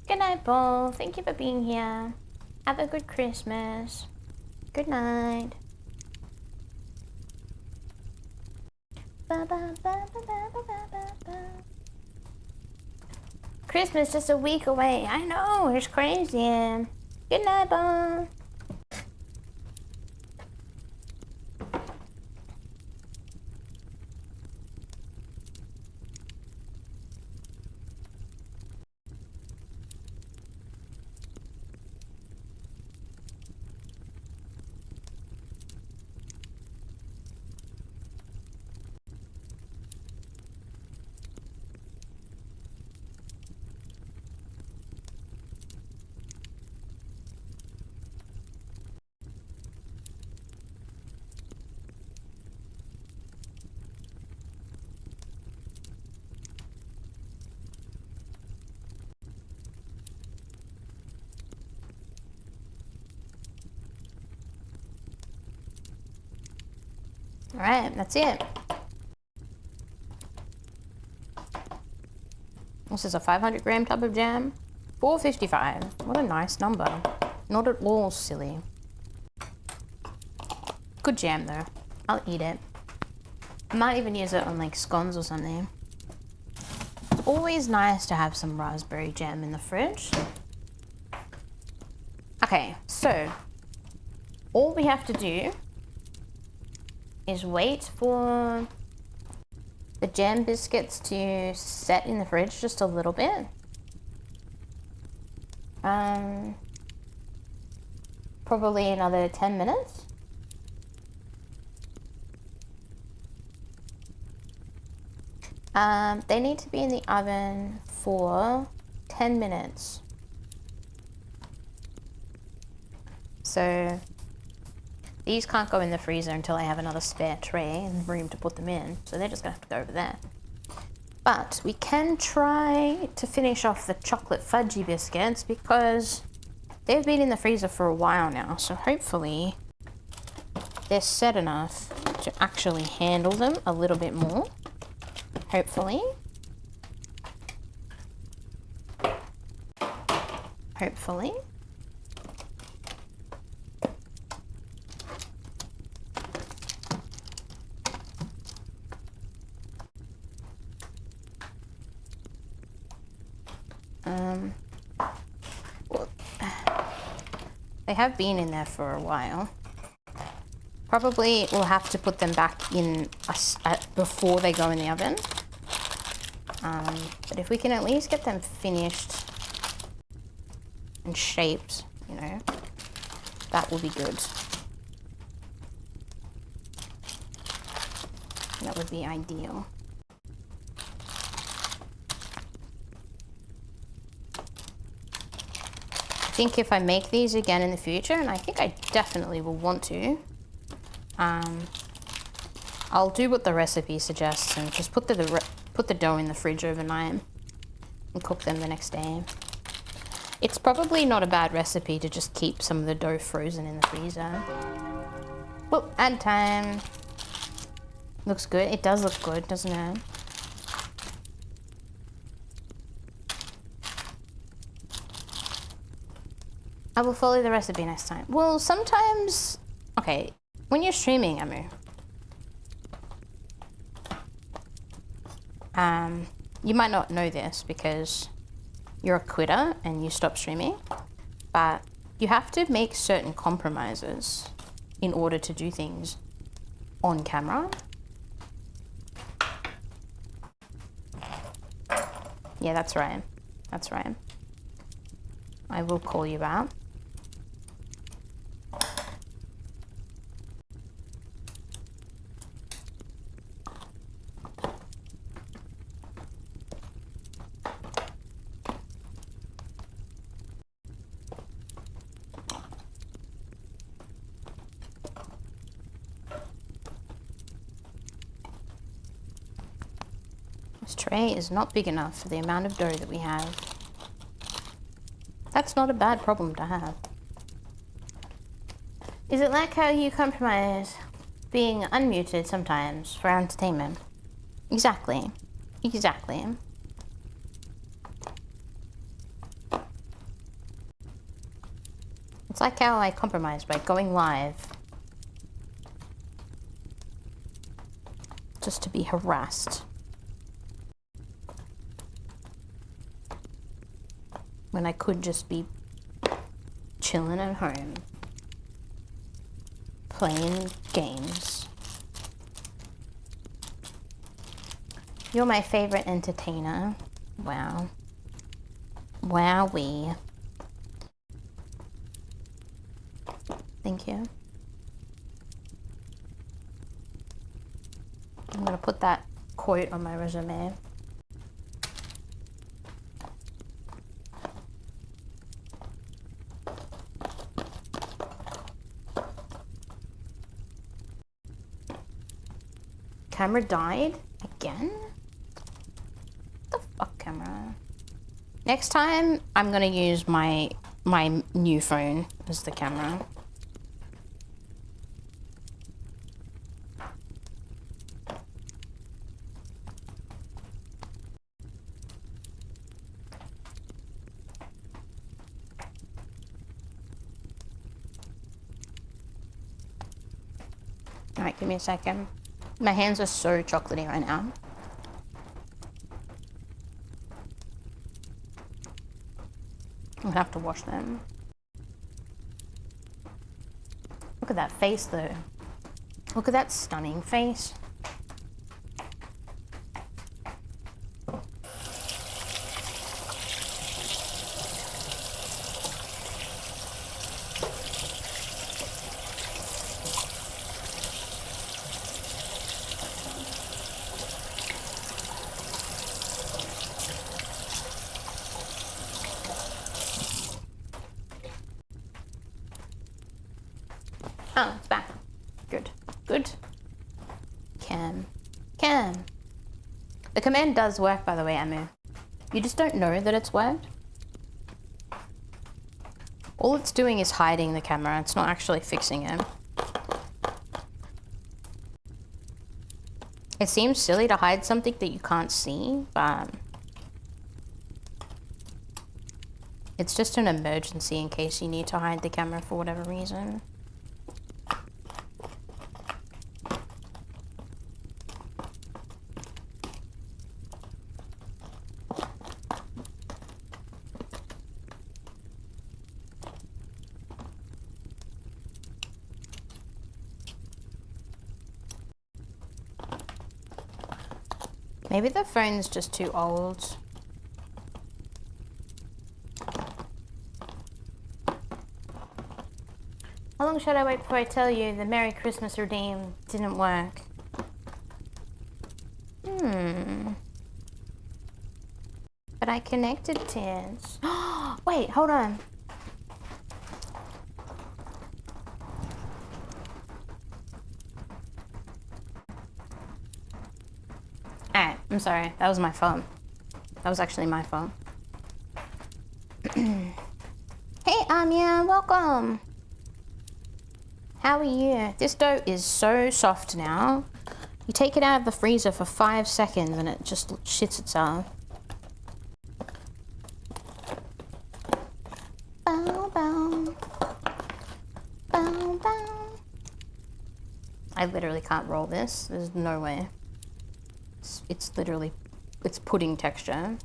Good night, Paul. Thank you for being here. Have a good Christmas. Good night. Ba, ba, ba, ba, ba, ba, ba, ba. Christmas just a week away. I know, it's crazy. Good night, Paul. Alright, that's it. This is a 500 gram tub of jam. $4.55. What a nice number. Not at all silly. Good jam though. I'll eat it. I might even use it on like scones or something. It's always nice to have some raspberry jam in the fridge. Okay, so all we have to do is wait for the jam biscuits to set in the fridge just a little bit. Probably another 10 minutes. They need to be in the oven for 10 minutes. So these can't go in the freezer until I have another spare tray and room to put them in. So they're just gonna have to go over there. But we can try to finish off the chocolate fudgy biscuits because they've been in the freezer for a while now. So hopefully they're set enough to actually handle them a little bit more. Hopefully. Hopefully. Well, they have been in there for a while. Probably we'll have to put them back in before they go in the oven. But if we can at least get them finished and shaped, you know, that will be good. That would be ideal. I think if I make these again in the future, and I think I definitely will want to, I'll do what the recipe suggests and just put the dough in the fridge overnight and cook them the next day. It's probably not a bad recipe to just keep some of the dough frozen in the freezer. Well, add time. Looks good. It does look good, doesn't it? I will follow the recipe next time. Well, sometimes... Okay, when you're streaming, Amu, you might not know this because you're a quitter and you stop streaming, but you have to make certain compromises in order to do things on camera. Yeah, that's right. That's right. I will call you out. This tray is not big enough for the amount of dough that we have. That's not a bad problem to have. Is it like how you compromise being unmuted sometimes for entertainment? Exactly. Exactly. It's like how I compromise by going live just to be harassed when I could just be chilling at home playing games. You're my favorite entertainer. Wow. Wowee. Thank you. I'm gonna put that quote on my resume. Camera died again? What the fuck, camera? Next time I'm gonna use my new phone as the camera. Alright, give me a second. My hands are so chocolatey right now. I'm gonna have to wash them. Look at that face though. Look at that stunning face. Oh, it's back. Good. Good. Cam. The command does work, by the way, Amu. You just don't know that it's worked. All it's doing is hiding the camera. It's not actually fixing it. It seems silly to hide something that you can't see, but it's just an emergency in case you need to hide the camera for whatever reason. Maybe the phone's just too old. How long should I wait before I tell you the Merry Christmas redeem didn't work? But I connected Tears. Wait, hold on. Alright, I'm sorry. That was my phone. That was actually my phone. Hey, Anya, welcome. How are you? This dough is so soft now. You take it out of the freezer for 5 seconds and it just shits itself. Bow, bow. Bow, bow. I literally can't roll this. There's no way. It's literally, it's pudding texture.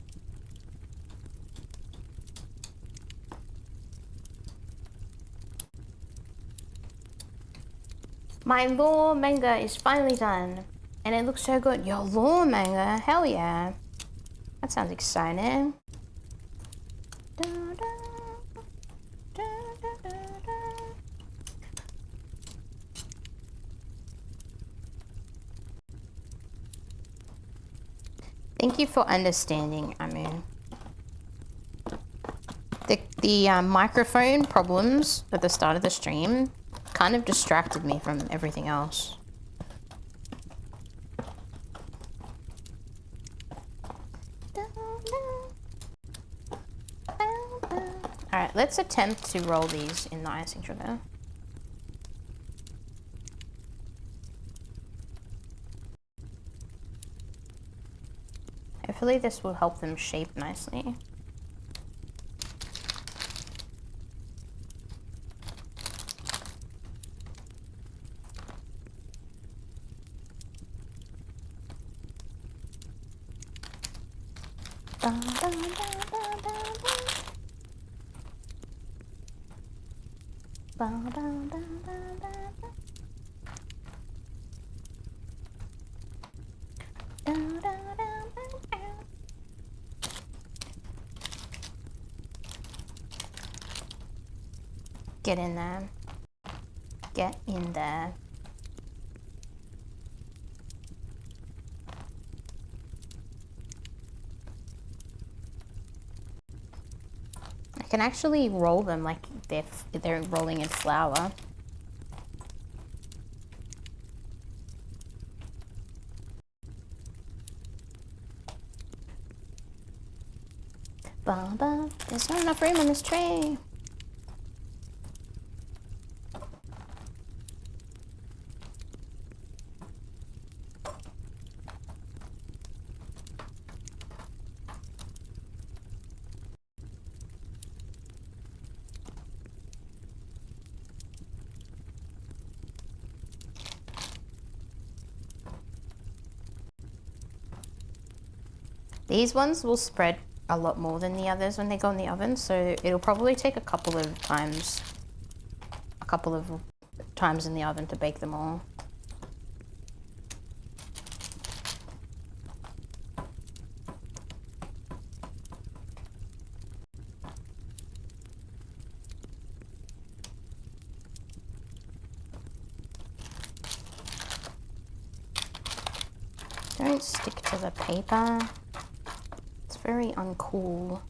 My lore manga is finally done. And it looks so good. Your lore manga? Hell yeah. That sounds exciting. Thank you for understanding, Amu. The microphone problems at the start of the stream kind of distracted me from everything else. Alright, let's attempt to roll these in the icing sugar. Hopefully this will help them shape nicely. Get in there. Get in there. I can actually roll them like they're rolling in flour. There's not enough room on this tray. These ones will spread a lot more than the others when they go in the oven, so it'll probably take a couple of times in the oven to bake them all. Don't stick to the paper. It's very uncool.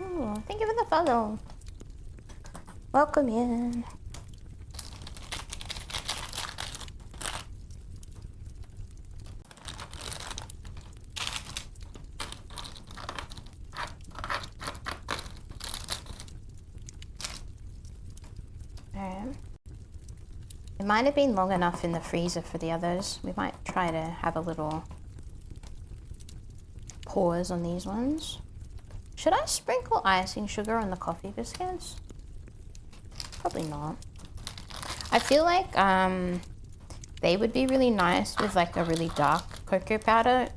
Ooh, thank you for the follow. Welcome in. It might have been long enough in the freezer for the others. We might try to have a little pause on these ones. Should I sprinkle icing sugar on the coffee biscuits? Probably not. I feel like they would be really nice with like a really dark cocoa powder.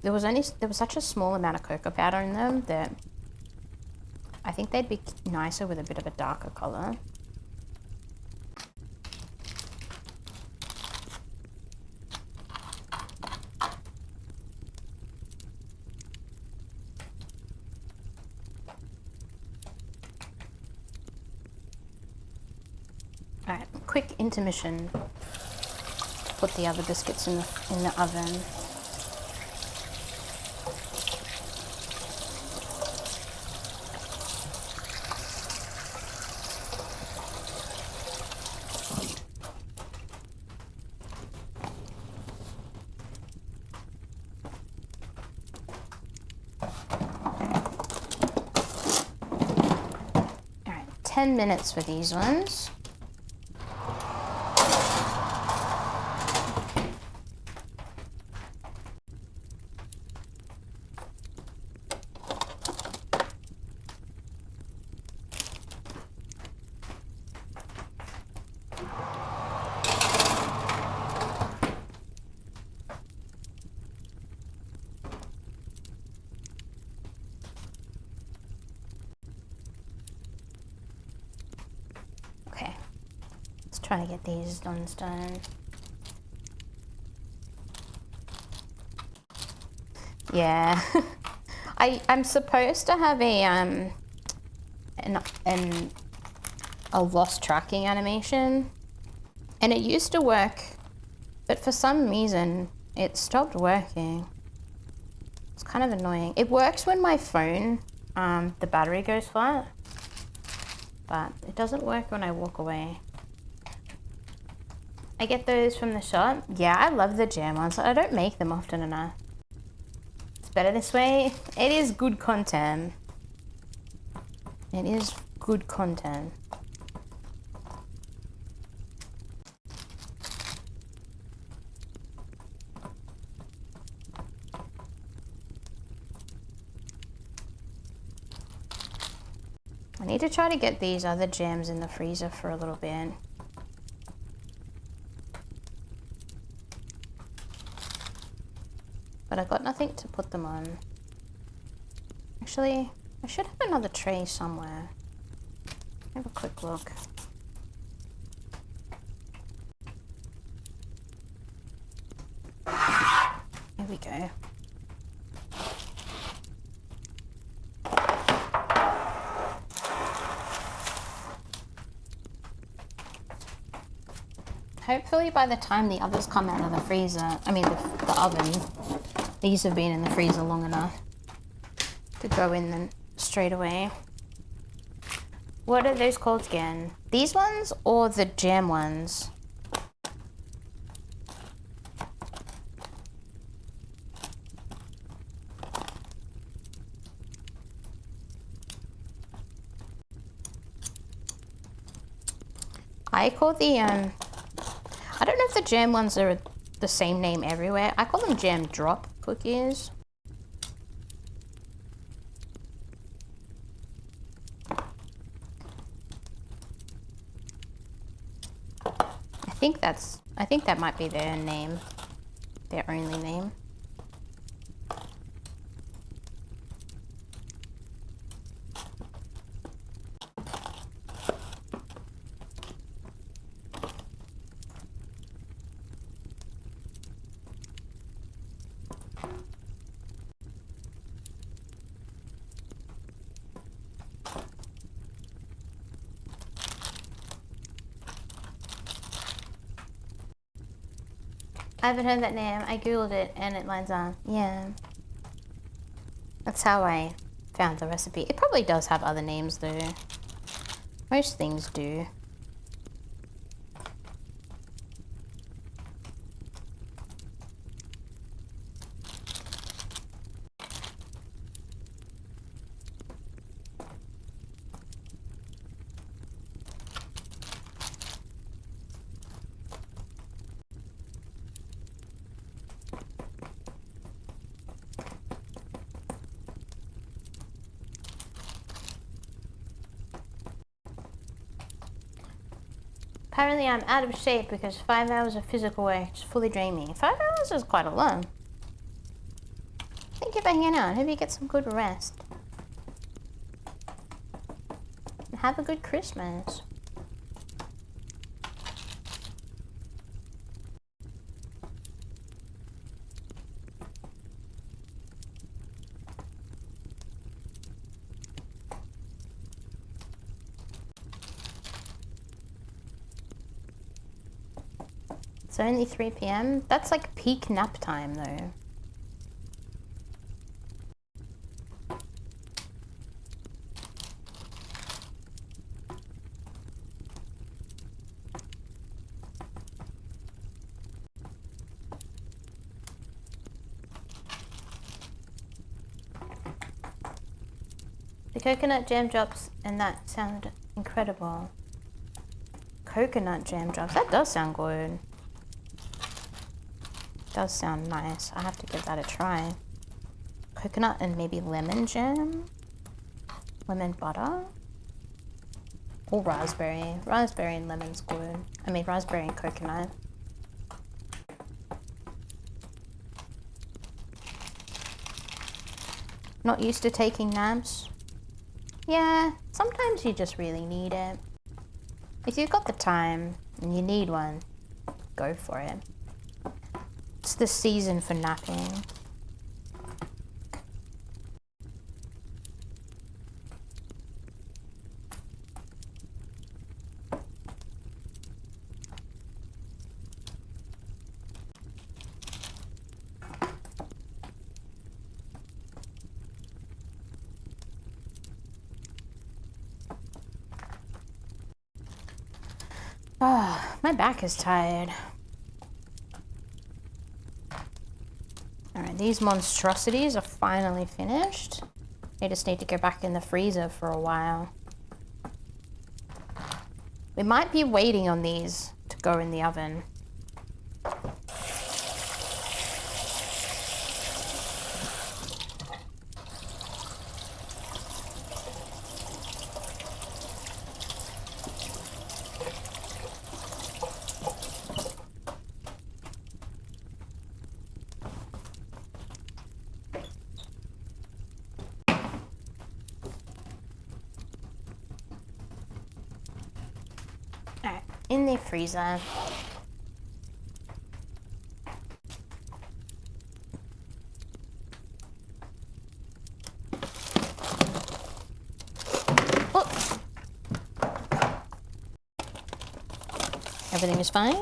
There was such a small amount of cocoa powder in them that I think they'd be nicer with a bit of a darker color. Alright, quick intermission. Put the other biscuits in the oven. Alright, 10 minutes for these ones. Trying to get these done stone. Yeah. I'm supposed to have a lost tracking animation, and it used to work, but for some reason it stopped working. It's kind of annoying. It works when my phone, the battery goes flat, but it doesn't work when I walk away. I get those from the shop. Yeah, I love the jam ones. I don't make them often enough. It's better this way. It is good content. It is good content. I need to try to get these other jams in the freezer for a little bit. But I've got nothing to put them on. Actually, I should have another tray somewhere. Have a quick look. Here we go. Hopefully by the time the others come out of the freezer, I mean the oven, these have been in the freezer long enough to go in them straight away. What are those called again? These ones or the jam ones? I call the, I don't know if the jam ones are the same name everywhere. I call them jam drop cookies. I think that might be their name, their only name. I haven't heard that name. I googled it and it lines up. Yeah. That's how I found the recipe. It probably does have other names though. Most things do. Apparently I'm out of shape because 5 hours of physical work is fully draining. 5 hours is quite a lot. Thank you for hanging out. Hope you get some good rest. And have a good Christmas. It's only 3 p.m. That's like peak nap time though. The coconut jam drops, and that sounded incredible. Coconut jam drops, that does sound good. Does sound nice. I have to give that a try. Coconut and maybe lemon jam? Lemon butter? Or raspberry. Raspberry and lemon's good. I mean raspberry and coconut. Not used to taking naps? Yeah, sometimes you just really need it. If you've got the time and you need one, go for it. It's the season for napping. Oh, my back is tired. Alright, these monstrosities are finally finished. They just need to go back in the freezer for a while. We might be waiting on these to go in the oven. Alright, in the freezer. Oh. Everything is fine.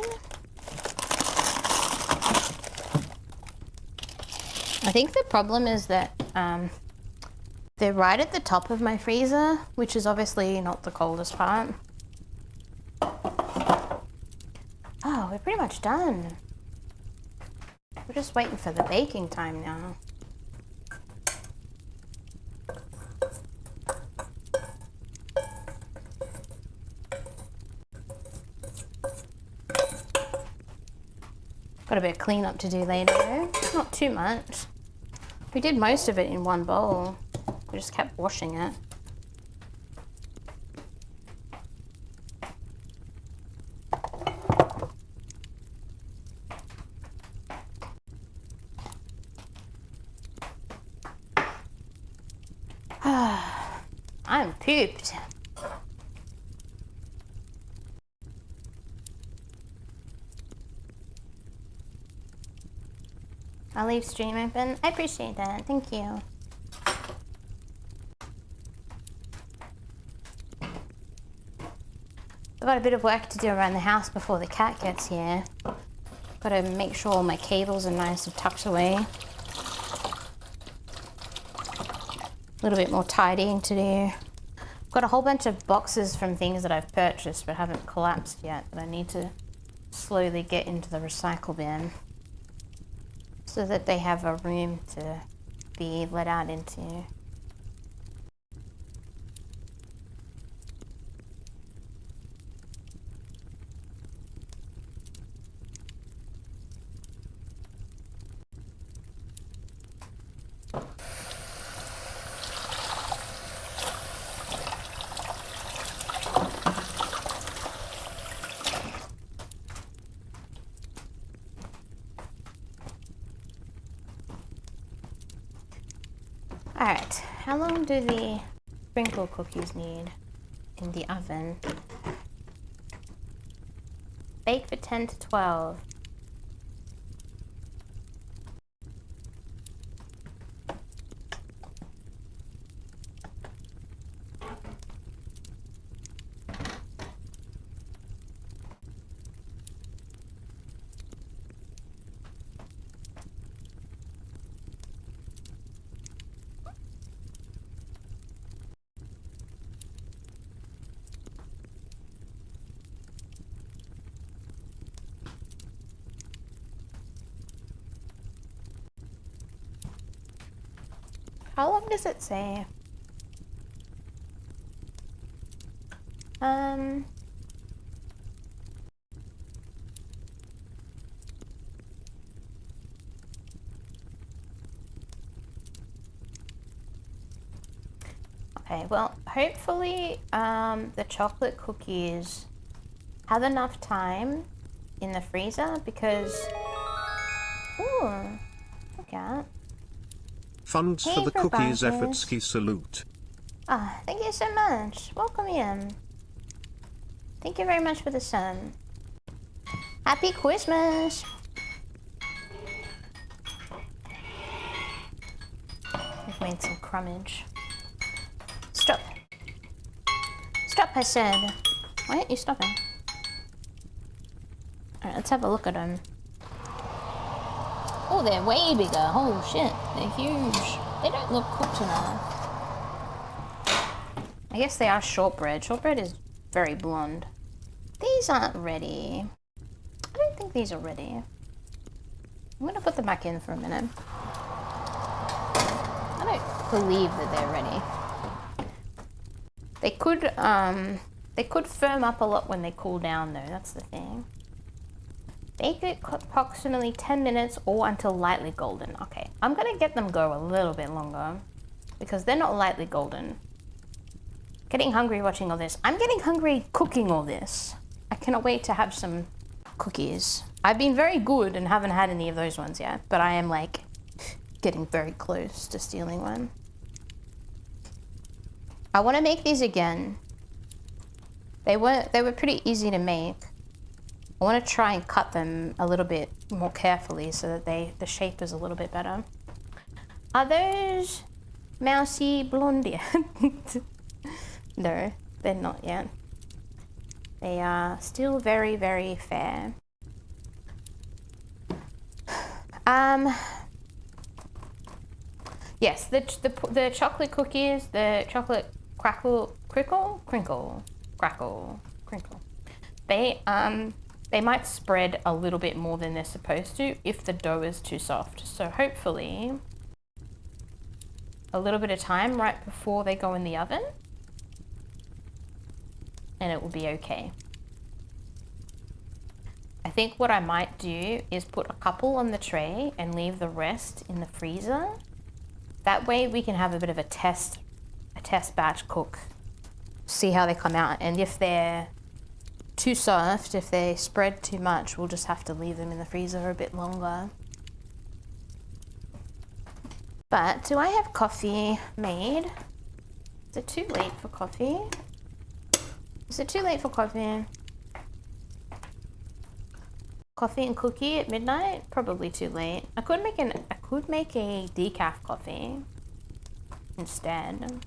I think the problem is that they're right at the top of my freezer, which is obviously not the coldest part. Oh, we're pretty much done. We're just waiting for the baking time now. Got a bit of cleanup to do later though. Not too much. We did most of it in one bowl. We just kept washing it. I'm pooped. I'll leave stream open. I appreciate that. Thank you. I've got a bit of work to do around the house before the cat gets here. Got to make sure all my cables are nice and tucked away. A little bit more tidying to do. Got a whole bunch of boxes from things that I've purchased but haven't collapsed yet that I need to slowly get into the recycle bin so that they have a room to be let out into. Alright, how long do the sprinkle cookies need in the oven? Bake for 10 to 12. How long does it say? Okay, well, hopefully the chocolate cookies have enough time in the freezer because... Ooh, look at. Funds Hey, for the cookies Barbados. effortski salute. Ah, thank you so much. Welcome in. Thank you very much for the sun. Happy Christmas! We've made some crummage. Stop. Stop, I said. Why aren't you stopping? Alright, let's have a look at them. Oh, they're way bigger. Holy shit, they're huge. They don't look cooked enough. I guess they are shortbread. Shortbread is very blonde. These aren't ready. I don't think these are ready. I'm gonna put them back in for a minute. I don't believe that they're ready. They could firm up a lot when they cool down though, that's the thing. Bake it approximately 10 minutes or until lightly golden. Okay, I'm gonna get them go a little bit longer because they're not lightly golden. Getting hungry watching all this. I'm getting hungry cooking all this. I cannot wait to have some cookies. I've been very good and haven't had any of those ones yet, but I am like getting very close to stealing one. I want to make these again. They were pretty easy to make. I want to try and cut them a little bit more carefully so that the shape is a little bit better. Are those mousy blonde yet? No, they're not yet. They are still very, very fair. Yes, the chocolate cookies, the chocolate crinkle. They might spread a little bit more than they're supposed to if the dough is too soft. So hopefully a little bit of time right before they go in the oven and it will be okay. I think what I might do is put a couple on the tray and leave the rest in the freezer. That way we can have a bit of a test batch cook, see how they come out, and if they're too soft, if they spread too much, we'll just have to leave them in the freezer a bit longer. But do I have coffee made? Is it too late for coffee? Is it too late for coffee? Coffee and cookie at midnight? Probably too late. I could make a decaf coffee instead.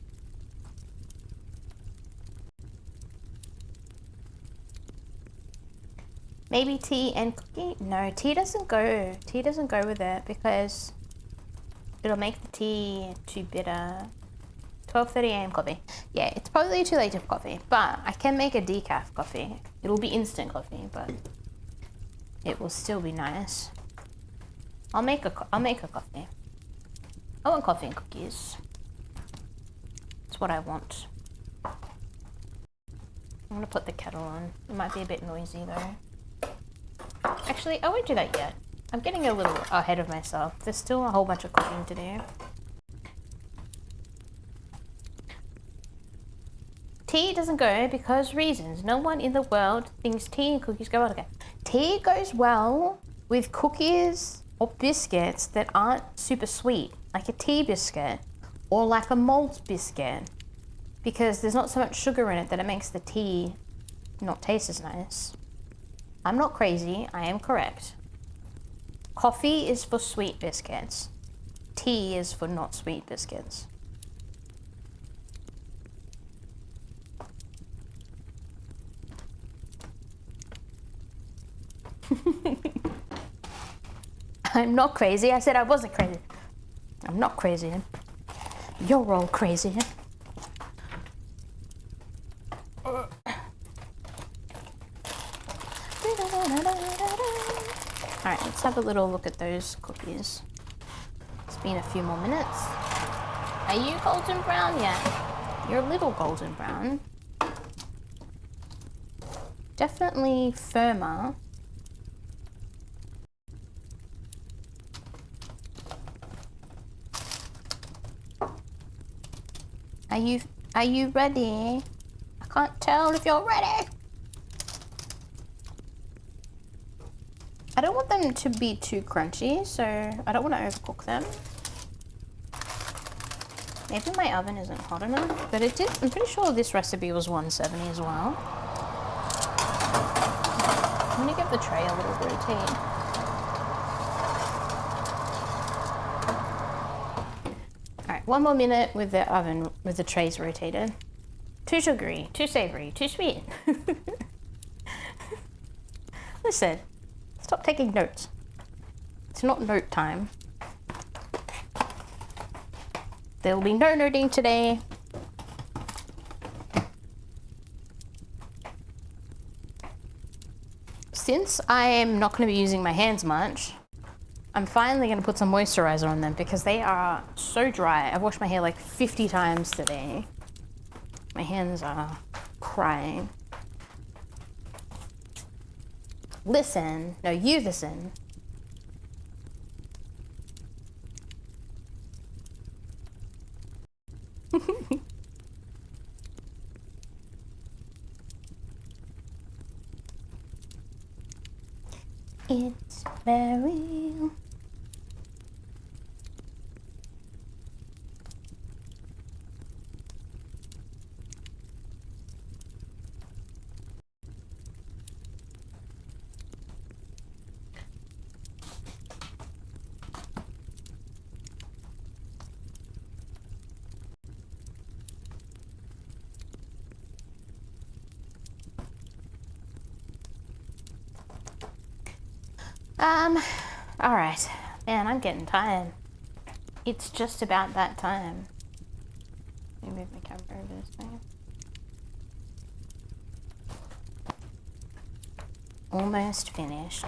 Maybe tea and cookie? No, tea doesn't go. Tea doesn't go with it because it'll make the tea too bitter. 12:30 a.m. coffee. Yeah, it's probably too late for coffee, but I can make a decaf coffee. It'll be instant coffee, but it will still be nice. I'll make a coffee. I want coffee and cookies. That's what I want. I'm gonna put the kettle on. It might be a bit noisy though. Actually, I won't do that yet. I'm getting a little ahead of myself. There's still a whole bunch of cooking to do. Tea doesn't go because reasons. No one in the world thinks tea and cookies go well together. Tea goes well with cookies or biscuits that aren't super sweet, like a tea biscuit or like a malt biscuit, because there's not so much sugar in it that it makes the tea not taste as nice. I'm not crazy, I am correct. Coffee is for sweet biscuits. Tea is for not sweet biscuits. I'm not crazy. I said I wasn't crazy. I'm not crazy. You're all crazy. Alright, let's have a little look at those cookies. It's been a few more minutes. Are you golden brown yet? You're a little golden brown. Definitely firmer. Are you ready? I can't tell if you're ready. I don't want them to be too crunchy, so I don't want to overcook them. Maybe my oven isn't hot enough, but it did. I'm pretty sure this recipe was 170 as well. I'm gonna give the tray a little rotate. Alright, 1 more minute with the oven, with the trays rotated. Too sugary, too savory, too sweet. Listen, stop taking notes. It's not note time. There will be no noting today. Since I am not going to be using my hands much, I'm finally going to put some moisturizer on them because they are so dry. I've washed my hair like 50 times today. My hands are crying. Listen. No, you listen. It's very... all right. Man, I'm getting tired. It's just about that time. Let me move my camera over this way. Almost finished.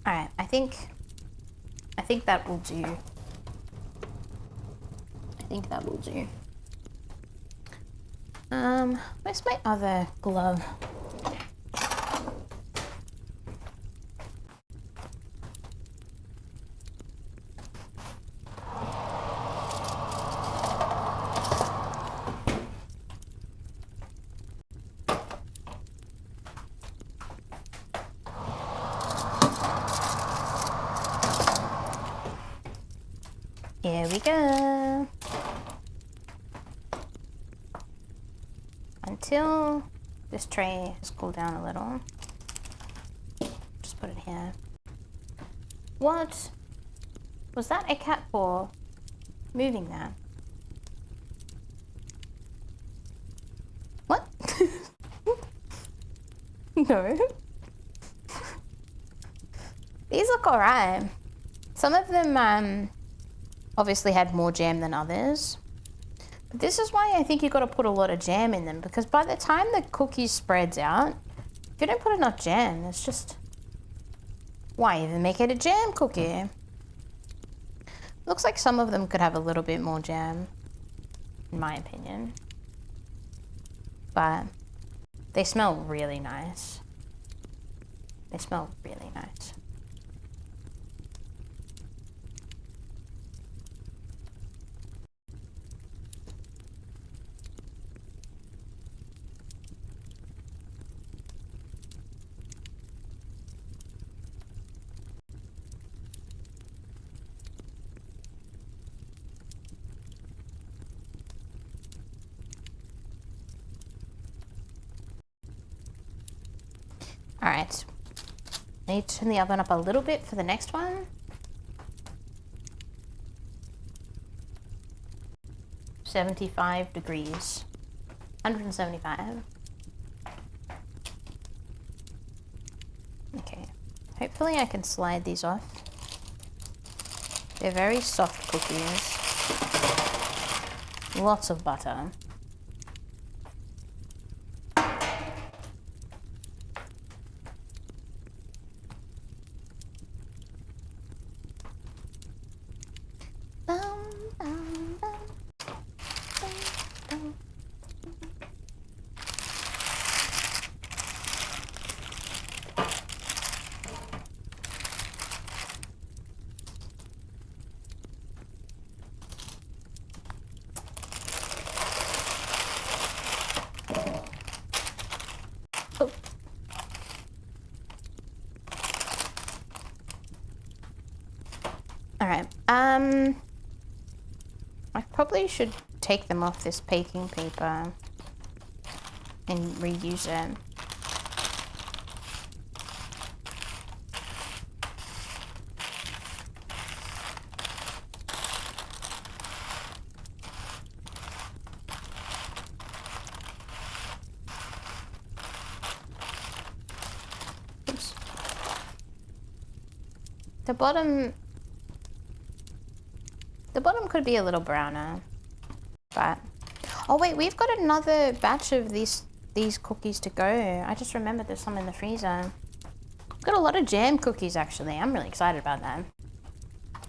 All right, I think that will do. I think that will do. Where's my other glove? Here we go. Until this tray has cooled down a little. Just put it here. What? Was that a cat paw moving that? What? No. These look alright. Some of them obviously had more jam than others. But this is why I think you've got to put a lot of jam in them, because by the time the cookie spreads out, if you don't put enough jam, it's just... Why even make it a jam cookie? Looks like some of them could have a little bit more jam, in my opinion. But they smell really nice. They smell really nice. All right, I need to turn the oven up a little bit for the next one. 75 degrees, 175. Okay, hopefully I can slide these off. They're very soft cookies. Lots of butter. I probably should take them off this baking paper and reuse it. Oops. The bottom could be a little browner, but oh wait, we've got another batch of these cookies to go. I just remembered there's some in the freezer. Got a lot of jam cookies actually. I'm really excited about that.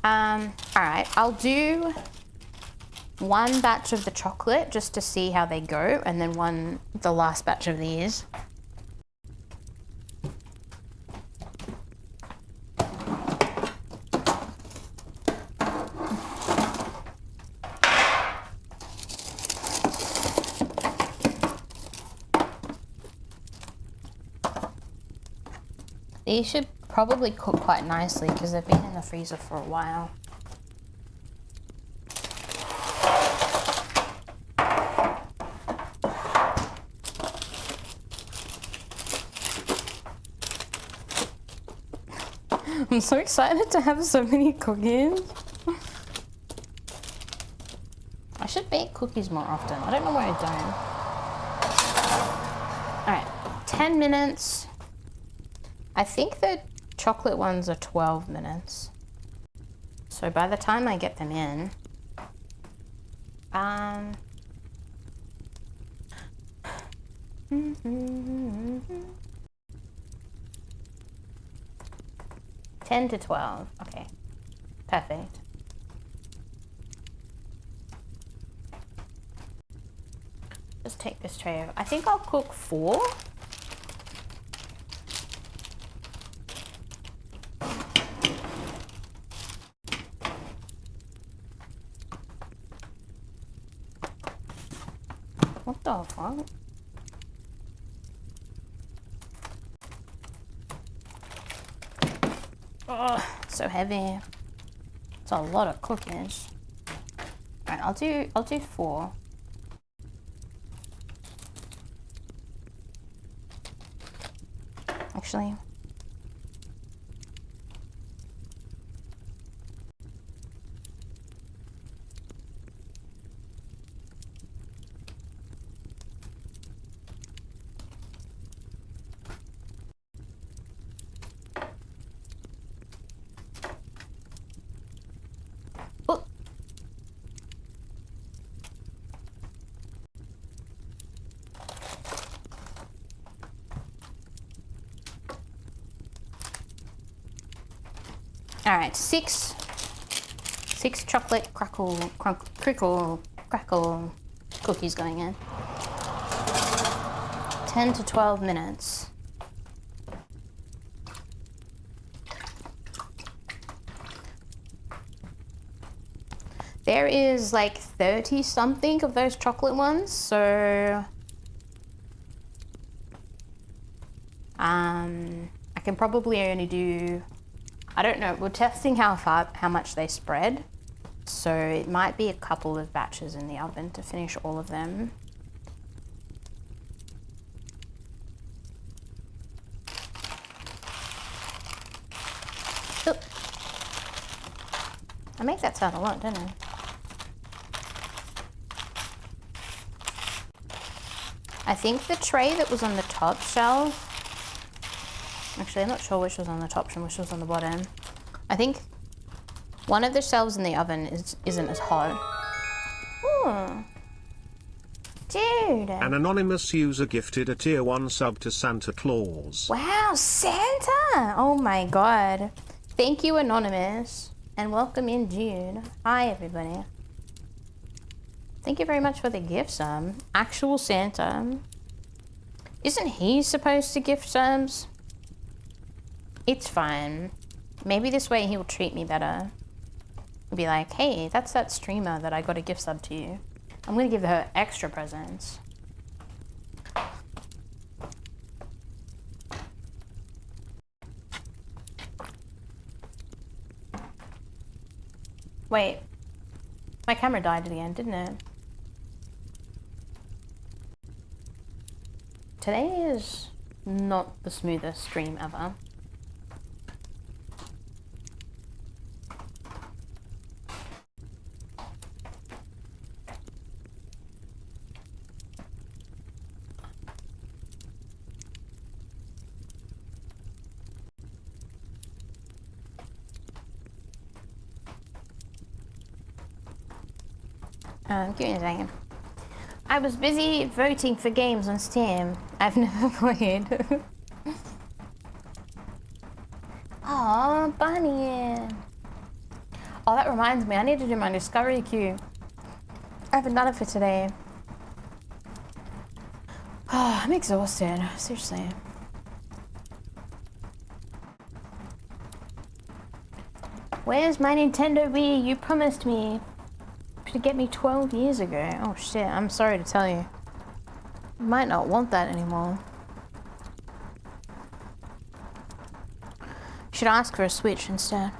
All right, I'll do one batch of the chocolate just to see how they go, and then the last batch of these. These should probably cook quite nicely because they've been in the freezer for a while. I'm so excited to have so many cookies. I should bake cookies more often. I don't know why I don't. All right, 10 minutes. I think the chocolate ones are 12 minutes. So by the time I get them in, 10 to 12. Okay, perfect. Just take this tray over. I think I'll cook 4. What the fuck? Oh, so heavy. It's a lot of cookies. Alright, I'll do 4. Actually. All right, six chocolate crickle cookies going in. 10 to 12 minutes. There is like 30 something of those chocolate ones, so I can probably only do, I don't know, we're testing how much they spread, so it might be a couple of batches in the oven to finish all of them. Oop. I make that sound a lot, don't I? I think the tray that was on the top shelf, actually I'm not sure which was on the top and which was on the bottom. I think one of the shelves in the oven isn't as hot. Ooh. Dude. An anonymous user gifted a tier 1 sub to Santa Claus. Wow, Santa! Oh my god. Thank you, Anonymous. And welcome in, Jude. Hi, everybody. Thank you very much for the gift sub. Actual Santa. Isn't he supposed to gift subs? It's fine. Maybe this way he'll treat me better. He'll be like, hey, that's that streamer that I got a gift sub to you. I'm gonna give her extra presents. Wait. My camera died at the end, didn't it? Today is not the smoothest stream ever. Give me a second. I was busy voting for games on Steam. I've never played. Aw, Bunny. Oh, that reminds me. I need to do my discovery queue. I haven't done it for today. Oh, I'm exhausted. Seriously. Where's my Nintendo Wii? You promised me to get me 12 years ago. Oh shit, I'm sorry to tell you. You might not want that anymore. Should ask for a Switch instead.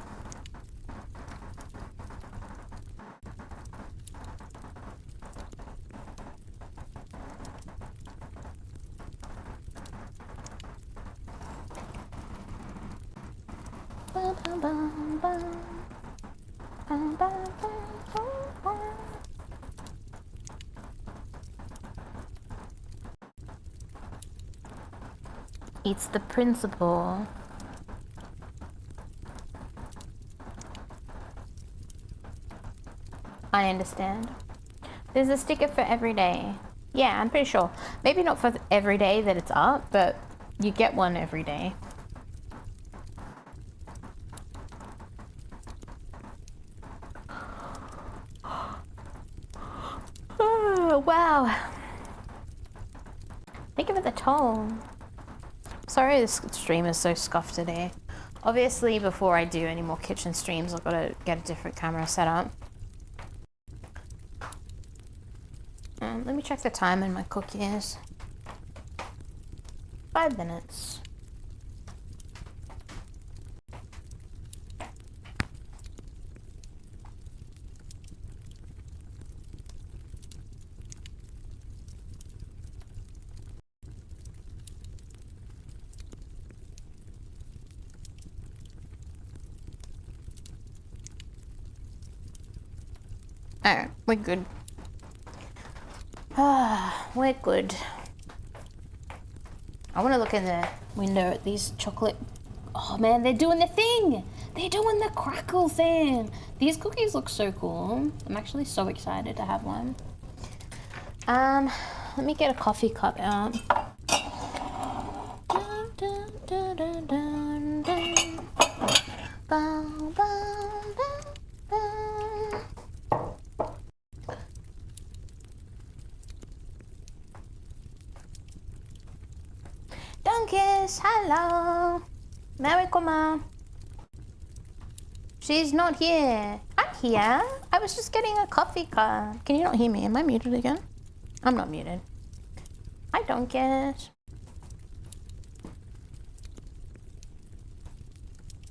It's the principle. I understand. There's a sticker for every day. Yeah, I'm pretty sure. Maybe not for every day that it's up, but you get one every day. Oh, wow. Think of it the tone. Sorry this stream is so scuffed today. Obviously, before I do any more kitchen streams, I've got to get a different camera set up. Let me check the time in my cookies. 5 minutes. Alright, we're good. Ah, we're good. I want to look in the window at these chocolate... Oh man, they're doing the thing! They're doing the crackle thing! These cookies look so cool. I'm actually so excited to have one. Let me get a coffee cup out. Dun, dun, dun, dun, dun, dun. Bow, bow, bow, bow. Donkeys, hello. Merry Kuma. She's not here. I'm here. I was just getting a coffee cup. Can you not hear me? Am I muted again? I'm not muted. Hi, donkeys.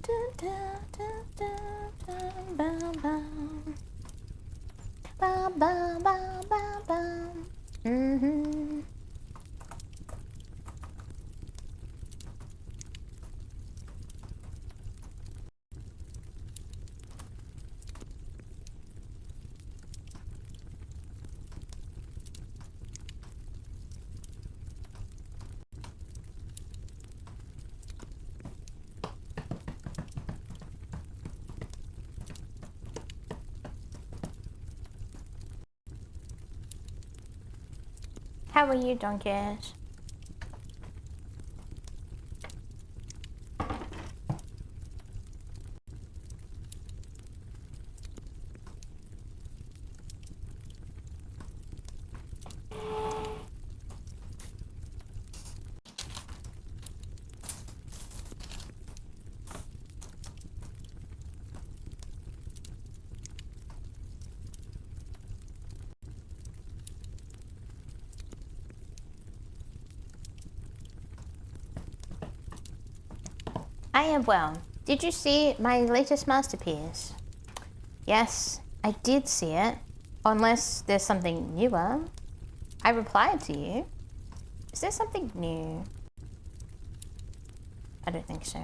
Dun, dun, dun, dun, dun, bow, bow. Bow, bow, bow, bow, bow. Mm-hmm. How are you, donkeys? I am well. Did you see my latest masterpiece? Yes, I did see it. Unless there's something newer. I replied to you. Is there something new? I don't think so.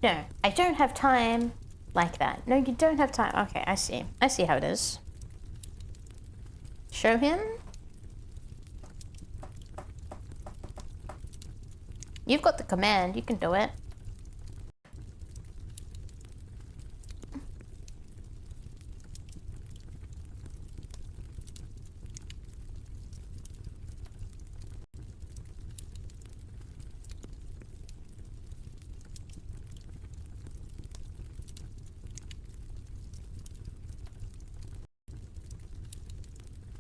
No, I don't have time like that. No, you don't have time. Okay, I see. I see how it is. Show him. You've got the command. You can do it.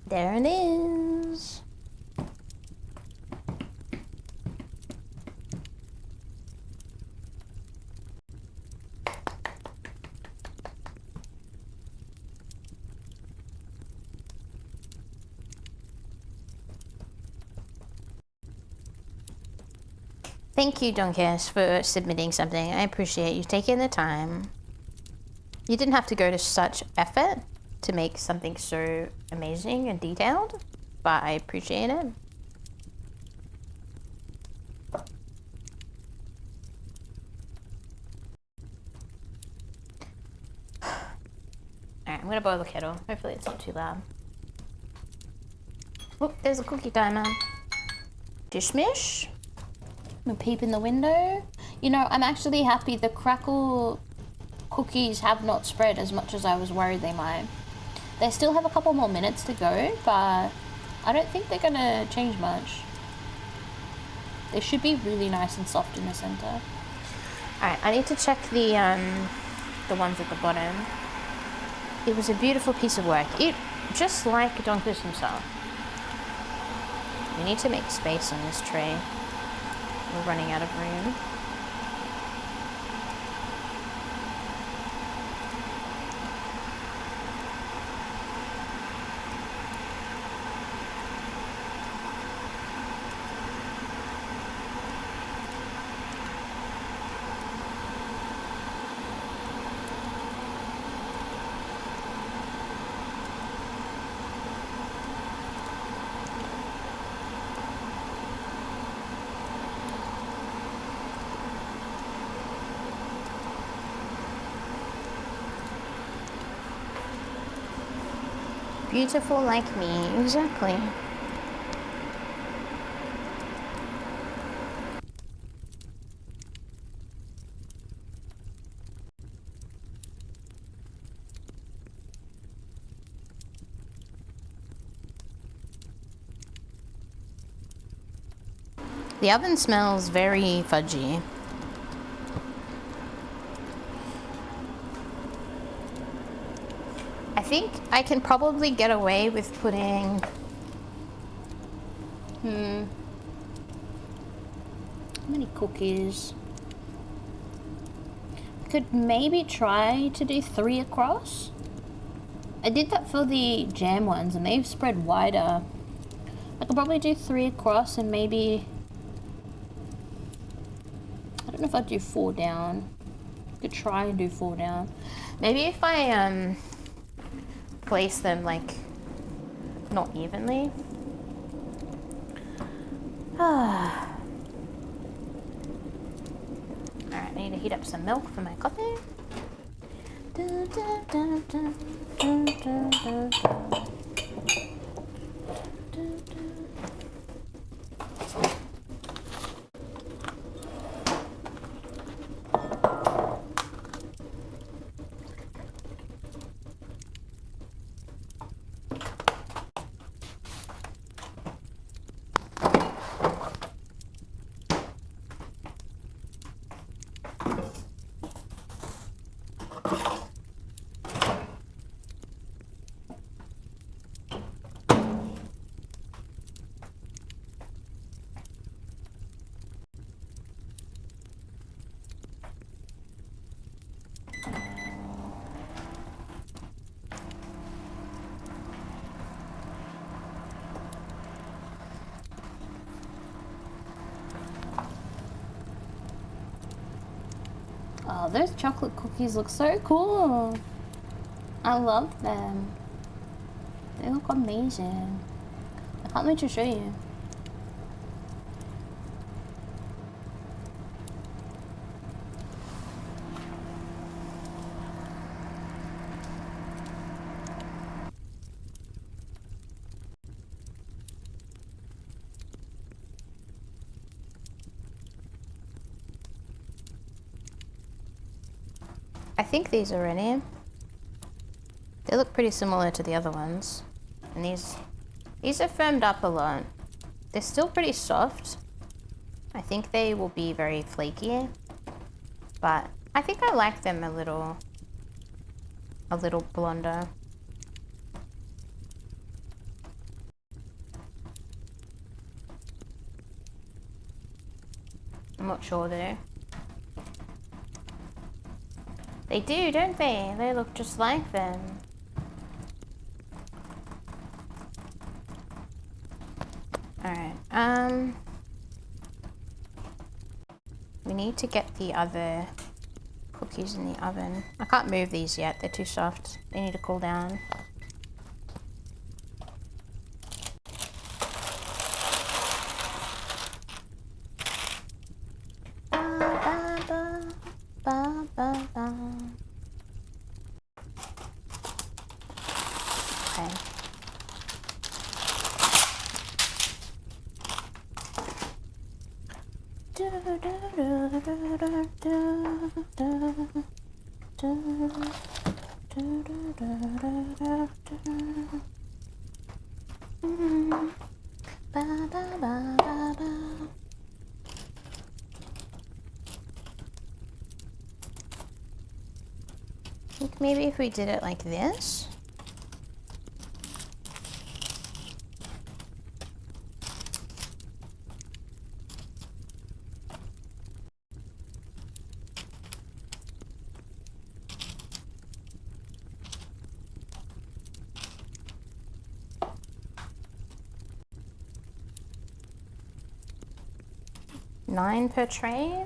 There it is. Thank you, Doncass, for submitting something. I appreciate you taking the time. You didn't have to go to such effort to make something so amazing and detailed, but I appreciate it. Alright, I'm gonna boil the kettle. Hopefully it's not too loud. Oh, there's a cookie timer. Dishmish. A peep in the window. You know, I'm actually happy the crackle cookies have not spread as much as I was worried they might. They still have a couple more minutes to go, but I don't think they're gonna change much. They should be really nice and soft in the center. Alright, I need to check the ones at the bottom. It was a beautiful piece of work. It, just like Donkus himself. We need to make space on this tray. We're running out of room. Beautiful like me, exactly. The oven smells very fudgy. I think I can probably get away with putting... How many cookies? Could maybe try to do 3 across. I did that for the jam ones and they've spread wider. I could probably do 3 across and maybe... I don't know if I'd do 4 down. Could try and do 4 down. Maybe if I place them like not evenly. Alright, I need to heat up some milk for my coffee. Dun, dun, dun, dun, dun, dun, dun, dun. Oh, those chocolate cookies look so cool. I love them. They look amazing. I can't wait to show you. I think these are ready. They look pretty similar to the other ones. And these are firmed up a lot. They're still pretty soft. I think they will be very flaky. But I think I like them a little blonder. I'm not sure though. They do, don't they? They look just like them. Alright, we need to get the other cookies in the oven. I can't move these yet, they're too soft. They need to cool down. Okay. I think maybe if we did it like this. Nine per tray.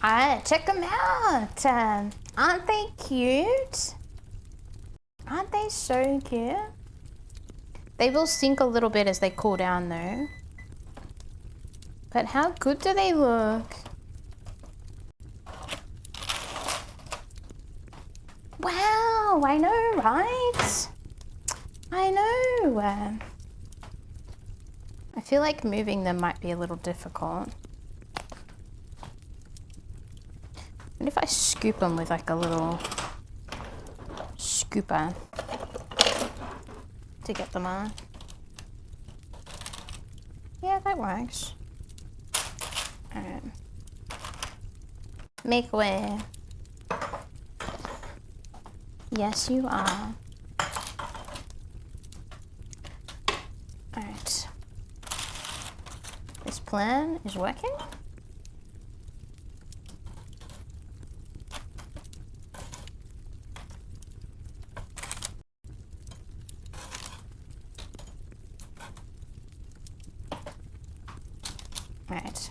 Alright, check them out. Aren't they cute? Aren't they so cute? They will sink a little bit as they cool down though. But how good do they look? Wow, I know, right? I know. I feel like moving them might be a little difficult. And if I scoop them with like a little scooper to get them on. Yeah, that works. Alright. Make way. Yes, you are. Alright. This plan is working. Right.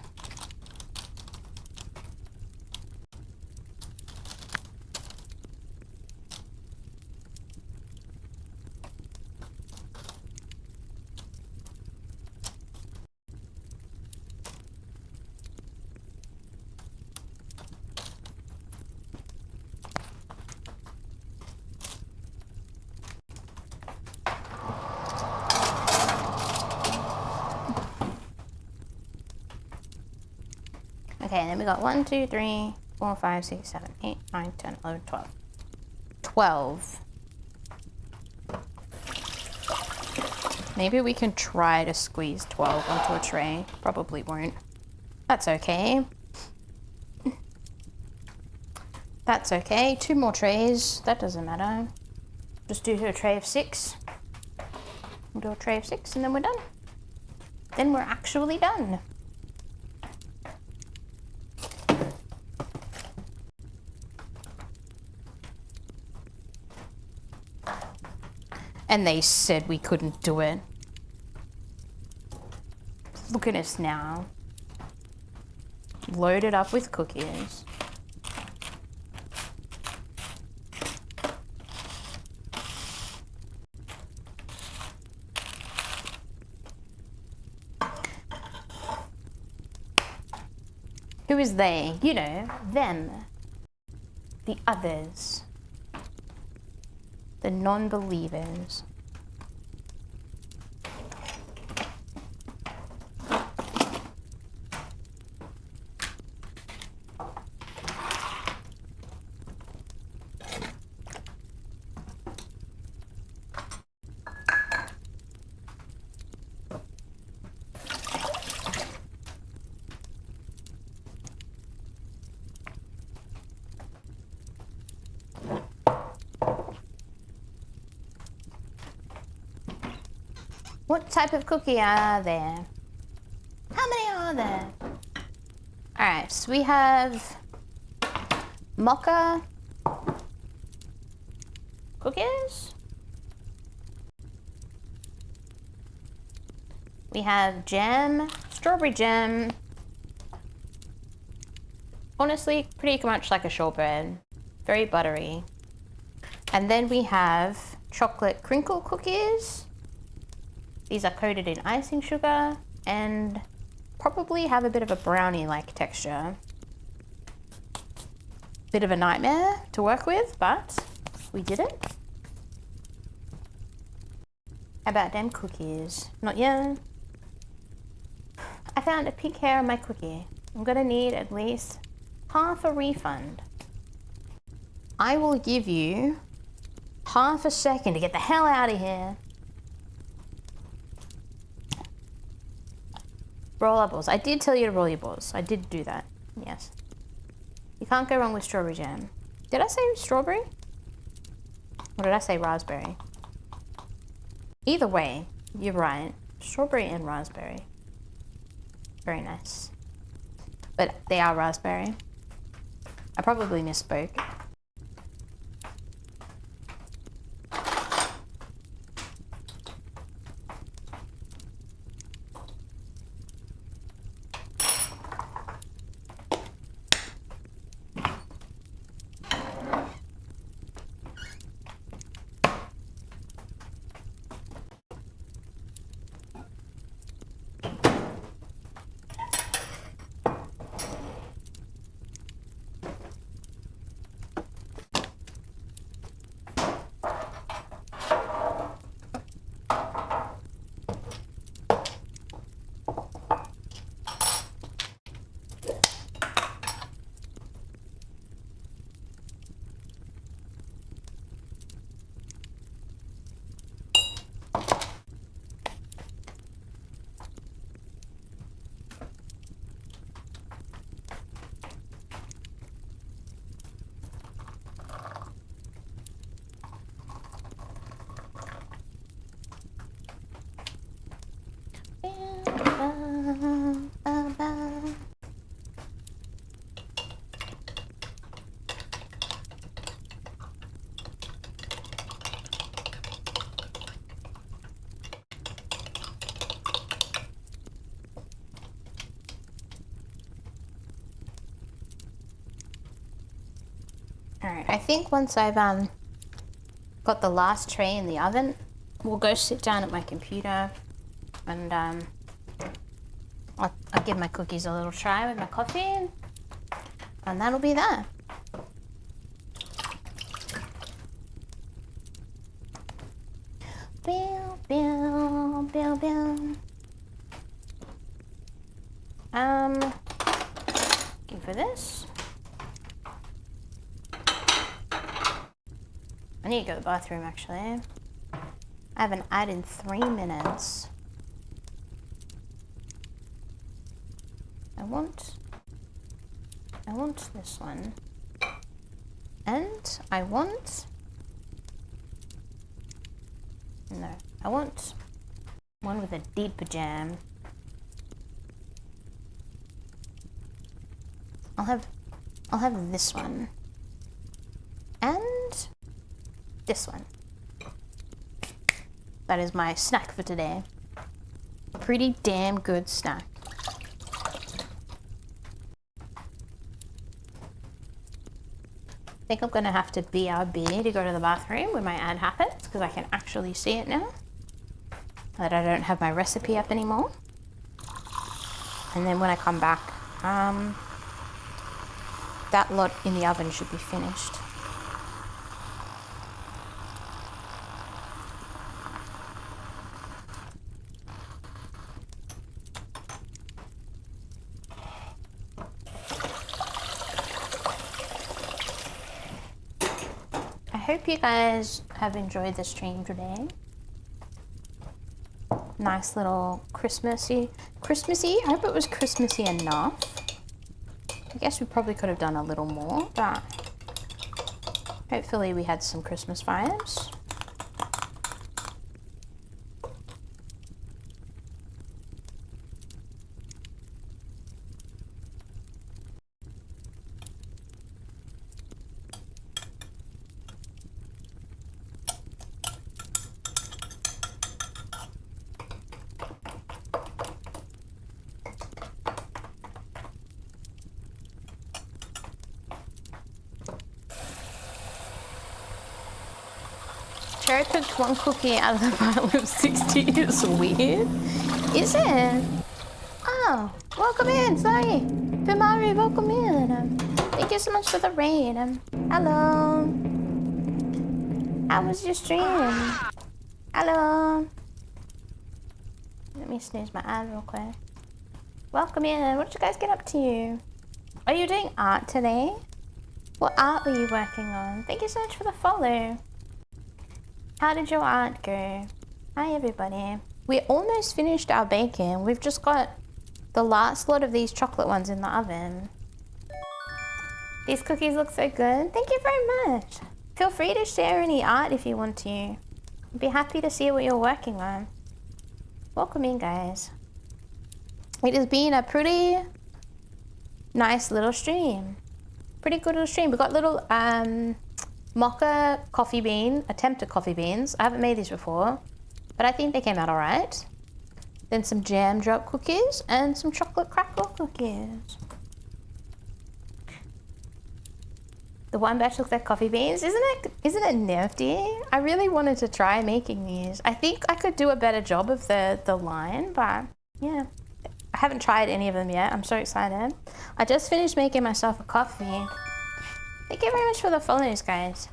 Okay, and then we got 1, 2, 3, 4, 5, 6, 7, 8, 9, 10, 11, 12. 12. Maybe we can try to squeeze 12 onto a tray. Probably won't. That's okay. That's okay. 2 more trays. That doesn't matter. Just do a tray of 6. We'll do a tray of 6 and then we're done. Then we're actually done. And they said we couldn't do it. Look at us now. Loaded up with cookies. Who is they? You know, them. The others. The non-believers. What type of cookie are there? How many are there? Alright, so we have mocha cookies. We have jam, strawberry jam. Honestly, pretty much like a shortbread. Very buttery. And then we have chocolate crinkle cookies. These are coated in icing sugar and probably have a bit of a brownie-like texture. Bit of a nightmare to work with, but we did it. How about them cookies? Not yet. I found a pink hair on my cookie. I'm gonna need at least half a refund. I will give you half a second to get the hell out of here. Roll our balls. I did tell you to roll your balls. I did do that. Yes. You can't go wrong with strawberry jam. Did I say strawberry? Or did I say raspberry? Either way, you're right. Strawberry and raspberry. Very nice. But they are raspberry. I probably misspoke. Alright, I think once I've got the last tray in the oven, we'll go sit down at my computer and I'll give my cookies a little try with my coffee and that'll be that. Bill, bill, bill, bill. Looking for this. I need to go to the bathroom actually. I have an ad in 3 minutes. I want this one. And I want one with a deeper jam. I'll have this one. And this one. That is my snack for today. Pretty damn good snack. I think I'm gonna have to BRB to go to the bathroom when my ad happens, because I can actually see it now that I don't have my recipe up anymore. And then when I come back, that lot in the oven should be finished. I hope you guys have enjoyed the stream today. Nice little Christmassy. I hope it was Christmassy enough. I guess we probably could have done a little more, but hopefully we had some Christmas vibes. Cherry picked one cookie out of the pile of 60 is weird. Is it? Oh, welcome in, sorry. Bimari, welcome in. Thank you so much for the raid. Hello. How was your stream? Hello. Let me snooze my ad real quick. Welcome in. What did you guys get up to? Are you doing art today? What art were you working on? Thank you so much for the follow. How did your art go? Hi everybody. We almost finished our bacon. We've just got the last lot of these chocolate ones in the oven. These cookies look so good. Thank you very much. Feel free to share any art if you want to. I'd be happy to see what you're working on. Welcome in, guys. It has been a pretty nice little stream. Pretty good little stream. We got little mocha coffee bean, attempted coffee beans. I haven't made these before, but I think they came out all right. Then some jam drop cookies and some chocolate crackle cookies. The one batch looks like coffee beans. Isn't it nifty? I really wanted to try making these. I think I could do a better job of the line, but yeah. I haven't tried any of them yet. I'm so excited. I just finished making myself a coffee. Thank you very much for the follows, guys.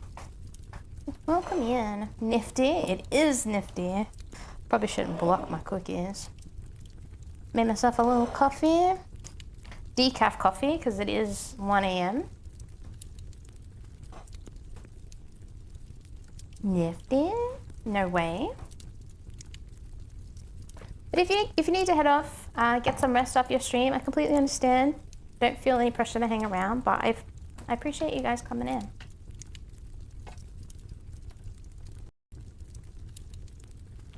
Welcome in. Nifty. It is nifty. Probably shouldn't block my cookies. Made myself a little coffee. Decaf coffee, because it is 1 a.m. Nifty. No way. But if you need to head off, get some rest off your stream, I completely understand. Don't feel any pressure to hang around, but I appreciate you guys coming in.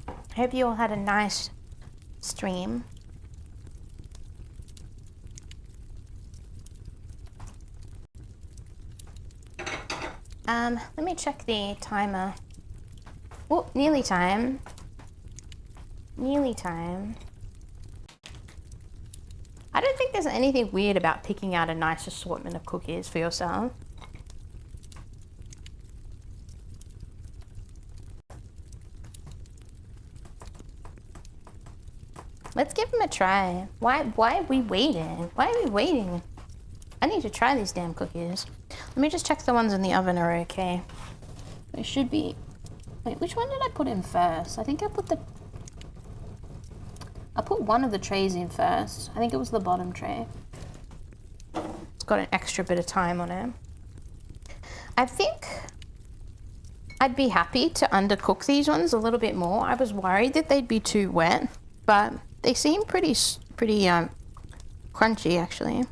I hope you all had a nice stream. Let me check the timer. Oh, nearly time. Nearly time. I don't think there's anything weird about picking out a nice assortment of cookies for yourself. Let's give them a try. Why are we waiting? Why are we waiting? I need to try these damn cookies. Let me just check the ones in the oven are okay. They should be... Wait, which one did I put in first? I think I put one of the trays in first. I think it was the bottom tray. It's got an extra bit of time on it. I think I'd be happy to undercook these ones a little bit more. I was worried that they'd be too wet, but they seem pretty crunchy actually.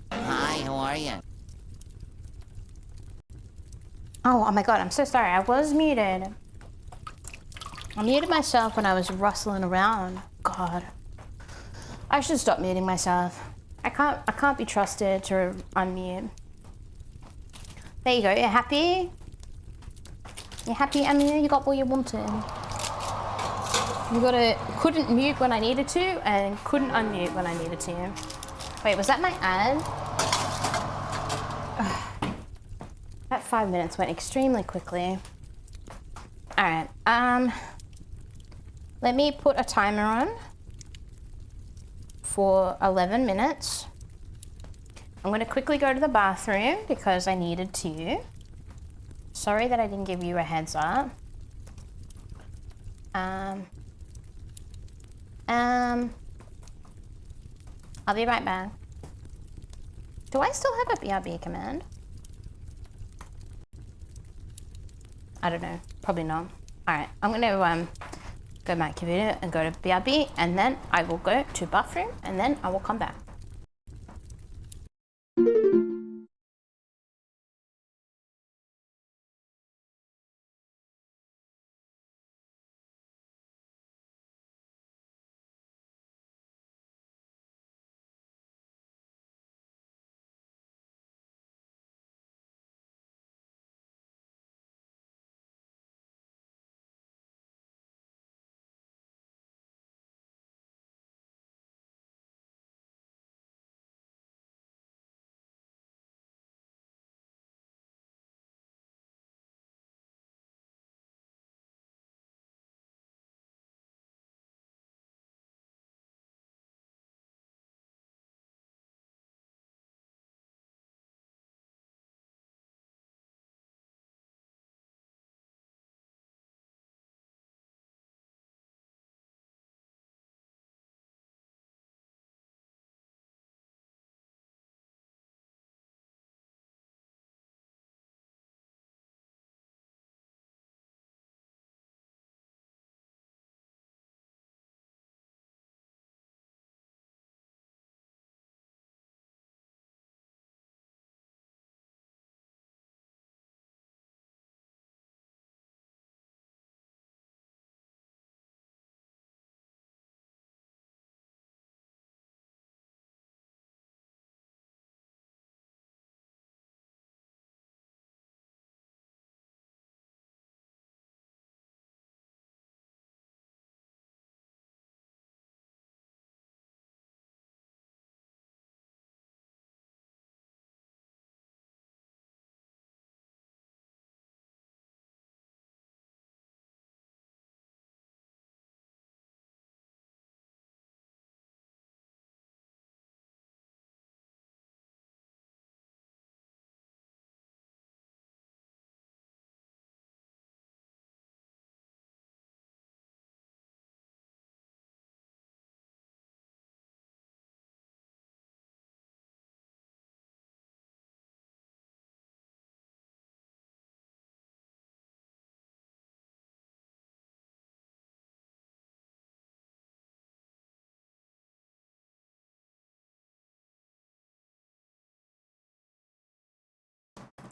Hi, how are you? Oh my god, I'm so sorry. I was muted. I muted myself when I was rustling around. God. I should stop muting myself. I can't be trusted to unmute. There you go. You're happy? You happy, Amu? You got what you wanted. You couldn't mute when I needed to and couldn't unmute when I needed to. Wait, was that my ad? Ugh. That 5 minutes went extremely quickly. All right. Let me put a timer on for 11 minutes. I'm going to quickly go to the bathroom because I needed to. Sorry that I didn't give you a heads up. I'll be right back. Do I still have a BRB command? I don't know. Probably not. All right. I'm going to go to my computer and go to BRB, and then I will go to bathroom, and then I will come back.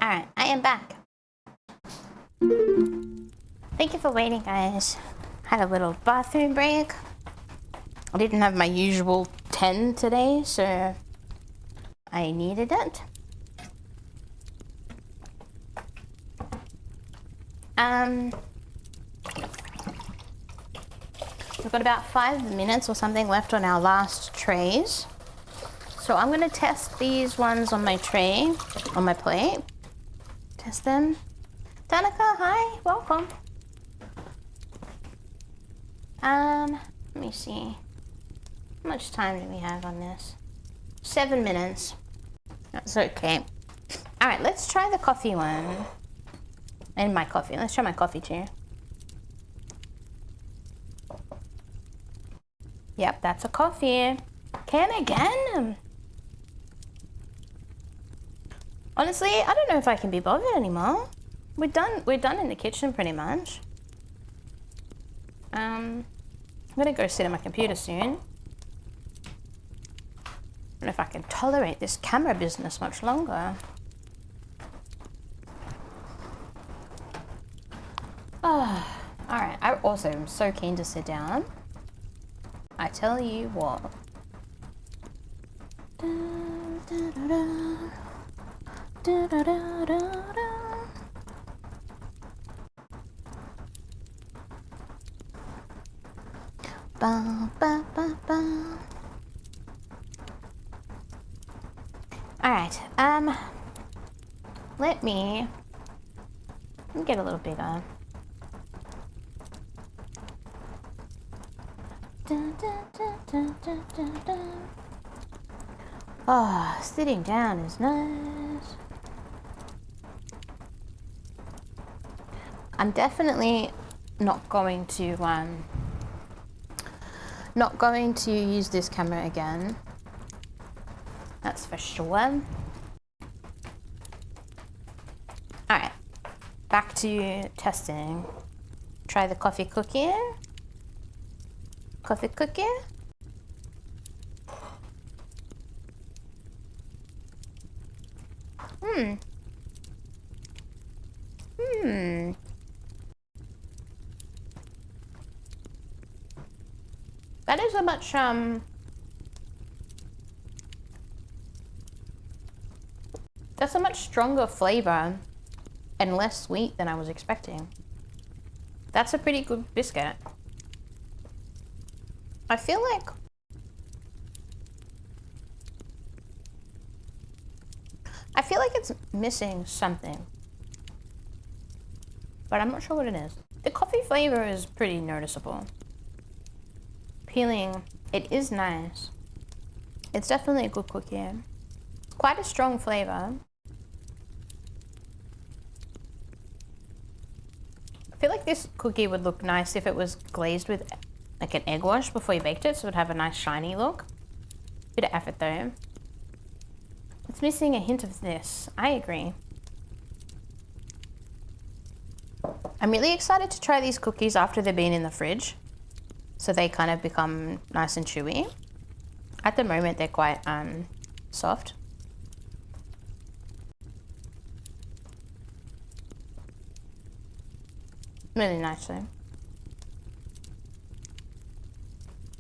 Alright, I am back. Thank you for waiting, guys. Had a little bathroom break. I didn't have my usual 10 today, so I needed it. We've got about 5 minutes or something left on our last trays. So I'm gonna test these ones on my tray, on my plate. Test them. Danica, hi, welcome. Let me see. How much time do we have on this? 7 minutes. That's okay. All right, let's try the coffee one. And my coffee. Let's try my coffee too. Yep, that's a coffee. Can again? Honestly, I don't know if I can be bothered anymore. We're done in the kitchen pretty much. I'm gonna go sit at my computer soon. I don't know if I can tolerate this camera business much longer. Oh, all right, I also am so keen to sit down. I tell you what. Ba, ba, ba, ba. All right, let me get a little bigger. Oh, sitting down is nice. I'm definitely not going to use this camera again. That's for sure. Alright, back to testing. Try the coffee cookie. Coffee cookie. Hmm. That is a much that's a much stronger flavor and less sweet than I was expecting. That's a pretty good biscuit. I feel like it's missing something, but I'm not sure what it is. The coffee flavor is pretty noticeable. Peeling, it is nice. It's definitely a good cookie. Quite a strong flavor. I feel like this cookie would look nice if it was glazed with like an egg wash before you baked it, so it would have a nice shiny look. Bit of effort though. It's missing a hint of this. I agree. I'm really excited to try these cookies after they've been in the fridge, so they kind of become nice and chewy. At the moment, they're quite soft. Really nice though.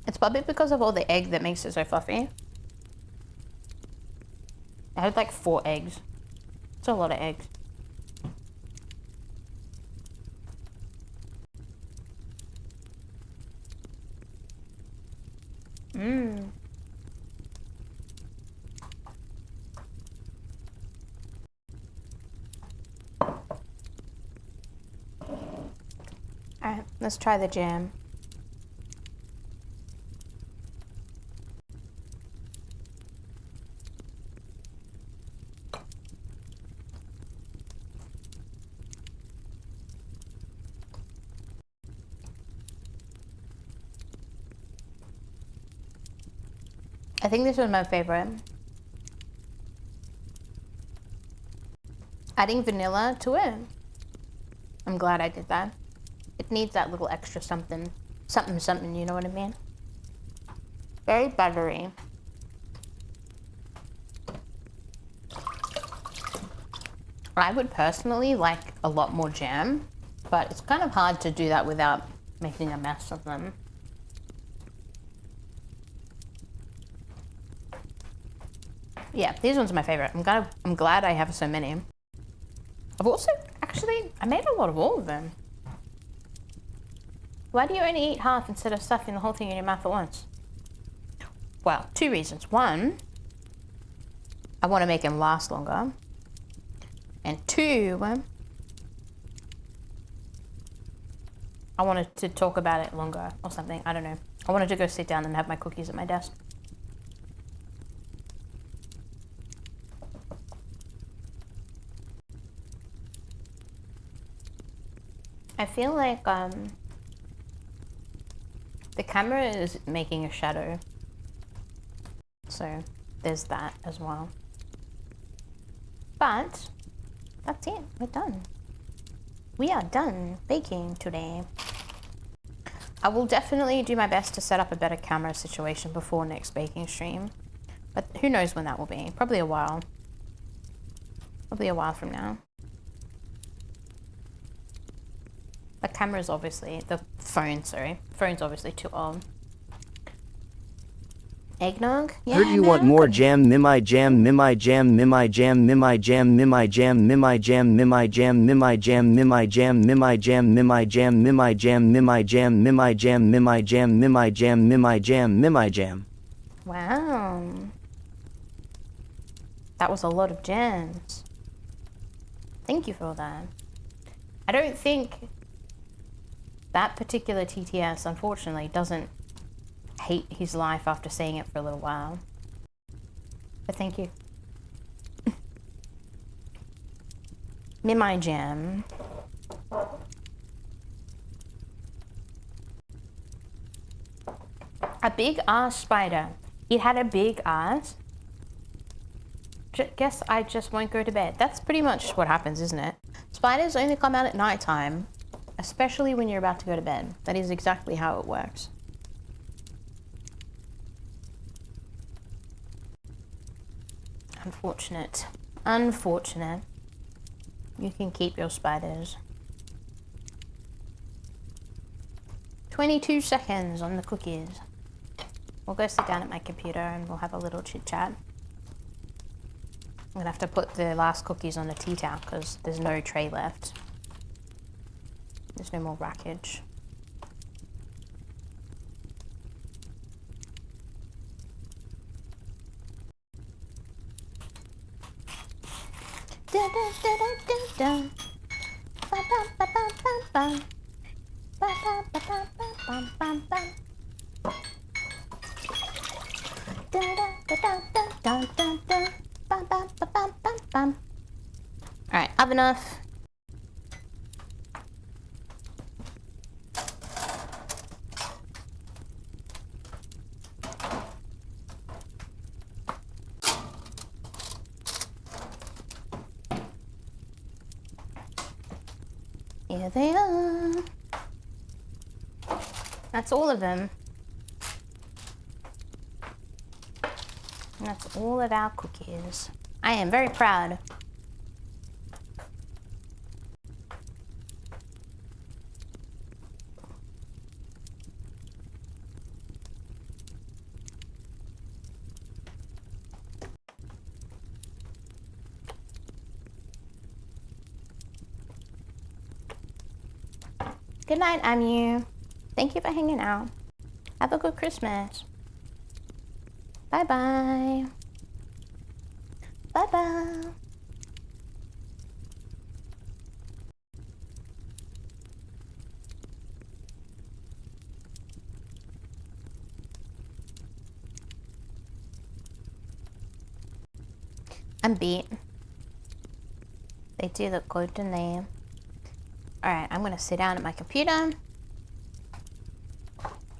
It's probably because of all the egg that makes it so fluffy. I had like 4 eggs. It's a lot of eggs. Mmm. Alright, let's try the jam. I think this was my favorite. Adding vanilla to it. I'm glad I did that. It needs that little extra something. Something, you know what I mean? Very buttery. I would personally like a lot more jam, but it's kind of hard to do that without making a mess of them. Yeah, these ones are my favorite. I'm glad I have so many. I've also, actually, I made a lot of all of them. Why do you only eat half instead of stuffing the whole thing in your mouth at once? Well, 2 reasons. 1, I want to make them last longer. And 2, I wanted to talk about it longer or something. I don't know. I wanted to go sit down and have my cookies at my desk. I feel like the camera is making a shadow, so there's that as well. But that's it, we're done. We are done baking today. I will definitely do my best to set up a better camera situation before next baking stream, but who knows when that will be. Probably a while. Probably a while from now. The camera's obviously, the phone, sorry. Phone's obviously too old. Eggnog? Yeah, Heard you want more jam, Mimyh jam, Mimyh jam, Mimyh jam, Mimyh jam, Mimyh jam, Mimyh jam, Mimyh jam, Mimyh jam, Mimyh jam, Mimyh jam, Mimyh jam, Mimyh jam, Mimyh jam, Mimyh jam, Mimyh jam, Mimyh jam, Mimyh jam, Mimyh jam. Wow. That was a lot of jams. Thank you for all that. I don't think that particular TTS, unfortunately, doesn't hate his life after seeing it for a little while. But thank you. Mimyh jam. A big ass spider. It had a big ass. Guess I just won't go to bed. That's pretty much what happens, isn't it? Spiders only come out at night time, especially when you're about to go to bed. That is exactly how it works. Unfortunate. Unfortunate. You can keep your spiders. 22 seconds on the cookies. We'll go sit down at my computer and we'll have a little chit chat. I'm gonna have to put the last cookies on the tea towel because there's no tray left. There's no more wreckage. Dun, dun, dun, dun, dun, dun. Ba, ba, ba, ba, ba, ba. Ba, ba, ba, ba, ba, bum, bum, bum. Dun, dun, dun, dun, dun, dun, dun. Bum, bum, ba, bum, bum, bum. All right, oven off. Here they are. That's all of them. And that's all of our cookies. I am very proud. Good night, Amu. Thank you for hanging out. Have a good Christmas. Bye-bye. Bye-bye. I'm beat. They do look good, don't they? Alright, I'm gonna sit down at my computer.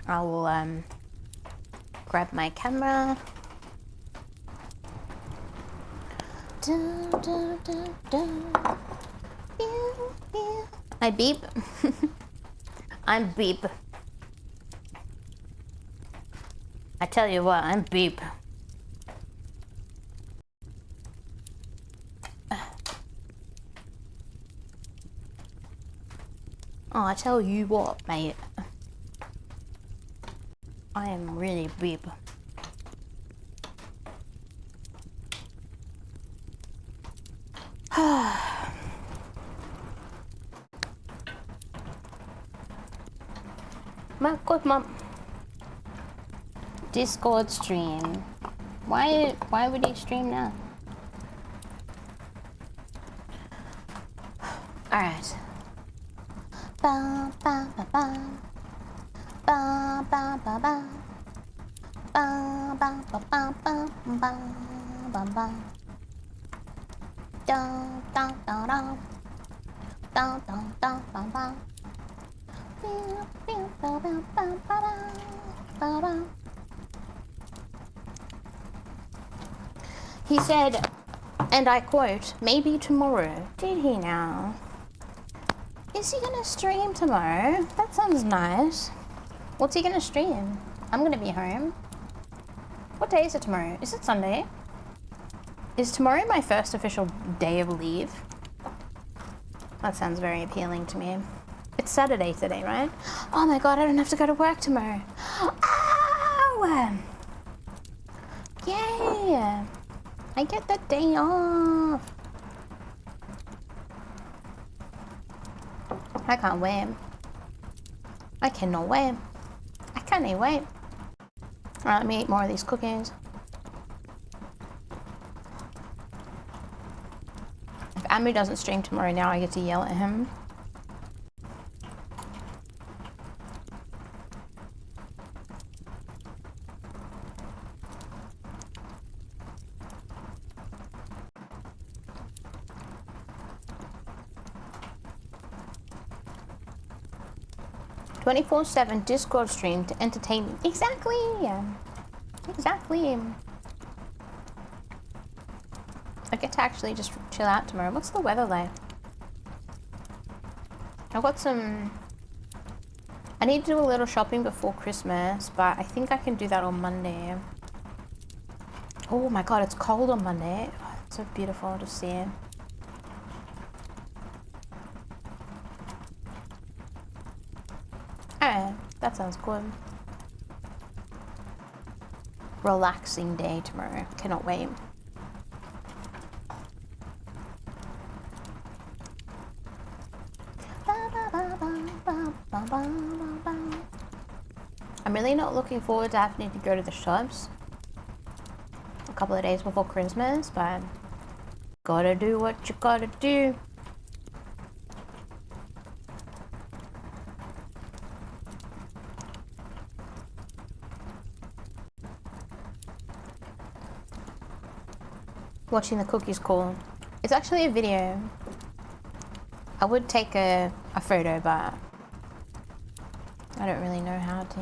I will grab my camera. Dun, dun, dun, dun. Pew, pew. I beep. I'm beep. I tell you what, I'm beep. Oh, I tell you what, mate. I am really beep. My good mom. Discord stream. Why would he stream now? Alright. Ba ba ba ba. Ba ba ba ba. Ba ba ba ba ba ba ba ba. Da da da da. Da da da ba ba. Ba ba ba ba ba ba. He said, and I quote, maybe tomorrow. Did he now? Is he gonna stream tomorrow? That sounds nice. What's he gonna stream? I'm gonna be home. What day is it tomorrow? Is it Sunday? Is tomorrow my first official day of leave? That sounds very appealing to me. It's Saturday today, right? Oh my god, I don't have to go to work tomorrow. Ow! Yay! I get the day off. I can't wait. I cannot wait. I can't wait. Alright, let me eat more of these cookies. If Amu doesn't stream tomorrow now, I get to yell at him. "24/7 Discord stream to entertain me." Exactly! Exactly. I get to actually just chill out tomorrow. What's the weather like? I've got some... I need to do a little shopping before Christmas, but I think I can do that on Monday. Oh my god, it's cold on Monday. Oh, it's so beautiful to see. Alright, that sounds good. Relaxing day tomorrow. Cannot wait. I'm really not looking forward to having to go to the shops a couple of days before Christmas, but gotta do what you gotta do. Watching the cookies cool. It's actually a video. I would take a photo, but I don't really know how to.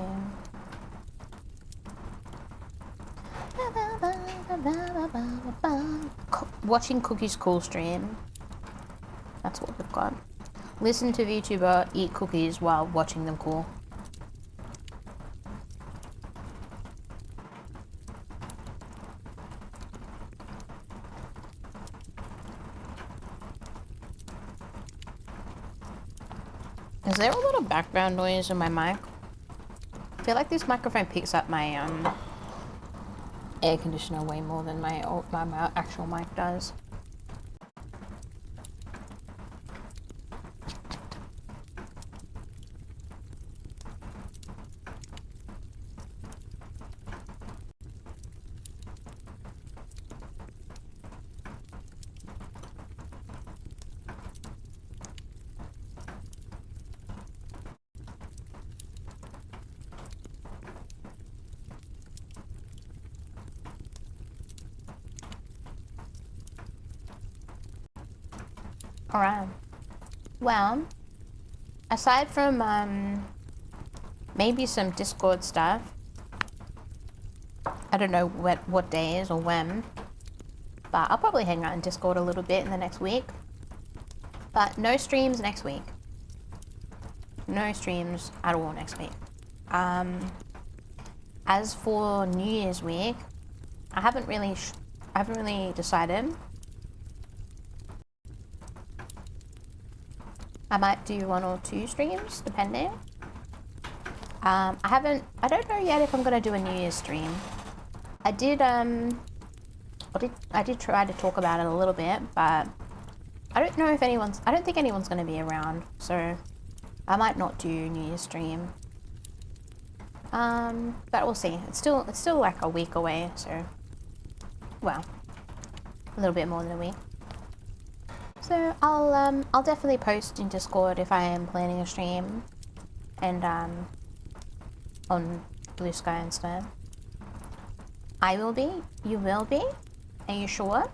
Watching cookies cool stream. That's what we've got. Listen to VTuber eat cookies while watching them cool. Is there a lot of background noise in my mic? I feel like this microphone picks up my air conditioner way more than my actual mic does. Alright. Well, aside from maybe some Discord stuff, I don't know what days or when, but I'll probably hang out in Discord a little bit in the next week. But no streams next week. No streams at all next week. As for New Year's week, I haven't really decided. I might do 1 or 2 streams, depending. I don't know yet if I'm gonna do a New Year's stream. I did try to talk about it a little bit, but I don't know if I don't think anyone's gonna be around, so I might not do New Year's stream. But we'll see. It's still like a week away, so, well, a little bit more than a week. So I'll definitely post in Discord if I am planning a stream, and on Blue Sky and stuff. I will be. You will be. Are you sure?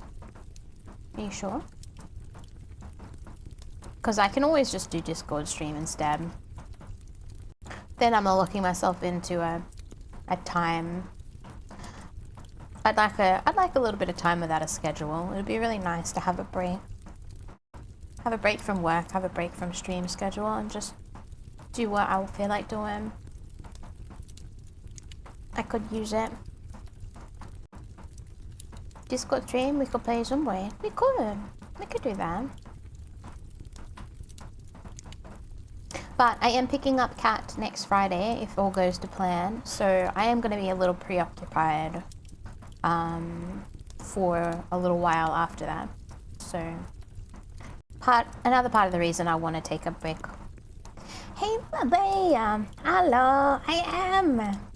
Are you sure? Because I can always just do Discord stream instead. Then I'm not locking myself into a time. I'd like a little bit of time without a schedule. It would be really nice to have a break. Have a break from work, have a break from stream schedule, and just do what I feel like doing. I could use it. Discord stream, we could play Zumway. We could do that. But I am picking up Cat next Friday, if all goes to plan, so I am going to be a little preoccupied for a little while after that. So another part of the reason I want to take a break. Hey, babe, hello,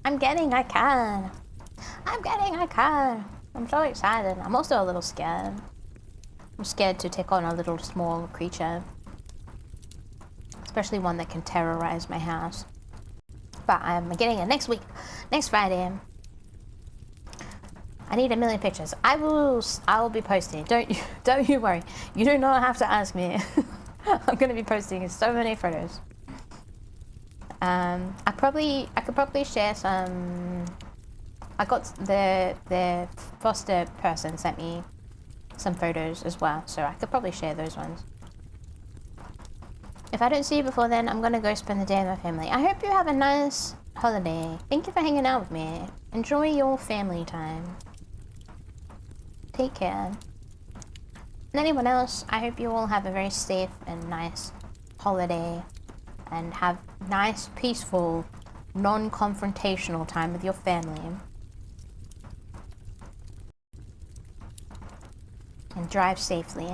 I'm getting a cat. I'm so excited. I'm also a little scared. I'm scared to take on a little small creature, especially one that can terrorize my house. But I'm getting it next week, next Friday. I need 1 million pictures. I will be posting. Don't you worry. You do not have to ask me. I'm gonna be posting so many photos. I could probably share some. I got the foster person sent me some photos as well, so I could probably share those ones. If I don't see you before then, I'm gonna go spend the day with my family. I hope you have a nice holiday. Thank you for hanging out with me. Enjoy your family time. Take care. And anyone else, I hope you all have a very safe and nice holiday and have nice, peaceful, non-confrontational time with your family. And drive safely.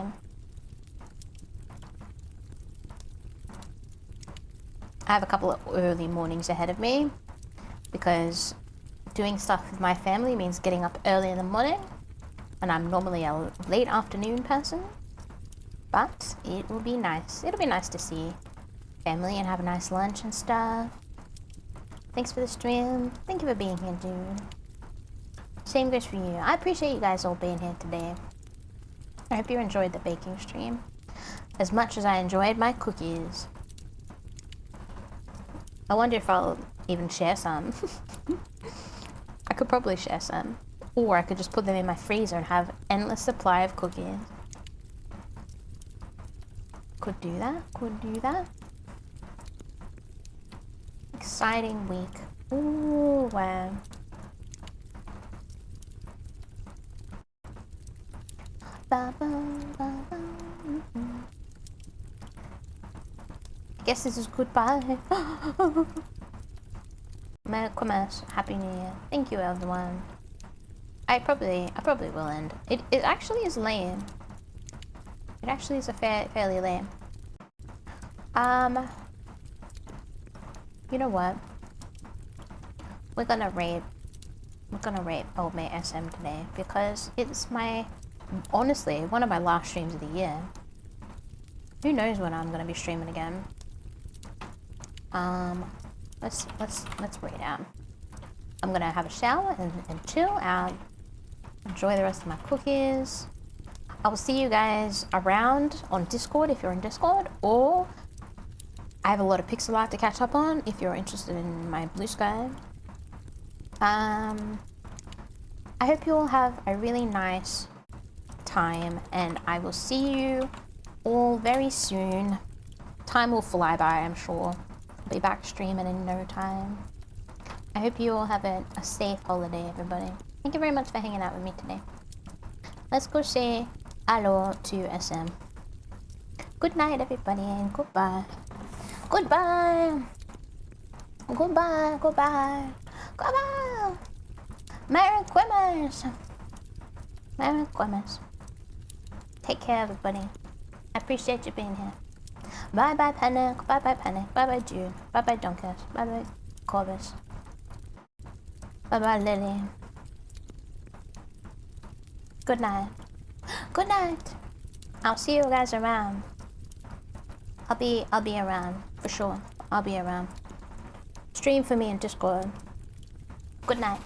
I have a couple of early mornings ahead of me because doing stuff with my family means getting up early in the morning, and I'm normally a late afternoon person, but it will be nice. It'll be nice to see family and have a nice lunch and stuff. Thanks for the stream. Thank you for being here, dude. Same goes for you. I appreciate you guys all being here today. I hope you enjoyed the baking stream as much as I enjoyed my cookies. I wonder if I'll even share some. I could probably share some. Or I could just put them in my freezer and have endless supply of cookies. Could do that. Could do that. Exciting week. Ooh, wow. Ba, ba, ba, ba, I guess this is goodbye. Merry Christmas, Happy New Year. Thank you, everyone. I probably will end. It actually is lame. It actually is a fairly lame. You know what? We're gonna raid Old Mate SM today because it's honestly one of my last streams of the year. Who knows when I'm gonna be streaming again? Let's raid out. I'm gonna have a shower and chill out. Enjoy the rest of my cookies. I will see you guys around on Discord if you're in Discord, or I have a lot of pixel art to catch up on if you're interested in my blue sky. I hope you all have a really nice time, and I will see you all very soon. Time will fly by, I'm sure. I'll be back streaming in no time. I hope you all have a safe holiday, everybody. Thank you very much for hanging out with me today. Let's go say hello to SM. Good night, everybody, and goodbye. Goodbye. Goodbye. Goodbye. Goodbye. Merry Christmas. Merry Christmas. Take care, everybody. I appreciate you being here. Bye bye, Panic. Bye bye, Panic. Bye bye, Jude. Bye bye, Dunkas. Bye bye, Corvus. Bye bye, Lily. Good night. Good night. I'll see you guys around. I'll be around for sure. I'll be around. Stream for me in Discord. Good night.